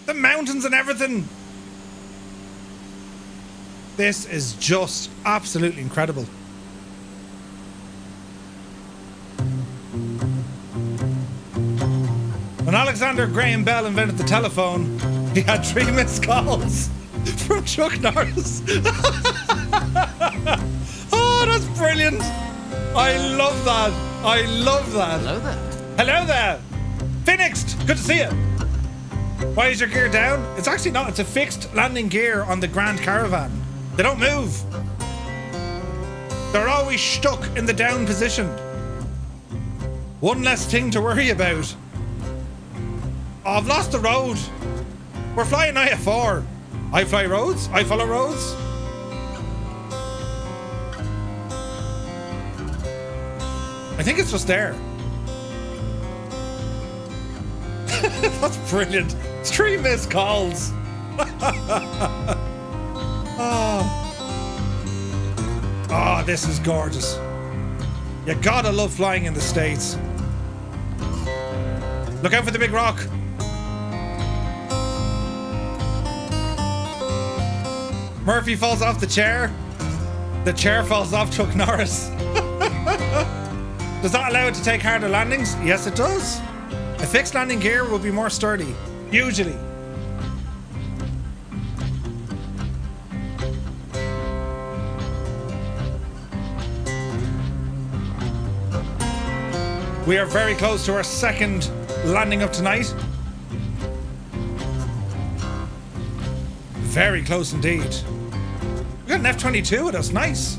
The mountains and everything. This is just absolutely incredible. When Alexander Graham Bell invented the telephone, he had 3 missed calls from Chuck Norris. Oh, that's brilliant. I love that. I love that. Hello there. Hello there. Phoenix, good to see you. Why is your gear down? It's actually not. It's a fixed landing gear on the Grand Caravan. They don't move. They're always stuck in the down position. One less thing to worry about. Oh, I've lost the road. We're flying IF4. I fly roads. I follow roads. I think it's just there. That's brilliant. It's 3 missed calls. Oh, this is gorgeous. You gotta love flying in the States. Look out for the big rock. Murphy falls off the chair. The chair falls off Chuck Norris. Does that allow it to take harder landings? Yes, it does. A fixed landing gear will be more sturdy, usually. We are very close to our second landing of tonight. Very close indeed. We got an F-22 with us, nice.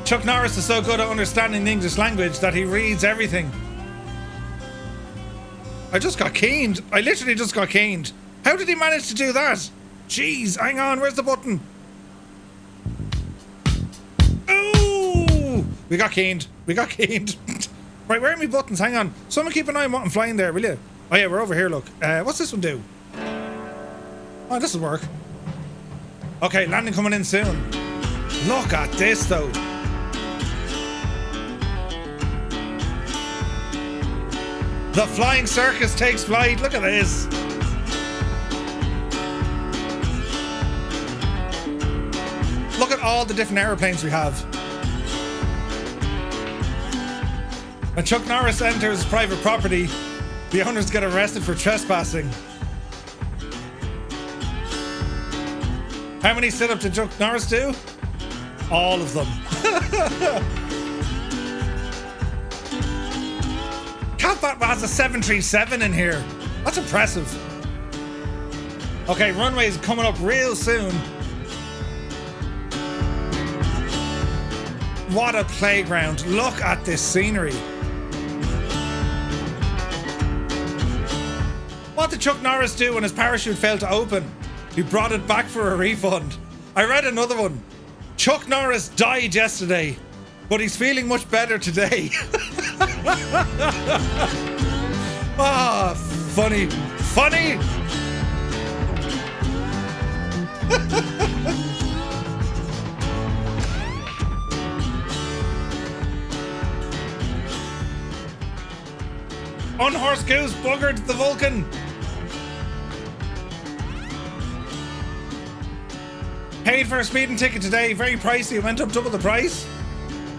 Chuck Norris is so good at understanding the English language that he reads everything. I just got keened. I literally just got keened. How did he manage to do that? Jeez, hang on, where's the button? Ooh! We got keened. We got keened. Right, where are my buttons? Hang on. Someone keep an eye on what I'm flying there, will you? Oh yeah, we're over here, look. What's this one do? Oh, this will work. Okay, landing coming in soon. Look at this, though. The flying circus takes flight. Look at this. Look at all the different airplanes we have. When Chuck Norris enters private property, the owners get arrested for trespassing. How many sit-ups did Chuck Norris do? All of them. That has a 737 in here. That's impressive. Okay, runway is coming up real soon. What a playground. Look at this scenery. What did Chuck Norris do when his parachute failed to open? He brought it back for a refund. I read another one. Chuck Norris died yesterday, but he's feeling much better today. Ah, funny. Funny! Unhorsed goose buggered the Vulcan. Paid for a speeding ticket today. Very pricey. It went up double the price.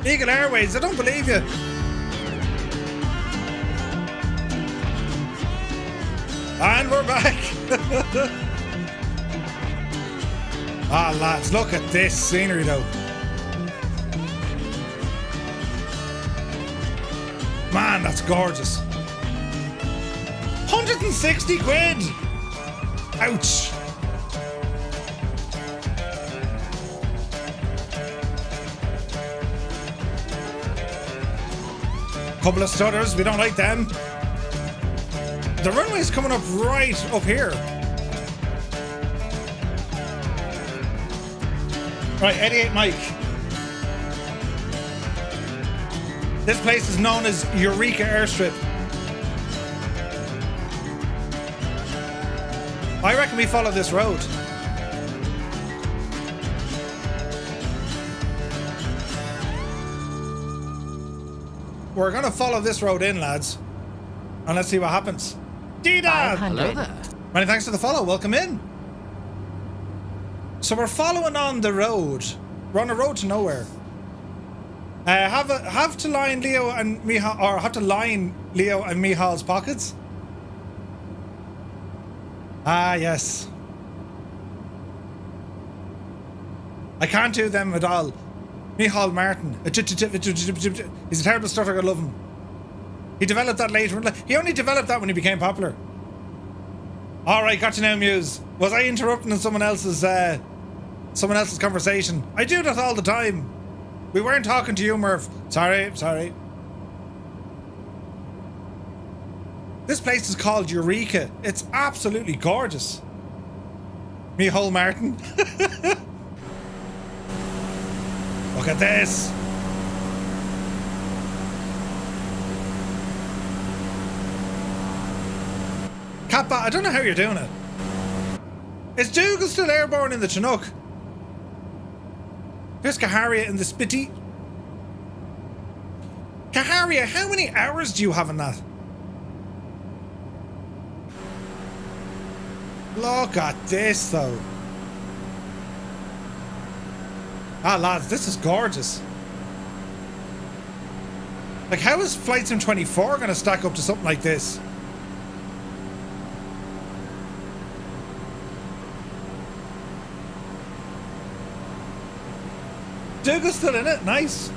Eagle Airways, I don't believe you. And we're back. Ah, lads, look at this scenery though. Man, that's gorgeous. 160 quid. Ouch. Couple of stutters, we don't like them. The runway's coming up right up here. Right, 88 Mike. This place is known as Eureka Airstrip. I reckon we follow this road. we're gonna follow this road in, lads. And let's see what happens. Dida! 500. Many thanks for the follow. Welcome in. So we're following on the road. We're on a road to nowhere. Have to line Leo and Mihal, or have to line Leo and Mihal's pockets. Ah, yes. I can't do them at all. Mihal Martin. He's a terrible stutter. I love him. He developed that later. He only developed that when he became popular. Alright, got you now, Muse. Was I interrupting in someone else's conversation? I do that all the time. We weren't talking to you, Murph. Sorry. This place is called Eureka. It's absolutely gorgeous. Mihal Martin. Look at this. Kappa, I don't know how you're doing it. Is Dougal still airborne in the Chinook? There's Kaharia in the Spitty. Kaharia, how many hours do you have in that? Look at this, though. Ah, lads, this is gorgeous. Like, how is Flight Sim 24 going to stack up to something like this? Dougal's still in it. Nice.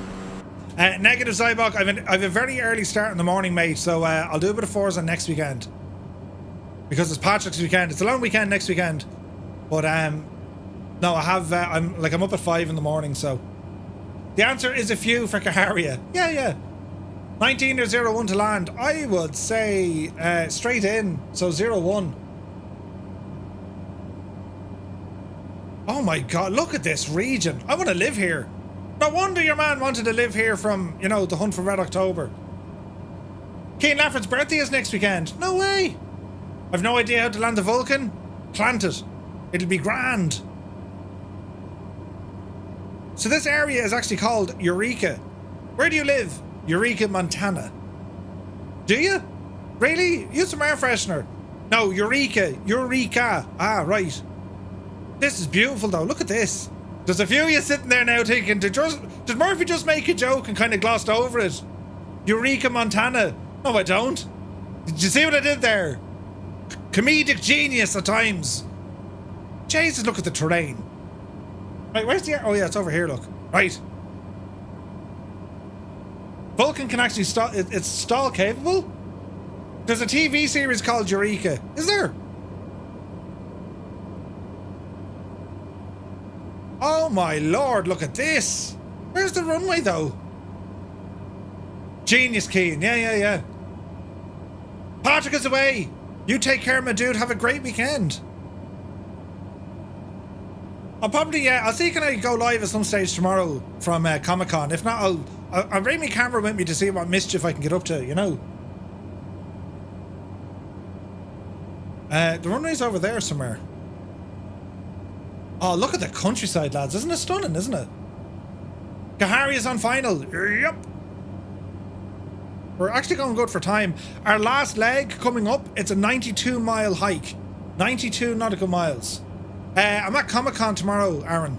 Negative Zybok. I've a very early start in the morning, mate, so I'll do a bit of Forza next weekend. Because it's Patrick's weekend. It's a long weekend next weekend. But, no, I have, I'm up at 5 in the morning, so. The answer is a few for Kaharia. Yeah. 19 or 01 to land. I would say straight in, so 01. Oh my god, look at this region. I want to live here. No wonder your man wanted to live here from, you know, the Hunt for Red October. Keane Lafford's birthday is next weekend. No way. I've no idea how to land the Vulcan. Plant it. It'll be grand. So this area is actually called Eureka. Where do you live? Eureka, Montana. Do you? Really? Use some air freshener. No, Eureka. Ah, right. This is beautiful, though. Look at this. There's a few of you sitting there now thinking, did Murphy just make a joke and kind of glossed over it? Eureka, Montana. No, I don't. Did you see what I did there? Comedic genius at times. Jesus, look at the terrain. Right, where's the air? Oh, yeah, it's over here, look. Right. Vulcan can actually stall. It's stall capable? There's a TV series called Eureka. Is there? Oh my lord, look at this. Where's the runway though? Genius, Keen. Yeah. Patrick is away. You take care, my dude. Have a great weekend. I'll probably, I'll see can I go live at some stage tomorrow from Comic-Con. If not, I'll bring my camera with me to see what mischief I can get up to, you know. The runway's over there somewhere. Oh, look at the countryside, lads. Isn't it stunning, isn't it? Kahari is on final. Yep. We're actually going good for time. Our last leg coming up, it's a 92-mile hike. 92 nautical miles. I'm at Comic-Con tomorrow, Aaron.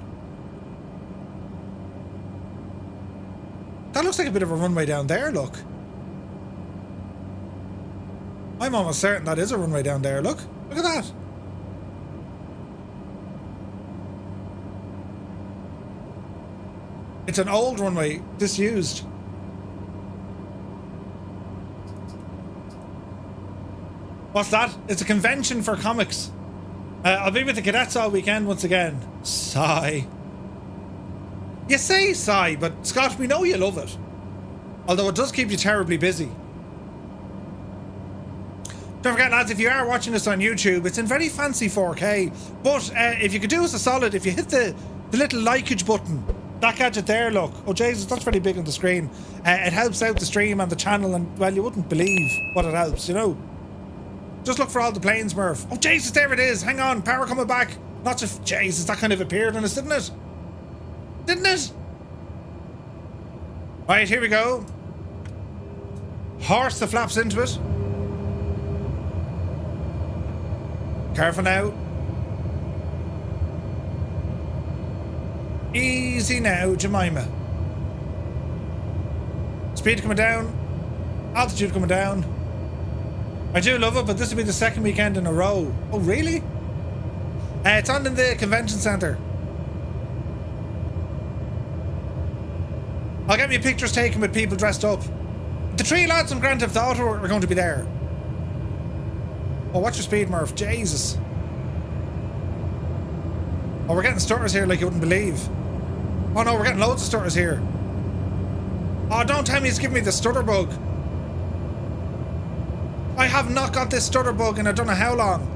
That looks like a bit of a runway down there, look. I'm almost certain that is a runway down there, look. Look at that. It's an old runway, disused. What's that? It's a convention for comics. I'll be with the cadets all weekend once again. Sigh. You say sigh, but Scott, we know you love it. Although it does keep you terribly busy. Don't forget, lads, if you are watching this on YouTube, it's in very fancy 4K. But if you could do us a solid, if you hit the little likeage button, that gadget there, look. Oh, Jesus, that's very big on the screen. It helps out the stream and the channel, and, well, you wouldn't believe what it helps, you know. Just look for all the planes, Murph. Oh, Jesus, there it is. Hang on, power coming back. Not just, Jesus, that kind of appeared on us, didn't it? Didn't it? Right, here we go. Horse the flaps into it. Careful now. Easy now, Jemima. Speed coming down. Altitude coming down. I do love it, but this will be the second weekend in a row. Oh, really? It's on in the convention centre. I'll get me pictures taken with people dressed up. The three lads from Grand Theft Auto are going to be there. Oh, watch your speed, Murph. Jesus. Oh, we're getting stutters here like you wouldn't believe. Oh no, we're getting loads of stutters here. Oh, don't tell me it's giving me the stutter bug. I have not got this stutter bug in I don't know how long.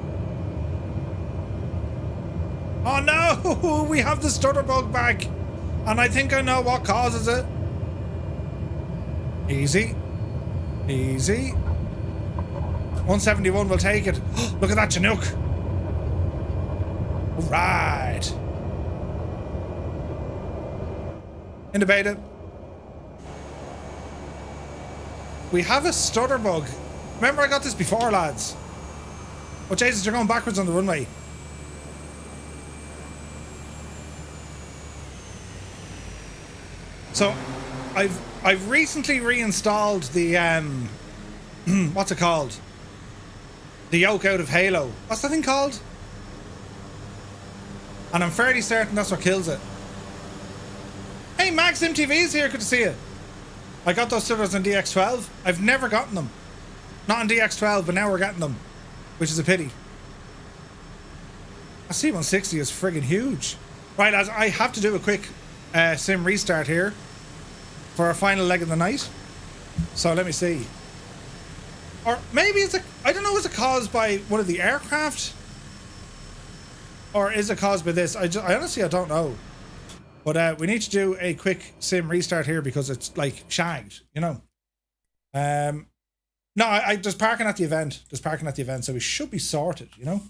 Oh no, we have the stutter bug back. And I think I know what causes it. Easy. Easy. 171 will take it. Look at that Chinook. Right. In the beta. We have a stutter bug. Remember I got this before, lads. Oh Jesus, you're going backwards on the runway. So I've recently reinstalled the what's it called? The yoke out of Halo. What's that thing called? And I'm fairly certain that's what kills it. Hey, Max MTV's here. Good to see you. I got those stutters on DX12. I've never gotten them. Not on DX12, but now we're getting them, which is a pity. A C160 is friggin' huge. Right, lads, I have to do a quick sim restart here for our final leg of the night. So let me see. Or maybe it's I don't know, is it caused by one of the aircraft? Or is it caused by this? I honestly, I don't know. But we need to do a quick sim restart here because it's like shagged, you know. No, I just parking at the event. Just parking at the event, so we should be sorted, you know.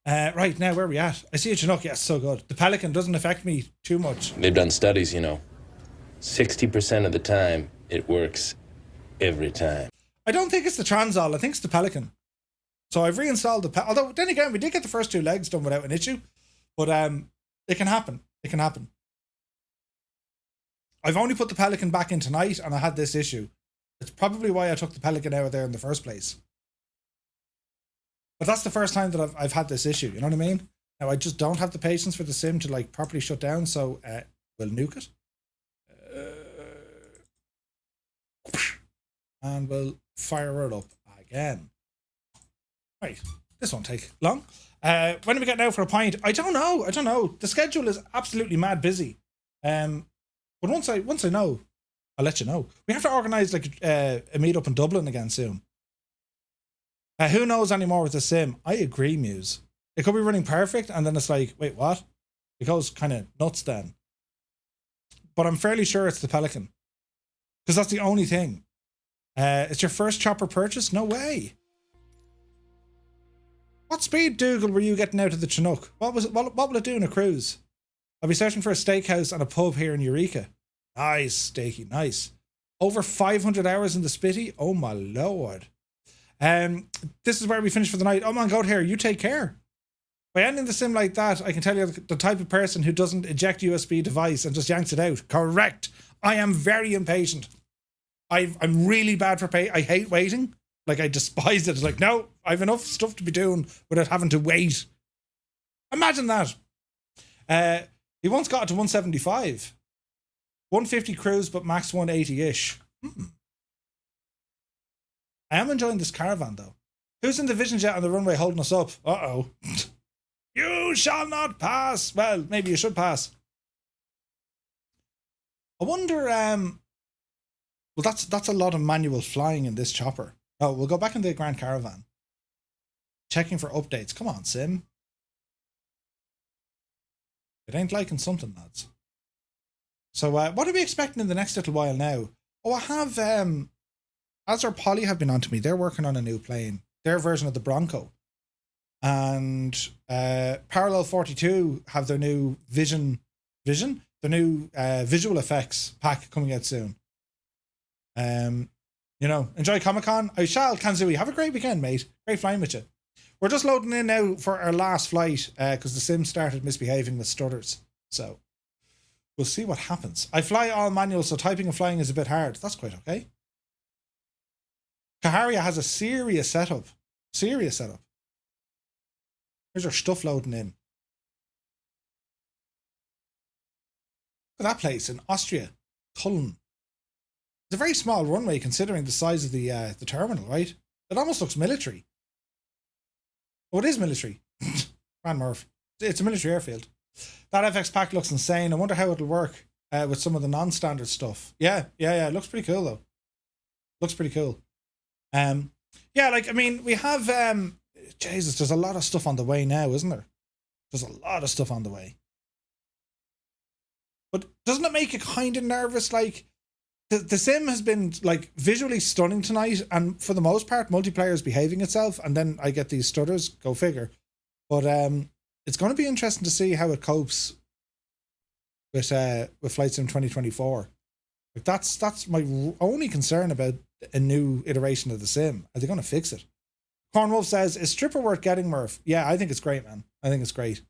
Right, now where are we at? I see a Chinook, yes, so good. The Pelican doesn't affect me too much. They've done studies, you know. 60% of the time, it works every time. I don't think it's the Transall, I think it's the Pelican. So I've reinstalled the Pelican. Although, then again, we did get the first two legs done without an issue. But it can happen. It can happen. I've only put the Pelican back in tonight and I had this issue. It's probably why I took the Pelican out of there in the first place. But that's the first time that I've had this issue, you know what I mean? Now, I just don't have the patience for the sim to like properly shut down, so we'll nuke it. And we'll fire it up again. Right, this won't take long. When do we get now for a pint? I don't know. The schedule is absolutely mad busy. But once I know, I'll let you know. We have to organise like a meet-up in Dublin again soon. Who knows anymore with the sim? I agree, Muse. It could be running perfect, and then it's like, wait, what? It goes kind of nuts then. But I'm fairly sure it's the Pelican. Because that's the only thing. It's your first chopper purchase? No way. What speed, Dougal, were you getting out of the Chinook? What will it do in a cruise? I'll be searching for a steakhouse and a pub here in Eureka. Nice, Steaky, nice. Over 500 hours in the Spitty? Oh my lord. This is where we finish for the night. Oh man, go here, you take care. By ending the sim like that, I can tell you the type of person who doesn't eject USB device and just yanks it out. Correct. I am very impatient. I'm really bad for pay. I hate waiting. Like, I despise it. It's like, no, I have enough stuff to be doing without having to wait. Imagine that. He once got it to 175. 150 cruise, but max 180-ish. I am enjoying this Caravan, though. Who's in the Vision Jet on the runway holding us up? Uh-oh. You shall not pass. Well, maybe you should pass. I wonder, well, that's a lot of manual flying in this chopper. Oh, we'll go back in the Grand Caravan. Checking for updates. Come on, Sim. It ain't liking something, lads. So, what are we expecting in the next little while now? Oh, I have, Azure Poly have been on to me. They're working on a new plane. Their version of the Bronco. And Parallel 42 have their new Vision? The new visual effects pack coming out soon. You You know, enjoy Comic-Con. I shall. Kanzui, have a great weekend, mate. Great flying with you. We're just loading in now for our last flight because the sim started misbehaving with stutters. So we'll see what happens. I fly all manual, so typing and flying is a bit hard. That's quite okay. Kaharia has a serious setup. Serious setup. Here's our stuff loading in. Look at that place in Austria. Tulln. It's a very small runway considering the size of the terminal, right? It almost looks military. Oh, it is military. Man, Murph. It's a military airfield. That FX pack looks insane. I wonder how it'll work with some of the non-standard stuff. Yeah. It looks pretty cool though. Looks pretty cool. Yeah, like I mean, we have Jesus. There's a lot of stuff on the way now, isn't there? There's a lot of stuff on the way. But doesn't it make you kind of nervous? Like the sim has been like visually stunning tonight, and for the most part, multiplayer is behaving itself. And then I get these stutters. Go figure. But it's going to be interesting to see how it copes with Flight Sim 2024. Like that's my only concern about a new iteration of the sim. Are they going to fix it? Cornwolf says, "Is Stripper worth getting, Murph?" Yeah, I think it's great, man. I think it's great.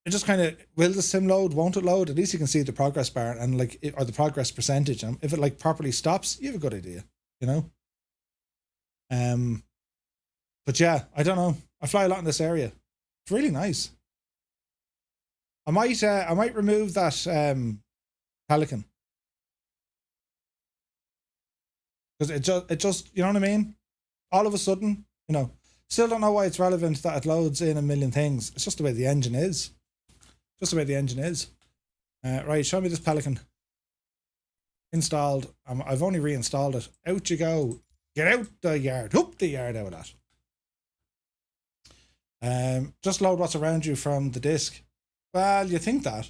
It just kind of, will the sim load? Won't it load? At least you can see the progress bar and like or the progress percentage. And if it like properly stops, you have a good idea, you know. But yeah, I don't know. I fly a lot in this area. It's really nice. I might remove that Pelican because it just you know what I mean. All of a sudden, you know, still don't know why it's relevant that it loads in a million things. It's just the way the engine is. Just the way the engine is. Right, show me this Pelican. Installed. I've only reinstalled it. Out you go. Get out the yard. Whoop the yard out of that. Just load what's around you from the disk. Well, you think that.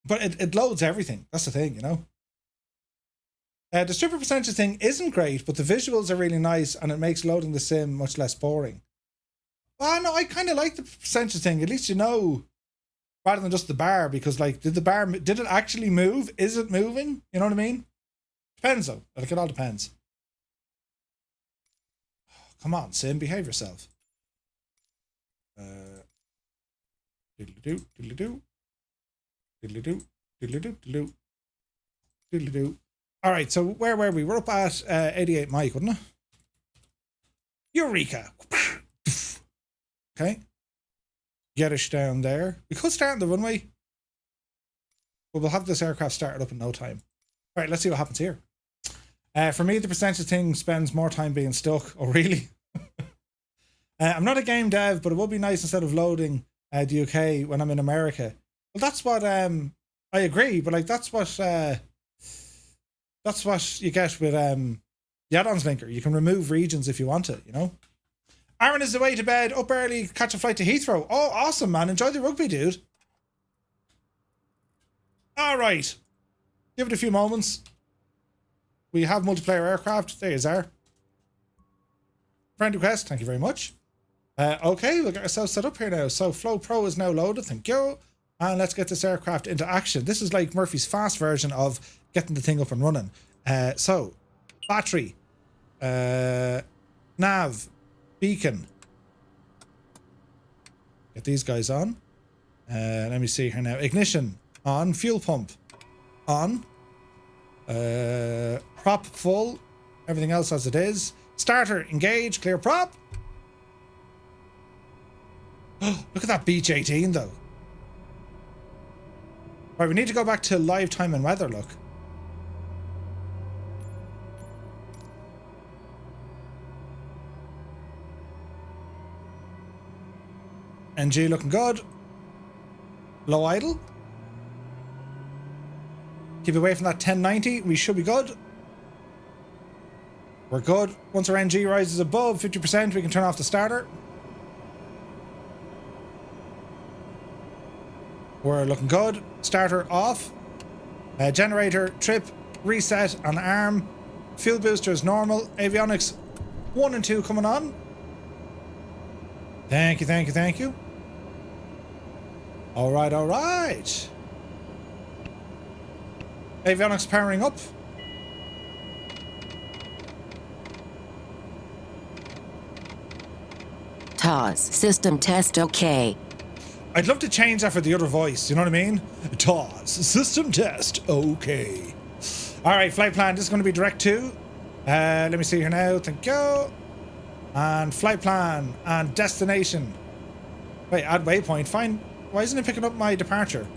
But it loads everything. That's the thing, you know. The stripper percentage thing isn't great, but the visuals are really nice and it makes loading the sim much less boring. Well, no, I kind of like the percentage thing. At least you know, rather than just the bar, because like, did it actually move? Is it moving? You know what I mean? Depends though. Like, it all depends. Come on, sim, behave yourself. Diddly-doo, diddly-doo. Diddly-doo, diddly-doo, diddly-doo. Diddly-doo. All right, so where were we? We're up at 88 Mike, wasn't it? Eureka. Okay. Get us down there. We could start on the runway, but we'll have this aircraft started up in no time. All right, let's see what happens here. For me, the percentage thing spends more time being stuck. Oh, really? I'm not a game dev, but it would be nice instead of loading the UK when I'm in America. Well, that's what I agree, but like that's what you get with the add-ons linker. You can remove regions if you want it, you know. Aaron is away to bed, up early, catch a flight to Heathrow. Oh, awesome, man. Enjoy the rugby, dude. All right. Give it a few moments. We have multiplayer aircraft. There you are. Friend request. Thank you very much. Okay, we'll get ourselves set up here now. So Flow Pro is now loaded. Thank you. And let's get this aircraft into action. This is like Murphy's fast version of getting the thing up and running. So, battery. Nav. Beacon. Get these guys on. Let me see here now. Ignition on. Fuel pump on. Prop full. Everything else as it is. Starter engage. Clear prop. Look at that Beach 18 though. Right, we need to go back to live time and weather. Look. NG looking good. Low idle. Keep away from that 1090. We should be good. We're good. Once our NG rises above 50%, we can turn off the starter. We're looking good. Starter off. Generator, trip, reset on arm. Fuel booster is normal. Avionics 1 and 2 coming on. Thank you, thank you, thank you. All right, all right. Avionics powering up. TOS. System test OK. I'd love to change that for the other voice, you know what I mean? TOS, system test, okay. Alright, flight plan, this is going to be direct to. Let me see here now, thank you. And flight plan, and destination. Wait, add waypoint, fine. Why isn't it picking up my departure?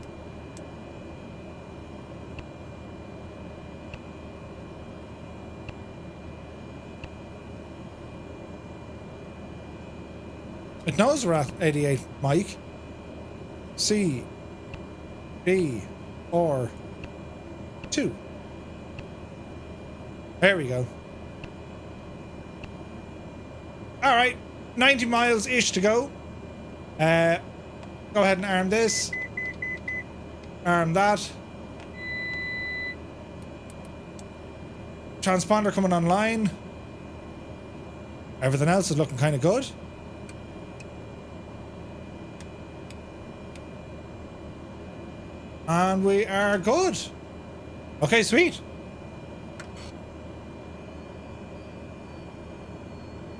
It knows we're at 88, Mike. C, B, or 2. There we go. Alright, 90 miles-ish to go. Go ahead and arm this. Arm that. Transponder coming online. Everything else is looking kind of good. And we are good. Okay, sweet.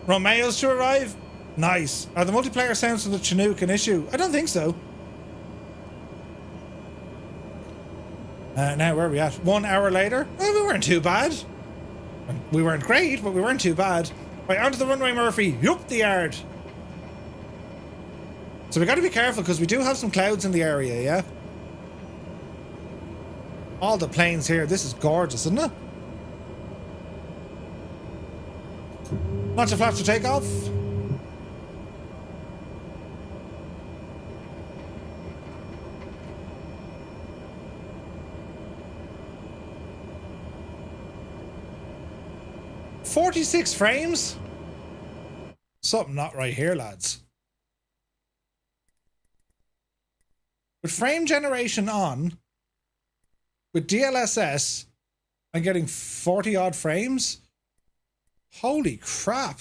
Romeo's to arrive? Nice. Are the multiplayer sounds of the Chinook an issue? I don't think so. Now, where are we at? 1 hour later? Well, we weren't too bad. We weren't great, but we weren't too bad. Right, onto the runway, Murphy. Yup, the yard. So we got to be careful because we do have some clouds in the area, yeah? All the planes here. This is gorgeous, isn't it? Lots of flaps to take off. "46 frames? Something not right here, lads. With frame generation on, with DLSS, I'm getting 40 odd frames. Holy crap.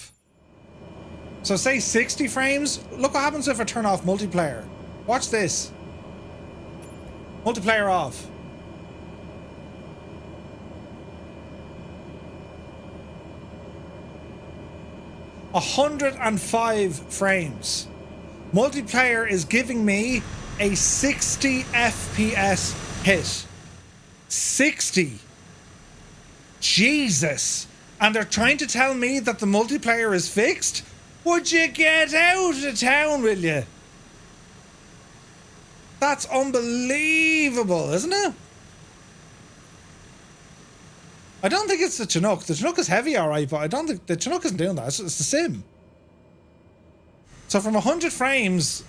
So say 60 frames. Look what happens if I turn off multiplayer. Watch this. Multiplayer off. A 105 frames. Multiplayer is giving me a 60 FPS hit. 60. Jesus. And they're trying to tell me that the multiplayer is fixed? Would you get out of town, will you? That's unbelievable, isn't it? I don't think it's the Chinook. The Chinook is heavy, alright, but I don't think the Chinook isn't doing that. It's the sim. So from 100 frames...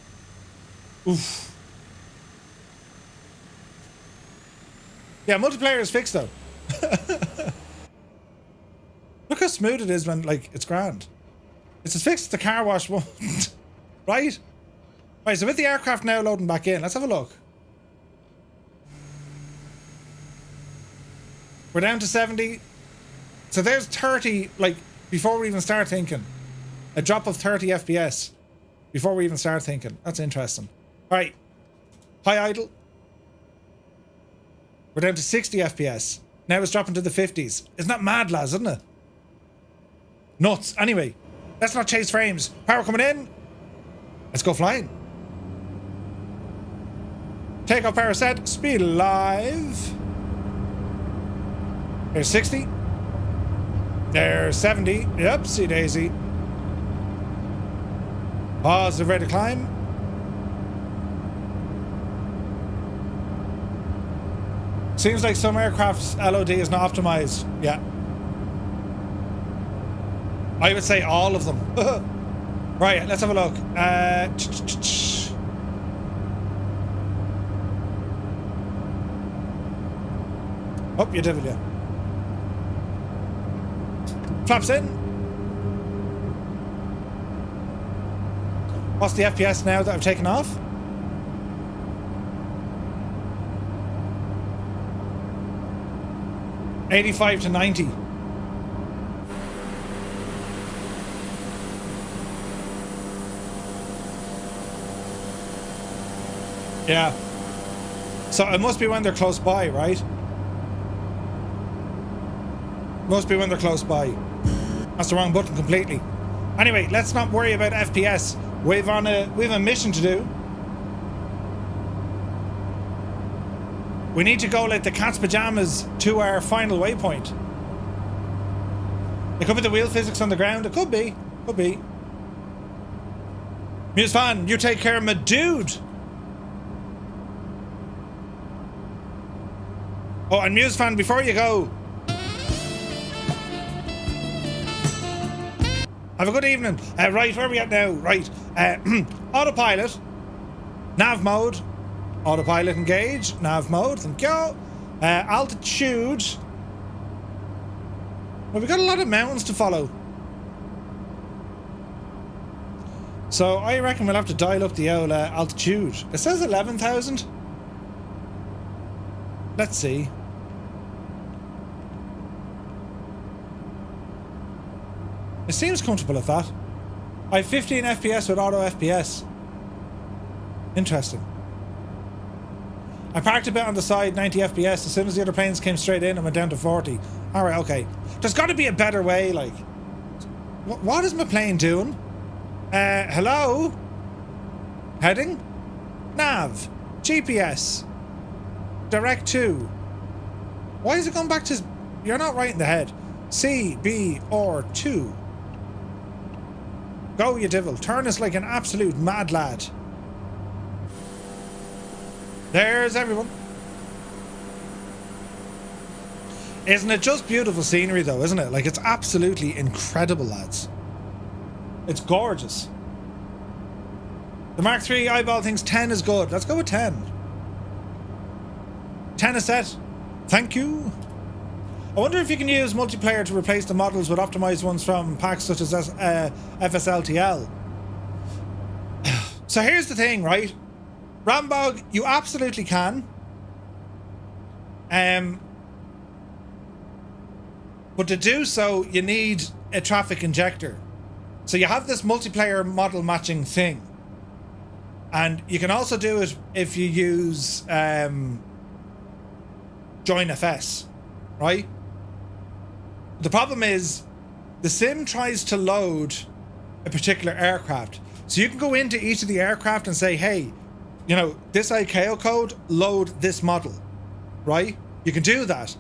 Oof. Yeah, multiplayer is fixed, though. Look how smooth it is when, like, it's grand. It's as fixed as the car wash won't. Right? Right, so with the aircraft now loading back in, let's have a look. We're down to 70. So there's 30, like, before we even start thinking. A drop of 30 FPS. Before we even start thinking. That's interesting. Right. High idle. We're down to 60 FPS. Now it's dropping to the 50s. Isn't that mad, lads, isn't it? Nuts. Anyway, let's not chase frames. Power coming in. Let's go flying. Takeoff power set. Speed alive. There's 60. There's 70. Yep, see daisy. Positive rate of climb. Seems like some aircraft's LOD is not optimized. Yeah. I would say all of them. Right, let's have a look. Oh, you devil, yeah. Flaps in. What's the FPS now that I've taken off? $85 to 90. Yeah. So it must be when they're close by, right? Must be when they're close by. That's the wrong button completely. Anyway, let's not worry about FPS. We've a mission to do. We need to go like the cat's pajamas to our final waypoint. It could be the wheel physics on the ground. It could be. Could be. Muse fan, you take care of my dude. Oh, and Muse fan, before you go, have a good evening. Right, where are we at now? Right. Autopilot. Nav mode. Autopilot engage. Nav mode. Thank you. Altitude. Well, we've got a lot of mountains to follow. So I reckon we'll have to dial up the old altitude. It says 11,000. Let's see. It seems comfortable at that. I have 15 FPS with auto FPS. Interesting. I parked a bit on the side, 90 FPS. As soon as the other planes came straight in, I went down to 40. Alright, okay. There's got to be a better way, like. What is my plane doing? Hello? Heading? Nav. GPS. Direct to. Why is it going back to... You're not right in the head. C, B, or 2. Go, you devil. Turn us like an absolute mad lad. There's everyone. Isn't it just beautiful scenery though, isn't it? Like, it's absolutely incredible, lads. It's gorgeous. The Mark III eyeball thinks 10 is good. Let's go with 10. 10 is set. Thank you. I wonder if you can use multiplayer to replace the models with optimized ones from packs such as FSLTL. So here's the thing, right? Rambog, you absolutely can. But to do so, you need a traffic injector. So you have this multiplayer model matching thing. And you can also do it if you use JoinFS, right? The problem is the sim tries to load a particular aircraft. So you can go into each of the aircraft and say, hey, you know, this ICAO code, load this model, right? You can do that.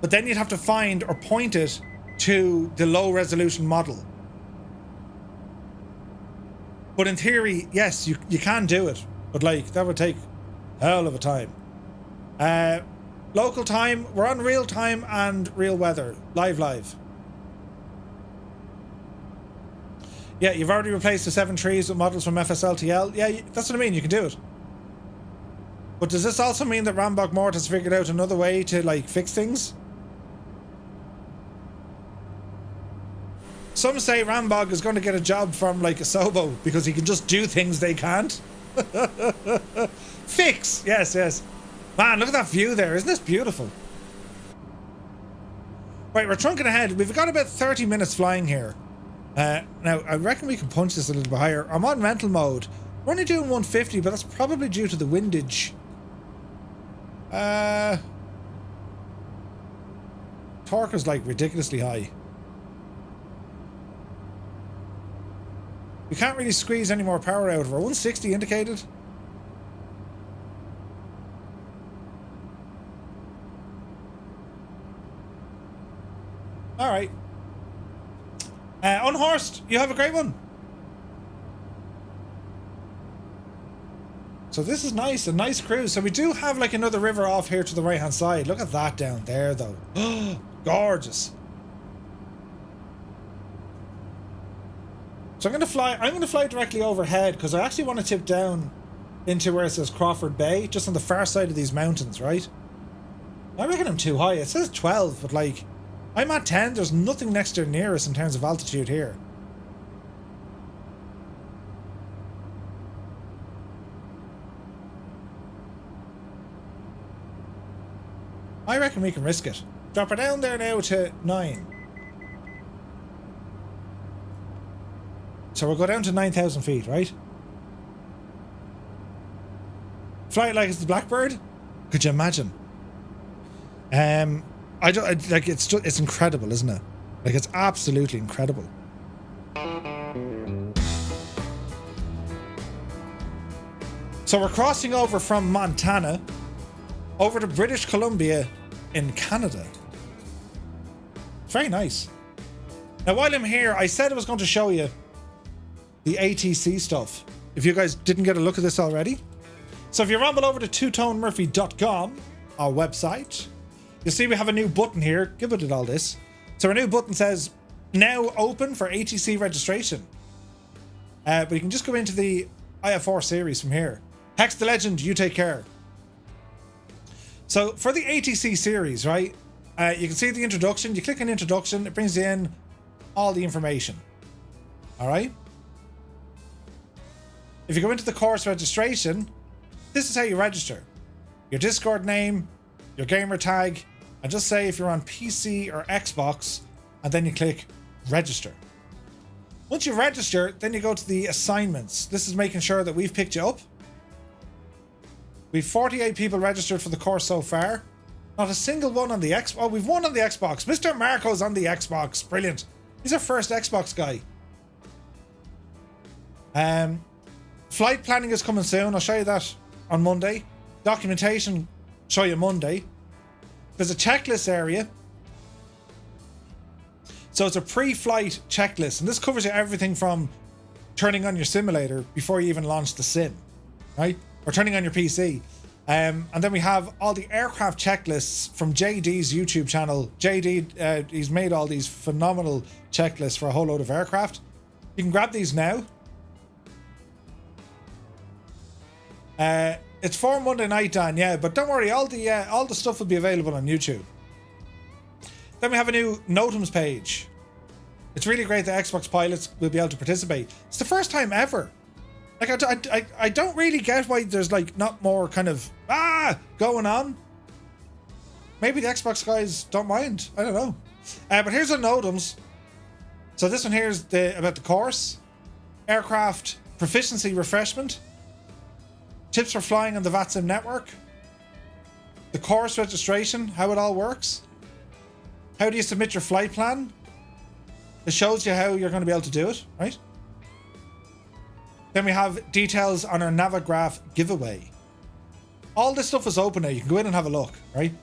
But then you'd have to find or point it to the low resolution model. But in theory, yes, you can do it. But like, that would take a hell of a time. Local time, we're on real time and real weather. Live. Yeah, you've already replaced the 7 trees with models from FSLTL. Yeah, that's what I mean, you can do it. But does this also mean that Rambok Mort has figured out another way to, like, fix things? Some say Rambog is going to get a job from, like, a Sobo because he can just do things they can't. Fix! Yes. Man, look at that view there. Isn't this beautiful? Right, we're trunking ahead. We've got about 30 minutes flying here. Now, I reckon we can punch this a little bit higher. I'm on rental mode. We're only doing 150, but that's probably due to the windage. Torque is, like, ridiculously high. We can't really squeeze any more power out of her. 160 indicated. Alright. Unhorsed, you have a great one. So this is nice, a nice cruise. So we do have like another river off here to the right hand side. Look at that down there though. Gorgeous. So I'm gonna fly directly overhead because I actually want to tip down into where it says Crawford Bay, just on the far side of these mountains, right? I reckon I'm too high. It says 12, but like, I'm at 10. There's nothing next or near us in terms of altitude here. I reckon we can risk it. Drop her down there now to 9. So we'll go down to 9,000 feet, right? Fly it like it's the Blackbird? Could you imagine? like it's incredible, isn't it? Like it's absolutely incredible. So we're crossing over from Montana over to British Columbia in Canada. It's very nice. Now while I'm here, I said I was going to show you the ATC stuff. If you guys didn't get a look at this already. So if you ramble over to twotonemurphy.com, our website, you'll see we have a new button here. Give it all this. So our new button says, now open for ATC registration. But you can just go into the IFR series from here. Hex the legend, you take care. So for the ATC series, right, you can see the introduction. You click on introduction, it brings you in all the information. All right. If you go into the course registration, this is how you register. Your Discord name, your gamer tag, and just say if you're on PC or Xbox, and then you click register. Once you register, then you go to the assignments. This is making sure that we've picked you up. We've 48 people registered for the course so far. Not a single one on the Xbox. Oh, we've one on the Xbox. Mr. Marco's on the Xbox. Brilliant. He's our first Xbox guy. Flight planning is coming soon. I'll show you that on Monday. Documentation, show you Monday. There's a checklist area. So it's a pre-flight checklist. And this covers you everything from turning on your simulator before you even launch the sim. Right? Or turning on your PC. And then we have all the aircraft checklists from JD's YouTube channel. JD, he's made all these phenomenal checklists for a whole load of aircraft. You can grab these now. It's for Monday night, Dan, yeah, but don't worry, all the stuff will be available on YouTube. Then we have a new NOTAMs page. It's really great that Xbox pilots will be able to participate. It's the first time ever. Like, I don't really get why there's like not more kind of going on. Maybe the Xbox guys don't mind. I don't know. But here's the NOTAMs. So this one here is about the course, aircraft proficiency refreshment, tips for flying on the flightsim network, the course registration, how it all works, how do you submit your flight plan. It shows you how you're going to be able to do it, right? Then we have details on our Navigraph giveaway. All this stuff is open now. You can go in and have a look, right?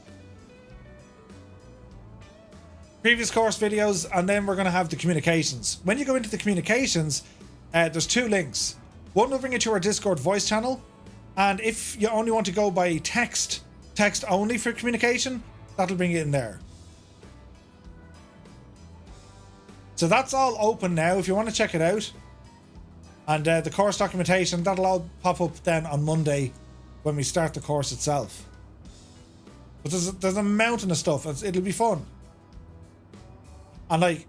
Previous course videos, and then we're going to have the communications. When you go into the communications, there's two links. One will bring you to our Discord voice channel, and if you only want to go by text only for communication, that'll bring you in there. So that's all open now if you want to check it out. And the course documentation, that'll all pop up then on Monday when we start the course itself. But there's a mountain of stuff. It'll be fun. And like,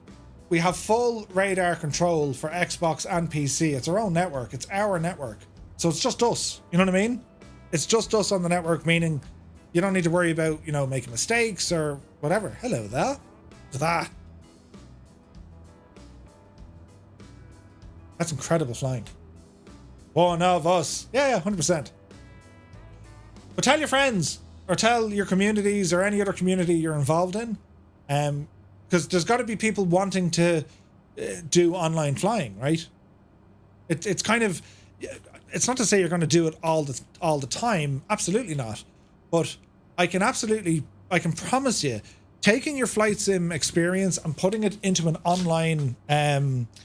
we have full radar control for Xbox and PC. It's our own network. It's our network. So it's just us. You know what I mean? It's just us on the network, meaning you don't need to worry about, you know, making mistakes or whatever. Hello there. That. That's incredible flying. One of us. Yeah, 100%. But tell your friends, or tell your communities, or any other community you're involved in, because there's got to be people wanting to do online flying, right? It's kind of, it's not to say you're going to do it all the time. Absolutely not. But I can promise you, taking your flight sim experience and putting it into an online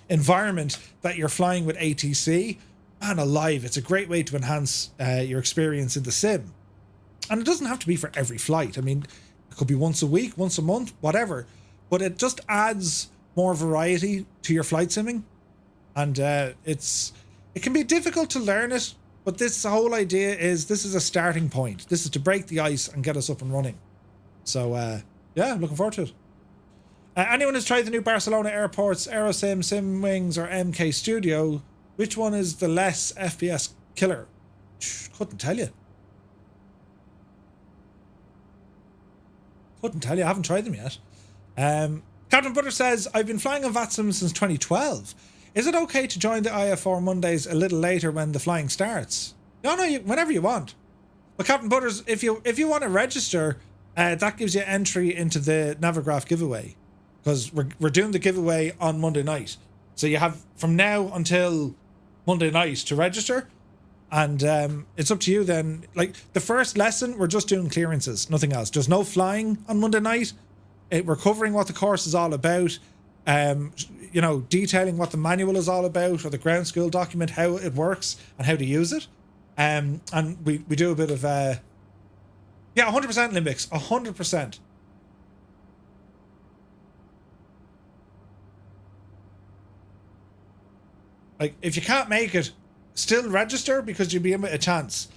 environment that you're flying with ATC, man alive, it's a great way to enhance your experience in the sim. And it doesn't have to be for every flight. I mean, it could be once a week, once a month, whatever. But it just adds more variety to your flight simming. And it can be difficult to learn it, but this whole idea is this is a starting point. This is to break the ice and get us up and running. So, yeah, I'm looking forward to it. Anyone who's tried the new Barcelona Airport's Aerosim, Simwings, or MK Studio, which one is the less FPS killer? Couldn't tell you. I haven't tried them yet. Captain Butter says, I've been flying on flightsim since 2012. Is it okay to join the IFR Mondays a little later when the flying starts? No, whenever you want. But Captain Butters, if you want to register, that gives you entry into the Navigraph giveaway, because we're doing the giveaway on Monday night. So you have from now until Monday night to register, and it's up to you then. Like the first lesson, we're just doing clearances, nothing else. There's no flying on Monday night. We're covering what the course is all about, you know, detailing what the manual is all about, or the ground school document, how it works and how to use it. And we do a bit of 100% Limbics, 100%. Like, if you can't make it, still register, because you'll be a chance.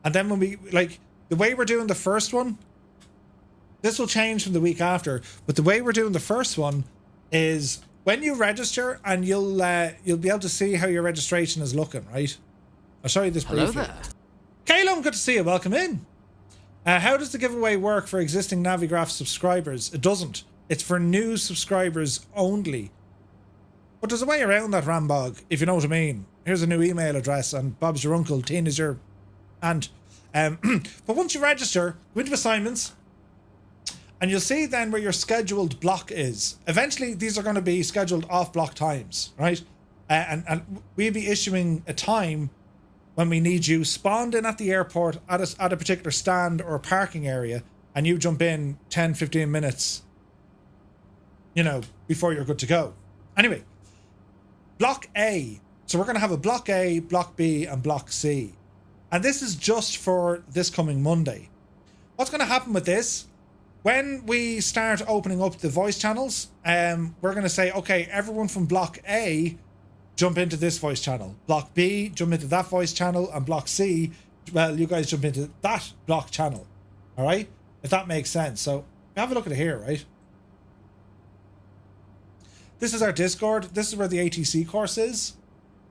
And then when we, like, the way we're doing the first one, this will change from the week after, but the way we're doing the first one is when you register, and you'll be able to see how your registration is looking, right? I'll show you this briefly. Hello there. Calum, good to see you. Welcome in. How does the giveaway work for existing Navigraph subscribers? It doesn't. It's for new subscribers only. But there's a way around that, Rambog, if you know what I mean. Here's a new email address, and Bob's your uncle, Tina's your aunt. But once you register, go into assignments, and you'll see then where your scheduled block is. Eventually, these are going to be scheduled off-block times, right? And we'll be issuing a time when we need you spawned in at the airport at a particular stand or parking area, and you jump in 10, 15 minutes, you know, before you're good to go. Anyway, Block A. So we're going to have a Block A, Block B, and Block C. And this is just for this coming Monday. What's going to happen with this? When we start opening up the voice channels, we're going to say, okay, everyone from Block A, jump into this voice channel. Block B, jump into that voice channel. And Block C, well, you guys jump into that block channel. All right? If that makes sense. So have a look at it here, right? This is our Discord. This is where the ATC course is,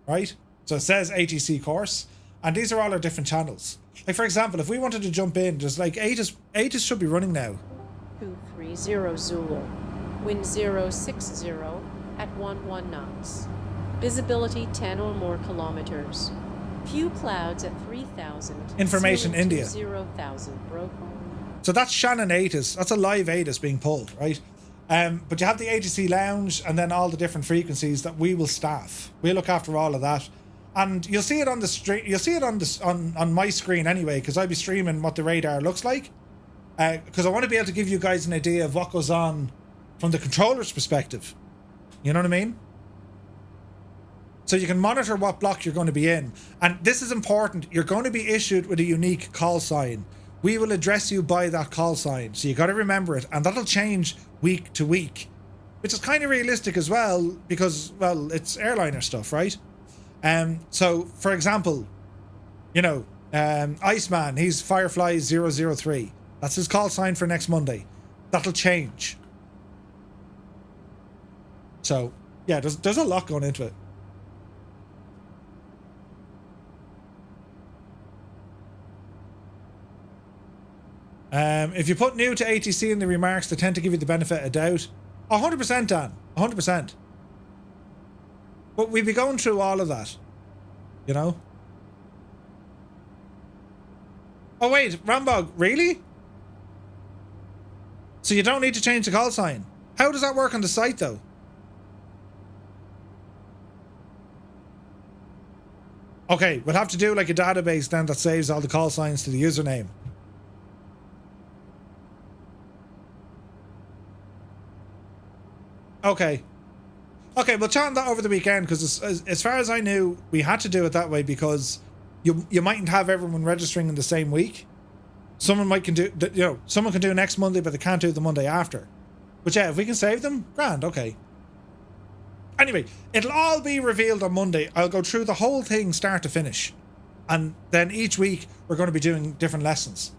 right? So it says ATC course. And these are all our different channels. Like, for example, if we wanted to jump in, just like Aegis should be running now. 230 Zulu. Wind 060 at 11 knots. Visibility 10 or more kilometers. Few clouds at 3,000. Information India. 0,000 broke. So that's Shannon Atis. That's a live Atis being pulled, right? But you have the ATC lounge, and then all the different frequencies that we will staff. We'll look after all of that. And you'll see it on the stream. You'll see it on my screen anyway, because I'll be streaming what the radar looks like. Because I want to be able to give you guys an idea of what goes on from the controller's perspective. You know what I mean? So you can monitor what block you're going to be in. And this is important. You're going to be issued with a unique call sign. We will address you by that call sign. So you got to remember it. And that'll change week to week, which is kind of realistic as well, because, well, it's airliner stuff, right? So, for example, you know, Iceman, he's Firefly 003. That's his call sign for next Monday. That'll change. So, yeah, there's a lot going into it. If you put new to ATC in the remarks, they tend to give you the benefit of doubt. 100%, Dan. 100%. But we'll be going through all of that. You know? Oh, wait. Rambog, really? So you don't need to change the call sign. How does that work on the site, though? Okay, we'll have to do like a database then that saves all the call signs to the username. Okay. Okay, we'll chat on that over the weekend, because as far as I knew, we had to do it that way because you mightn't have everyone registering in the same week. Someone can do next Monday, but they can't do the Monday after. But yeah, if we can save them, grand, okay. Anyway, it'll all be revealed on Monday. I'll go through the whole thing start to finish. And then each week, we're going to be doing different lessons.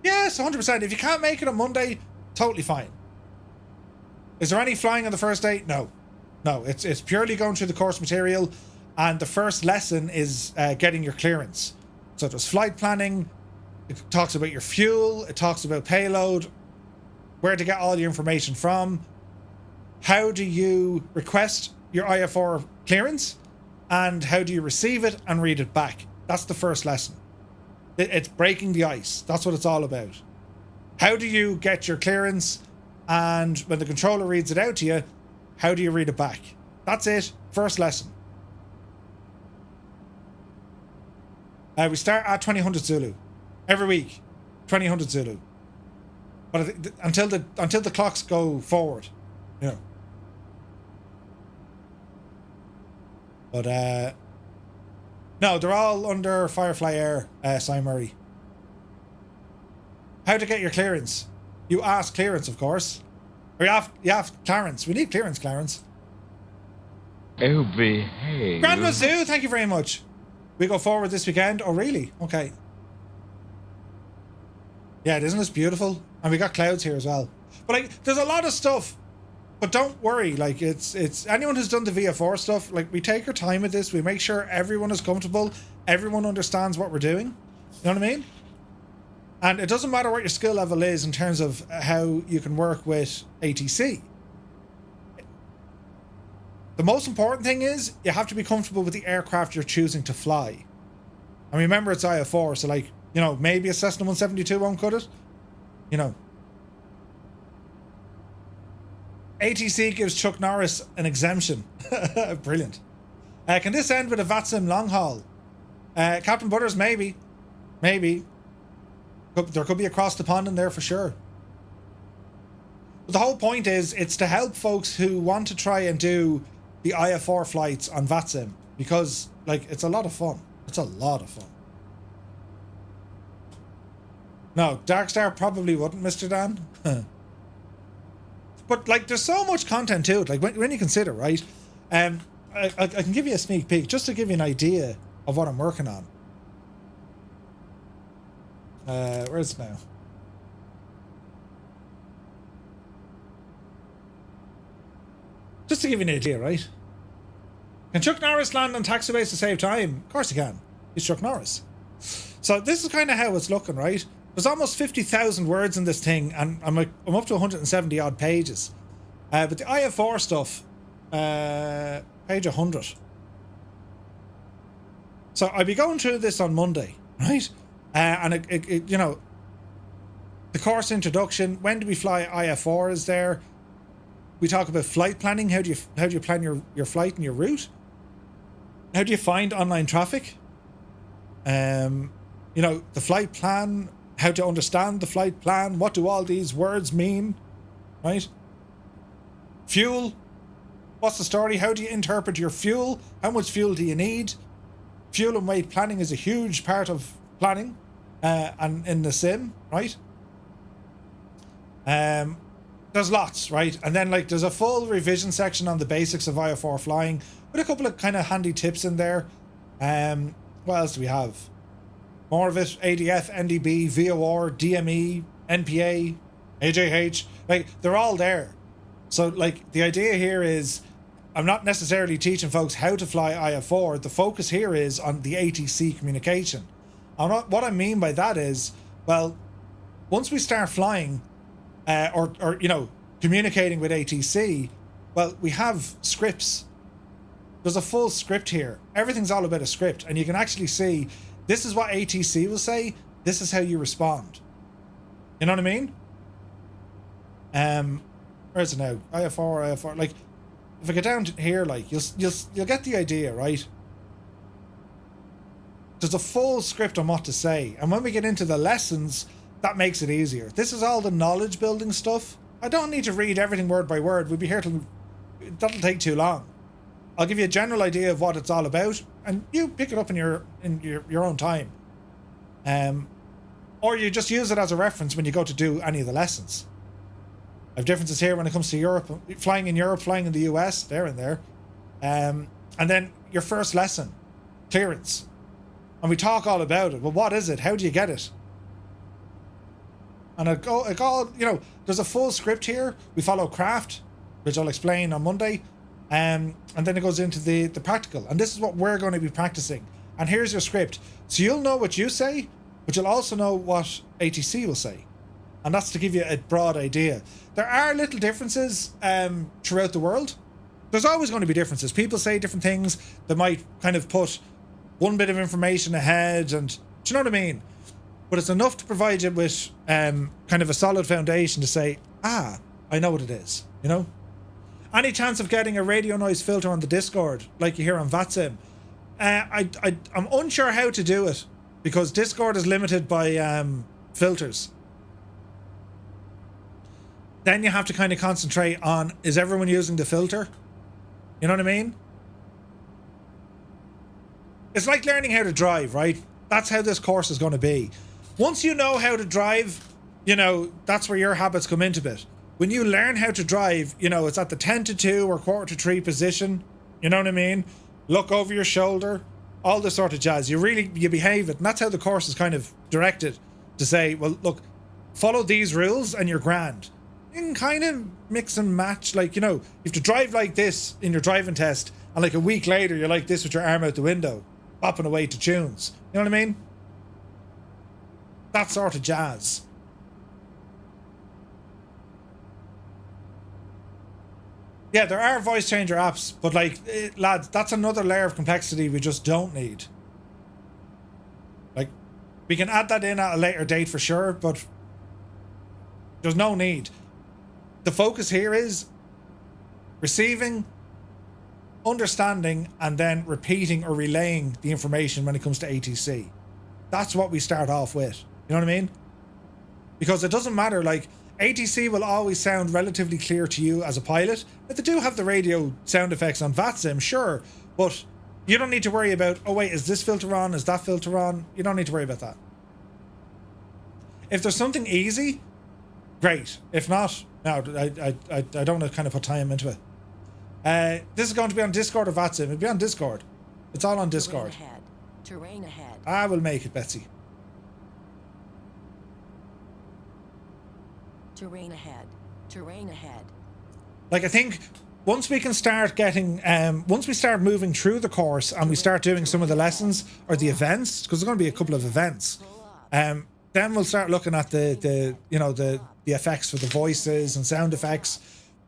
Yes, 100%. If you can't make it on Monday, totally fine. Is there any flying on the first day? No. No, it's purely going through the course material. And the first lesson is getting your clearance. So there's flight planning. It talks about your fuel. It talks about payload. Where to get all your information from. How do you request your IFR clearance? And how do you receive it and read it back? That's the first lesson. It's breaking the ice. That's what it's all about. How do you get your clearance? And when the controller reads it out to you, how do you read it back? That's it. First lesson. We start at 2000 Zulu every week. 2000 Zulu. But until the clocks go forward, you know. But no, they're all under Firefly Air, Cy Murray. How to get your clearance? You ask clearance, of course. Or you have Clarence. We need clearance, Clarence. Oh, behave. Grandma Zoo, thank you very much. We go forward this weekend. Oh, really? Okay. Yeah, isn't this beautiful? And we got clouds here as well. But like, there's a lot of stuff. But don't worry, like it's anyone who's done the VFR stuff, like we take our time with this, we make sure everyone is comfortable, everyone understands what we're doing. You know what I mean? And it doesn't matter what your skill level is in terms of how you can work with ATC. The most important thing is you have to be comfortable with the aircraft you're choosing to fly. And remember, it's IFR, so like, you know, maybe a Cessna 172 won't cut it. You know. ATC gives Chuck Norris an exemption. Brilliant. Can this end with a VATSIM long haul? Captain Butters, maybe. Maybe. There could be a cross the pond in there for sure. But the whole point is, it's to help folks who want to try and do the IFR flights on VATSIM. Because, like, it's a lot of fun. It's a lot of fun. No, Darkstar probably wouldn't, Mr. Dan. But like, there's so much content to it. Like when you consider, right? I can give you a sneak peek just to give you an idea of what I'm working on. Where is it now? Just to give you an idea, right? Can Chuck Norris land on taxiways to save time? Of course he can. He's Chuck Norris. So this is kind of how it's looking, right? There's almost 50,000 words in this thing, and I'm up to 170 odd pages. But the IFR stuff, page 100. So I'll be going through this on Monday, right? And it you know, the course introduction. When do we fly IFR is there? We talk about flight planning. How do you plan your flight and your route? How do you find online traffic? You know, the flight plan. How to understand the flight plan. What do all these words mean? Right? Fuel. What's the story? How do you interpret your fuel? How much fuel do you need? Fuel and weight planning is a huge part of planning and in the sim, right? There's lots, right? And then like there's a full revision section on the basics of IFR flying with a couple of kind of handy tips in there. What else do we have? More of it, ADF, NDB, VOR, DME, NPA, AJH, like they're all there. So like the idea here is I'm not necessarily teaching folks how to fly IFR. The focus here is on the ATC communication. What I mean by that is, well, once we start flying or you know, communicating with ATC, well, we have scripts. There's a full script here. Everything's all about a script, and you can actually see this is what ATC will say. This is how you respond. You know what I mean? Where is it now? IFR. Like, if I get down to here, like you'll get the idea, right? There's a full script on what to say, and when we get into the lessons, that makes it easier. This is all the knowledge building stuff. I don't need to read everything word by word. We'll be here till that'll take too long. I'll give you a general idea of what it's all about, and you pick it up in your own time. Or you just use it as a reference when you go to do any of the lessons. I have differences here when it comes to Europe, flying in Europe, flying in the US, there and there. And then your first lesson, clearance. And we talk all about it. Well, what is it? How do you get it? And it all, you know, there's a full script here. We follow craft, which I'll explain on Monday. And then it goes into the practical. And this is what we're going to be practicing. And here's your script. So you'll know what you say, but you'll also know what ATC will say. And that's to give you a broad idea. There are little differences throughout the world. There's always going to be differences. People say different things. They might kind of put one bit of information ahead. And do you know what I mean? but it's enough to provide you with kind of a solid foundation to say, I know what it is, you know? Any chance of getting a radio noise filter on the Discord, like you hear on VATSIM? I'm unsure how to do it, because Discord is limited by filters. Then you have to kind of concentrate on, is everyone using the filter? You know what I mean? It's like learning how to drive, right? That's how this course is going to be. Once you know how to drive, you know, that's where your habits come into it. When you learn how to drive, you know, it's at the 10 to 2 or quarter to 3 position. You know what I mean? Look over your shoulder, all this sort of jazz. You behave it. And that's how the course is kind of directed to say, well, look, follow these rules and you're grand. You can kind of mix and match, like, you know, you have to drive like this in your driving test, and like a week later you're like this with your arm out the window, bopping away to tunes. You know what I mean? That sort of jazz. Yeah, there are voice changer apps, but like, lads, that's another layer of complexity we just don't need. Like, we can add that in at a later date for sure, but there's no need. The focus here is receiving, understanding, and then repeating or relaying the information when it comes to ATC. That's what we start off with. You know what I mean? Because it doesn't matter, like, ATC will always sound relatively clear to you as a pilot. But they do have the radio sound effects on VATSIM, sure, but you don't need to worry about, oh wait, is this filter on? Is that filter on? You don't need to worry about that. If there's something easy, great. If not, no, I don't want to kind of put time into it. This is going to be on Discord or VATSIM. It'll be on Discord. It's all on Discord. Terrain ahead. I will make it, Betsy. Terrain ahead. Terrain ahead. Like, I think once we can start getting, once we start moving through the course and we start doing some of the lessons or the events, because there's going to be a couple of events, then we'll start looking at the you know, the effects for the voices and sound effects.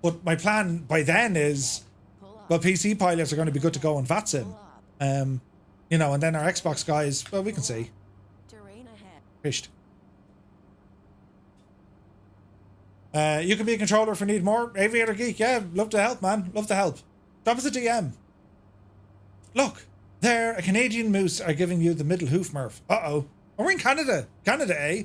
But my plan by then is, well, PC pilots are going to be good to go on VATSIM. You know, and then our Xbox guys, well, we can see. Fished. You can be a controller if you need more. Aviator Geek, yeah, love to help, man. Love to help. Drop us a DM. Look, there, a Canadian moose are giving you the middle hoof Murph. Uh-oh. Oh, we're in Canada. Canada, eh?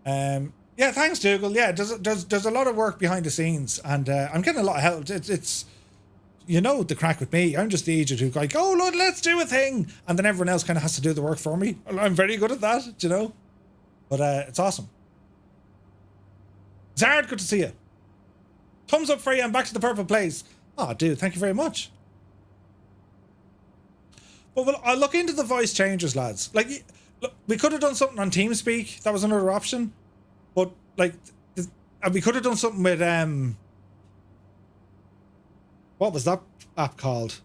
Yeah, thanks, Dougal. Yeah, there's a lot of work behind the scenes, and I'm getting a lot of help. It's you know the crack with me. I'm just the idiot who's like, oh, Lord, let's do a thing. And then everyone else kind of has to do the work for me. I'm very good at that, you know? But it's awesome. Zard, good to see you. Thumbs up for you and back to the purple place. Oh, dude, thank you very much. But well, I'll look into the voice changes, lads. Like, look, we could have done something on TeamSpeak. That was another option. But, like, we could have done something with, what was that app called?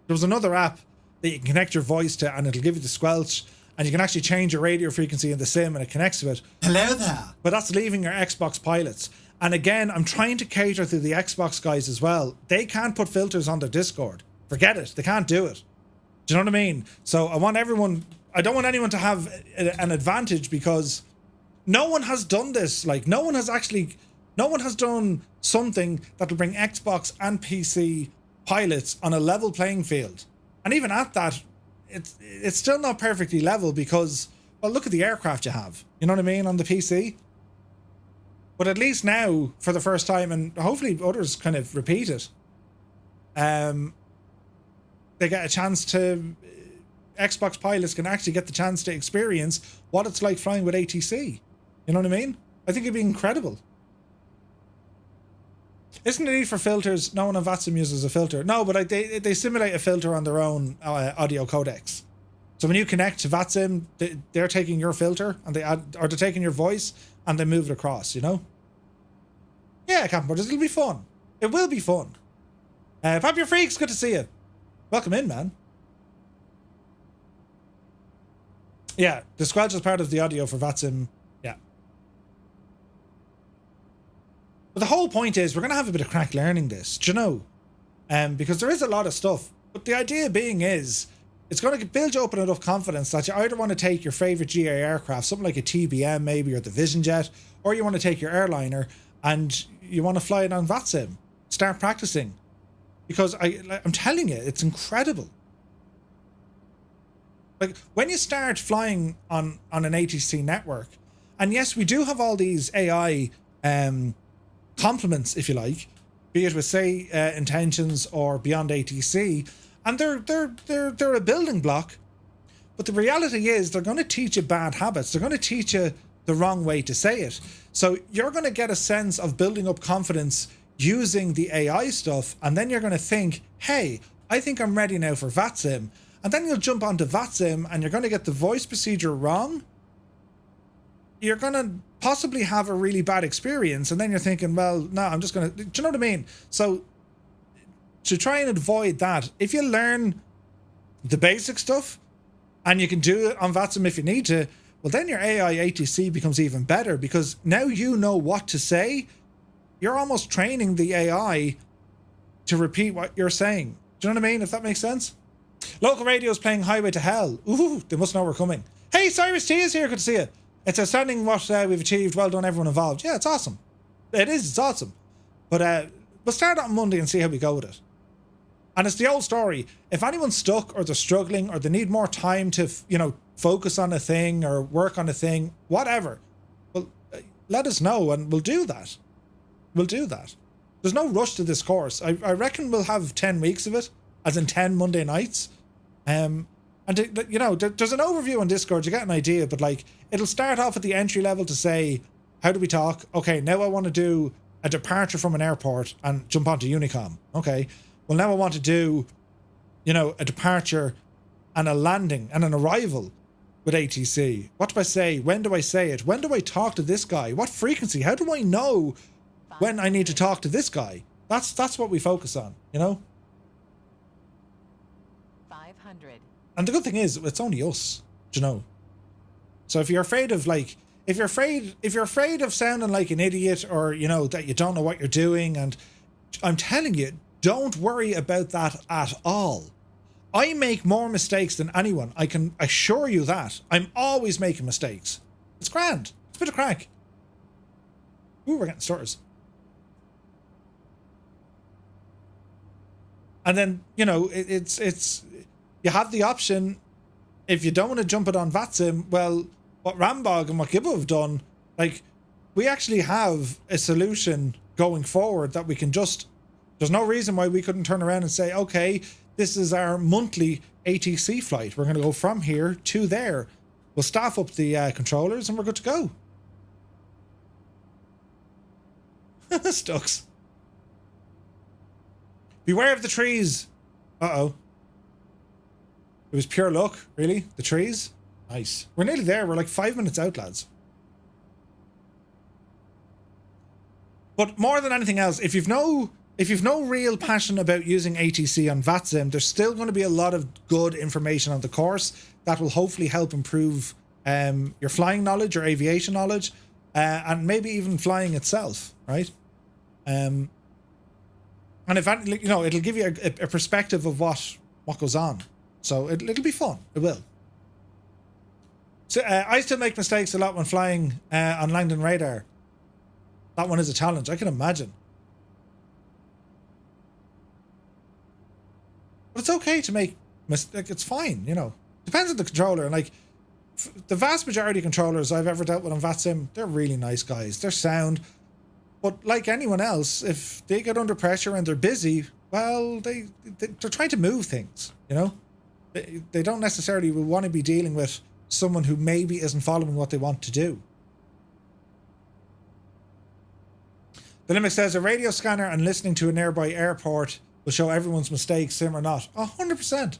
There was another app that you can connect your voice to, and it'll give you the squelch, and you can actually change your radio frequency in the sim, and it connects to it. Hello there. But that's leaving your Xbox pilots. And again, I'm trying to cater to the Xbox guys as well. They can't put filters on their Discord. Forget it. They can't do it. Do you know what I mean? So I want everyone, I don't want anyone to have an advantage, because no one has done this. Like, no one has done something that'll bring Xbox and PC pilots on a level playing field. And even at that, it's still not perfectly level, because, well, look at the aircraft you have. You know what I mean? On the PC. But at least now, for the first time, and hopefully others kind of repeat it, they get a chance to, Xbox pilots can actually get the chance to experience what it's like flying with ATC. You know what I mean? I think it'd be incredible. Isn't the need for filters? No one on VATSIM uses a filter. No, but they simulate a filter on their own audio codecs. So when you connect to VATSIM, they're taking your filter and they're taking your voice and they move it across, you know? Yeah, Captain Brothers, it'll be fun. It will be fun. Pop Your Freaks, good to see you. Welcome in, man. Yeah, the squelch is part of the audio for VATSIM. Yeah. But the whole point is we're going to have a bit of crack learning this, do you know? Because there is a lot of stuff. But the idea being is it's going to build you up in enough confidence that you either want to take your favorite GA aircraft, something like a TBM maybe, or the Vision Jet, or you want to take your airliner and you want to fly it on VATSIM. Start practicing, because I'm telling you, it's incredible. Like when you start flying on an ATC network, and yes, we do have all these AI complements, if you like, be it with say intentions or beyond ATC, and they're a building block. But the reality is they're going to teach you bad habits. They're going to teach you the wrong way to say it. So you're going to get a sense of building up confidence using the AI stuff, and then you're going to think, hey, I think I'm ready now for VATSIM. And then you'll jump onto VATSIM and you're going to get the voice procedure wrong. You're going to possibly have a really bad experience, and then you're thinking, well, no, I'm just going to... Do you know what I mean? So to try and avoid that, if you learn the basic stuff and you can do it on VATSIM if you need to, well, then your AI ATC becomes even better, because now you know what to say. You're almost training the AI to repeat what you're saying. Do you know what I mean? If that makes sense? Local radio is playing Highway to Hell. Ooh, they must know we're coming. Hey, Cyrus T is here. Good to see you. It's outstanding what we've achieved. Well done, everyone involved. Yeah, it's awesome. It is. It's awesome. But we'll start on Monday and see how we go with it. And it's the old story. If anyone's stuck or they're struggling or they need more time to, focus on a thing or work on a thing, whatever, well, let us know and we'll do that. We'll do that. There's no rush to this course. I reckon we'll have 10 weeks of it, as in 10 Monday nights. And there's an overview on Discord, you get an idea, but like, it'll start off at the entry level to say, how do we talk? Okay, now I want to do a departure from an airport and jump onto Unicom. Okay, well now I want to do, a departure and a landing and an arrival with ATC. What do I say? When do I say it? When do I talk to this guy? What frequency? How do I know when I need to talk to this guy? That's what we focus on, 500. And the good thing is, it's only us, So if you're afraid of if you're afraid of sounding like an idiot, or that you don't know what you're doing, and I'm telling you, don't worry about that at all. I make more mistakes than anyone. I can assure you that. I'm always making mistakes. It's grand. It's a bit of crack. Ooh, we're getting starters. And then, it's you have the option, if you don't want to jump it on VATSIM, well, what Rambog and what Gibbo have done, we actually have a solution going forward that we can there's no reason why we couldn't turn around and say, okay, this is our monthly ATC flight. We're going to go from here to there. We'll staff up the controllers and we're good to go. Stux. Beware of the trees. Uh-oh. It was pure luck, really? The trees? Nice. We're nearly there. We're like 5 minutes out, lads. But more than anything else, if you've no real passion about using ATC on VATSIM, there's still going to be a lot of good information on the course that will hopefully help improve your flying knowledge, your aviation knowledge, and maybe even flying itself, right? And if it'll give you a perspective of what goes on. So it'll be fun. It will. So I still make mistakes a lot when flying on Langdon radar. That one is a challenge. I can imagine. But it's okay to make mistakes. It's fine, Depends on the controller. And the vast majority of controllers I've ever dealt with on VATSIM, they're really nice guys. They're sound. But like anyone else, if they get under pressure and they're busy, well, they're trying to move things, They don't necessarily want to be dealing with someone who maybe isn't following what they want to do. The Limit says a radio scanner and listening to a nearby airport will show everyone's mistakes, sim or not. 100%.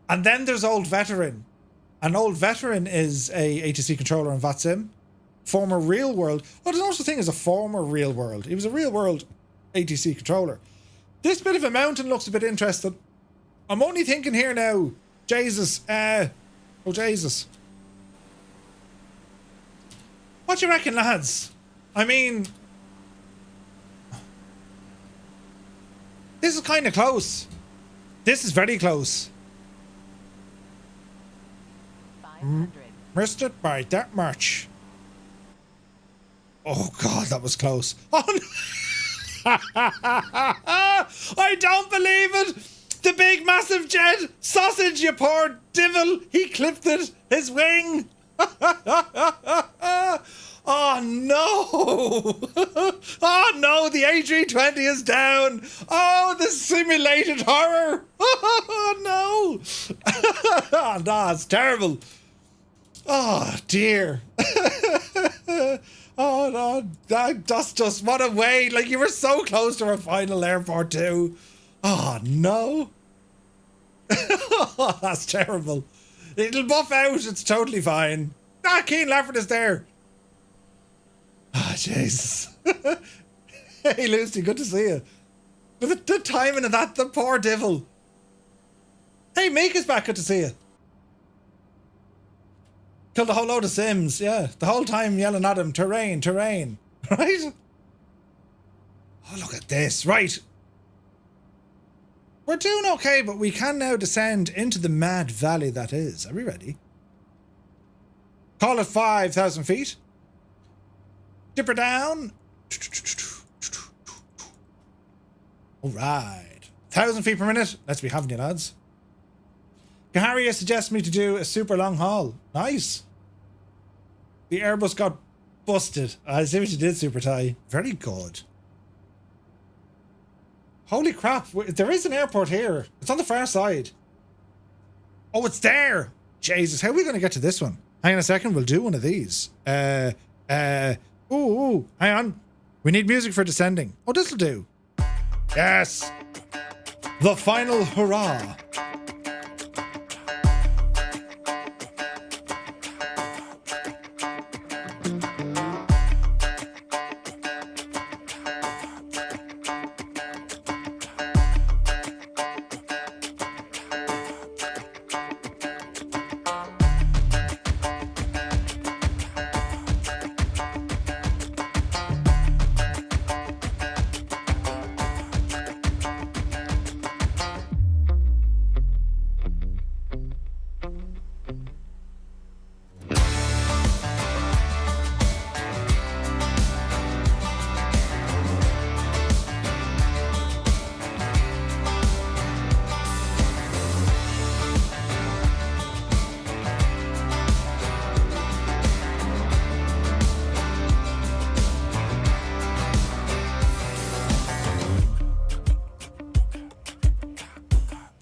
And then there's Old Veteran. An Old Veteran is a ATC controller on VATSIM. Former Real World. Well, there's also a thing as a former Real World. He was a Real World ATC controller. This bit of a mountain looks a bit interesting. I'm only thinking here now. Jesus. Oh, Jesus. What do you reckon, lads? I mean, this is kind of close. This is very close. 500. Missed it by that much. Oh God, that was close. Oh no. I don't believe it. The big massive jet sausage, you poor devil. He clipped it. His wing. Oh no. Oh no, the A320 is down. Oh, the simulated horror. Oh no. Oh no, it's terrible. Oh dear. Oh no, that's just, what a way. Like, you were so close to our final airport too. Oh no. Oh, that's terrible. It'll buff out, it's totally fine. Ah, Keen Lafford is there. Ah, Jesus. Hey Lucy, good to see you. But the timing of that, the poor devil. Hey, Mika's back, good to see you. Killed a whole load of Sims, yeah. The whole time yelling at him, terrain, terrain. Right? Oh, look at this. Right. We're doing okay, but we can now descend into the mad valley that is. Are we ready? Call it 5,000 feet. Dip her down. All right. 1,000 feet per minute. Let's be having you, lads. Gaharia suggests me to do a super long haul. Nice. The Airbus got busted. I see what you did, Super Ty. Very good. Holy crap. There is an airport here. It's on the far side. Oh, it's there. Jesus, how are we going to get to this one? Hang on a second. We'll do one of these. Ooh, hang on. We need music for descending. Oh, this'll do. Yes. The final hurrah.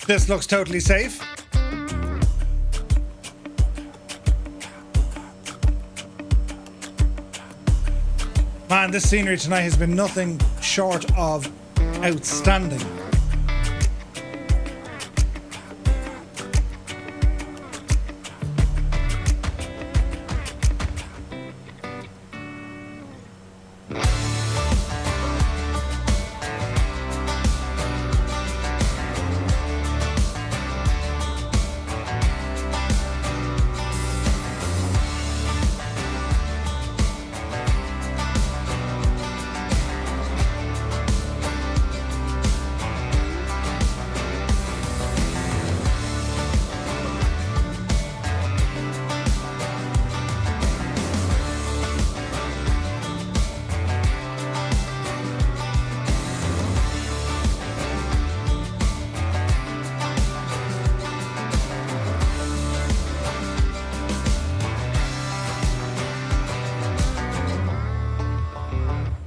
This looks totally safe. Man, this scenery tonight has been nothing short of outstanding.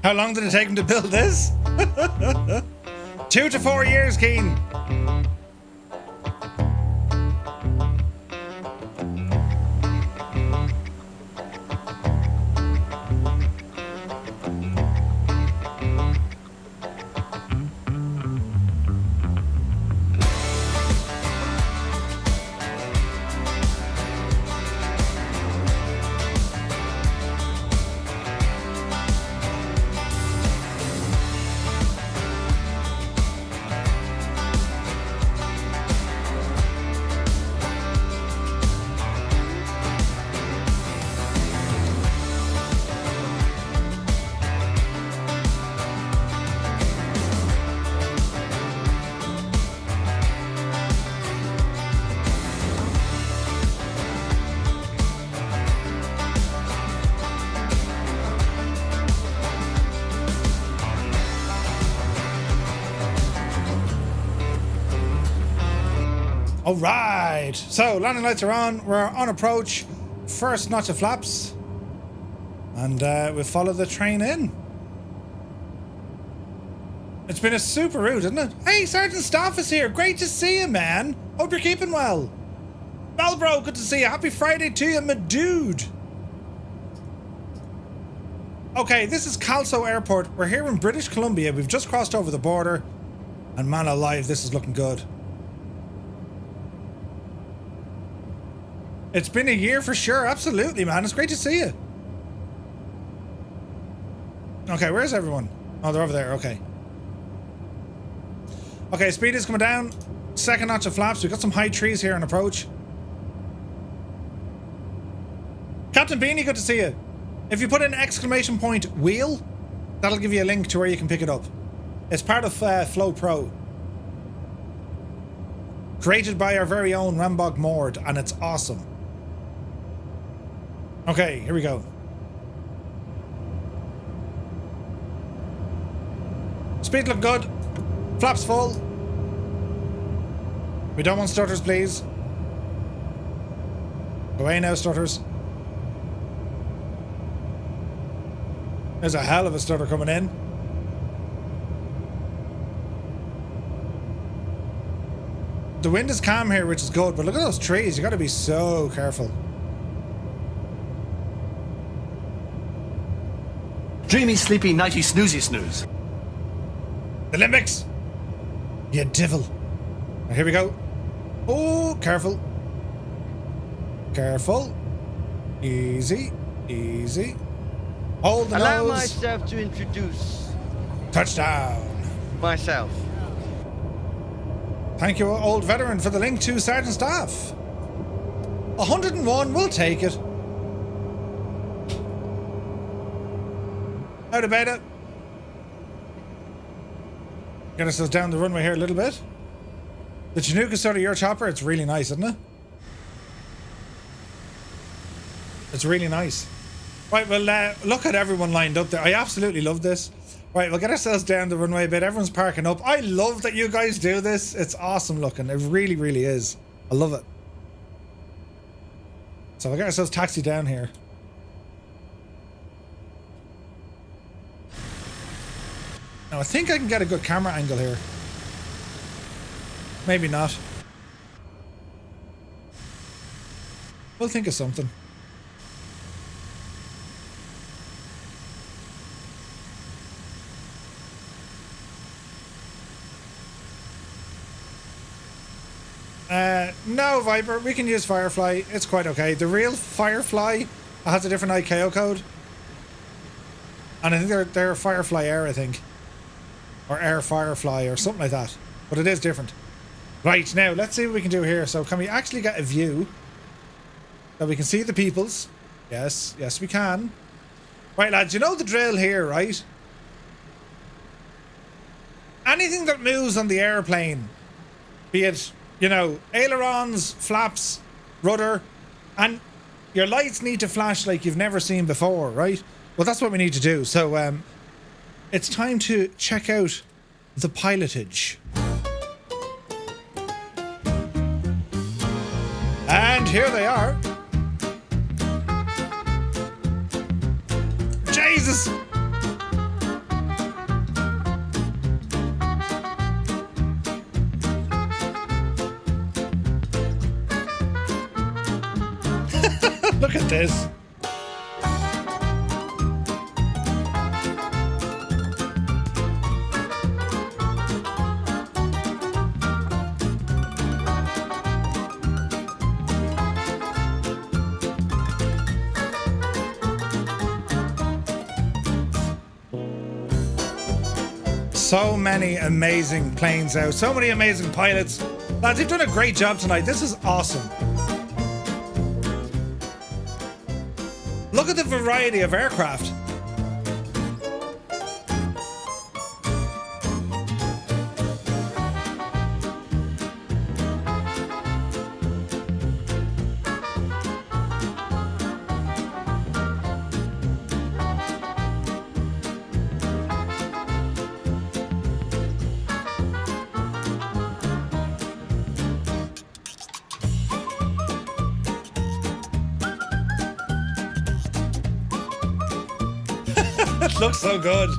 How long did it take him to build this? 2 to 4 years, Keen. All right. So landing lights are on. We're on approach. First notch of flaps. And we'll follow the train in. It's been a super route, isn't it? Hey, Sergeant Staff is here. Great to see you, man. Hope you're keeping well. Malbro, good to see you. Happy Friday to you, my dude. Okay, this is Kalso Airport. We're here in British Columbia. We've just crossed over the border. And man alive, this is looking good. It's been a year for sure. Absolutely, man. It's great to see you. Okay, where's everyone? Oh, they're over there. Okay. Okay, speed is coming down. Second notch of flaps. We've got some high trees here on approach. Captain Beanie, good to see you. If you put in exclamation point wheel, that'll give you a link to where you can pick it up. It's part of Flow Pro. Created by our very own Rambog Mord, and it's awesome. Okay, here we go. Speed look good. Flaps full. We don't want stutters, please. Go away now, stutters. There's a hell of a stutter coming in. The wind is calm here, which is good, but look at those trees. You gotta be so careful. Dreamy, sleepy, nighty, snoozy, snooze. The limbics! You devil. Right, here we go. Oh, careful. Careful. Easy. Easy. Hold the Allow nose. myself to introduce Touchdown. myself. Thank you, old veteran, for the link to Sergeant Staff. 101, we'll take it. Out of beta. Get ourselves down the runway here a little bit. The Chinooka sort of your chopper, it's really nice, isn't it? It's really nice. Right, well, look at everyone lined up there. I absolutely love this. Right, we'll get ourselves down the runway a bit. Everyone's parking up. I love that you guys do this. It's awesome looking. It really, really is. I love it. So we'll get ourselves taxied down here. Now, I think I can get a good camera angle here. Maybe not. We'll think of something. No, Viper, we can use Firefly. It's quite okay. The real Firefly has a different ICAO code. And I think they're Firefly Air, I think. Or Air Firefly or something like that. But it is different. Right, now, let's see what we can do here. So can we actually get a view that we can see the peoples? Yes, yes we can. Right, lads, you know the drill here, right? Anything that moves on the airplane, be it, you know, ailerons, flaps, rudder, and your lights need to flash like you've never seen before, right? Well, that's what we need to do. So, it's time to check out the pilotage. And here they are. Jesus! Look at this. So many amazing planes out, so many amazing pilots. Lads, you've done a great job tonight. This is awesome. Look at the variety of aircraft. It looks so good.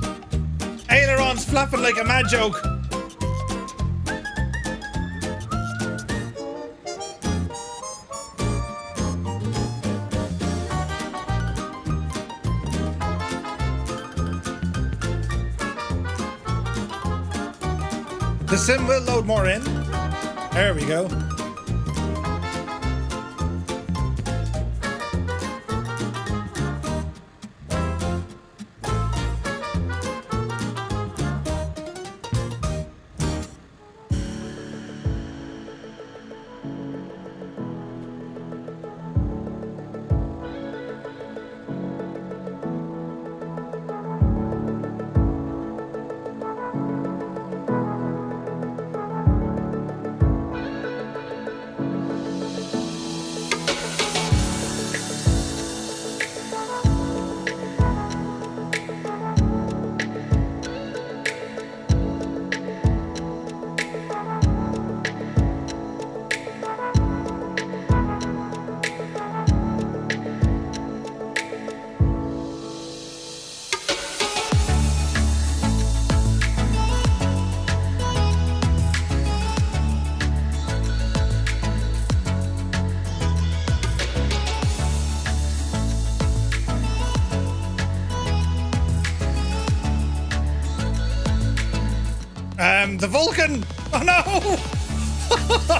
Ailerons flapping like a mad joke. The sim will load more in. There we go. The Vulcan! Oh no!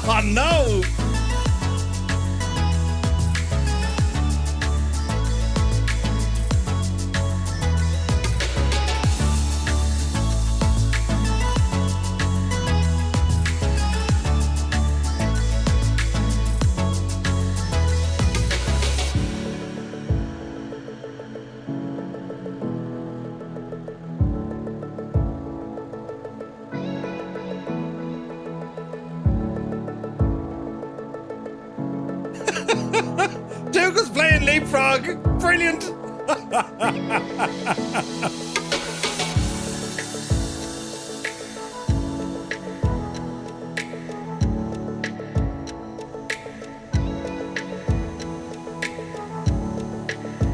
Oh no! Duke was playing leapfrog. Brilliant.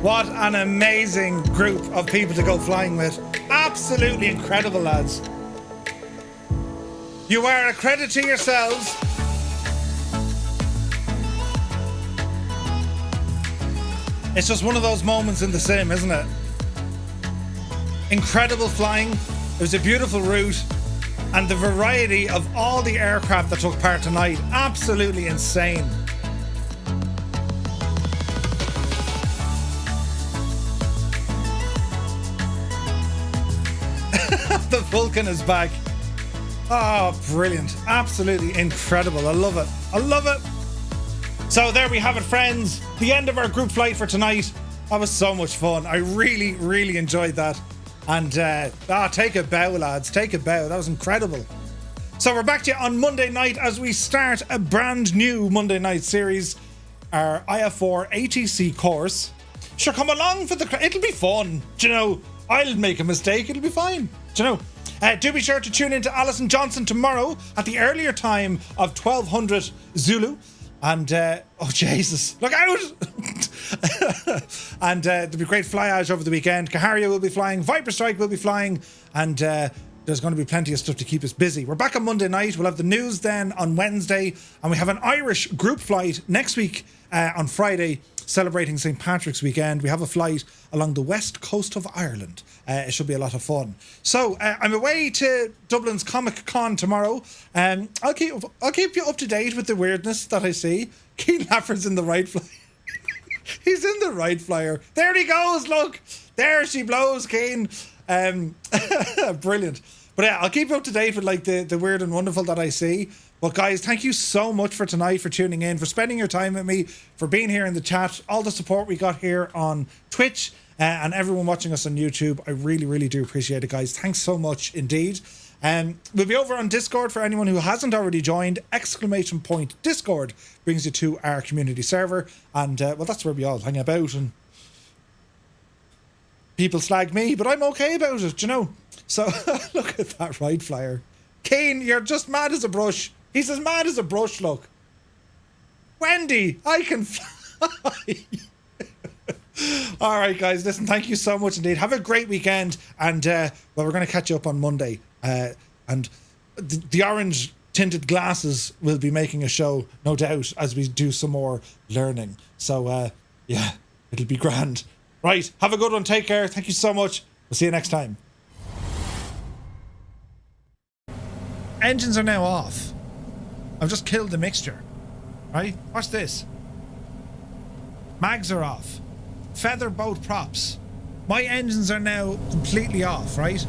What an amazing group of people to go flying with. Absolutely incredible, lads. You are a credit to yourselves. It's just one of those moments in the sim, isn't it? Incredible flying. It was a beautiful route. And the variety of all the aircraft that took part tonight, absolutely insane. The Vulcan is back. Oh, brilliant. Absolutely incredible. I love it. I love it. So there we have it, friends. The end of our group flight for tonight. That was so much fun. I really, really enjoyed that. And take a bow, lads. Take a bow. That was incredible. So we're back to you on Monday night as we start a brand new Monday night series. Our IF4 ATC course. Sure, come along for the... It'll be fun. Do you know, I'll make a mistake. It'll be fine. Do you know? Do be sure to tune in to Alison Johnson tomorrow at the earlier time of 1200 Zulu. And, oh Jesus, look out! And there'll be great flyage over the weekend. Kaharia will be flying, Viper Strike will be flying, and there's going to be plenty of stuff to keep us busy. We're back on Monday night. We'll have the news then on Wednesday, and we have an Irish group flight next week on Friday, celebrating St. Patrick's weekend. We have a flight along the west coast of Ireland. It should be a lot of fun. So I'm away to Dublin's Comic Con tomorrow. I'll keep you up to date with the weirdness that I see. Keane Laffer's in the right flyer. He's in the right flyer. There he goes. Look, there she blows, Keane. Brilliant. But yeah, I'll keep you up to date with like the weird and wonderful that I see. But guys, thank you so much for tonight, for tuning in, for spending your time with me, for being here in the chat, all the support we got here on Twitch, and everyone watching us on YouTube. I really, really do appreciate it, guys. Thanks so much indeed. We'll be over on Discord for anyone who hasn't already joined. ! Discord brings you to our community server. And, well, that's where we all hang about. And people slag me, but I'm okay about it, do you know? So, look at that right flyer. Kane, you're just mad as a brush. He's as mad as a brush, look. Wendy, I can fly. All right, guys. Listen, thank you so much indeed. Have a great weekend, and well, we're going to catch you up on Monday. And the orange tinted glasses will be making a show, no doubt, as we do some more learning. So yeah, it'll be grand. Right, have a good one. Take care. Thank you so much. We'll see you next time. Engines are now off. I've just killed the mixture. Right? Watch this. Mags are off. Feather boat props. My engines are now completely off, right?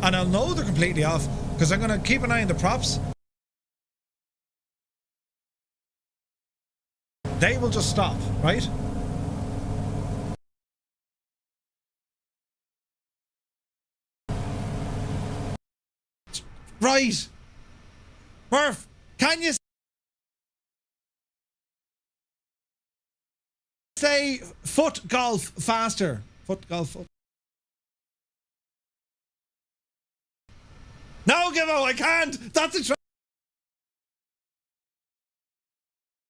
And I'll know they're completely off because I'm going to keep an eye on the props. They will just stop, right? Right. Murph, can you say foot golf faster? Foot golf. Foot. No, Gibbo, I can't. That's a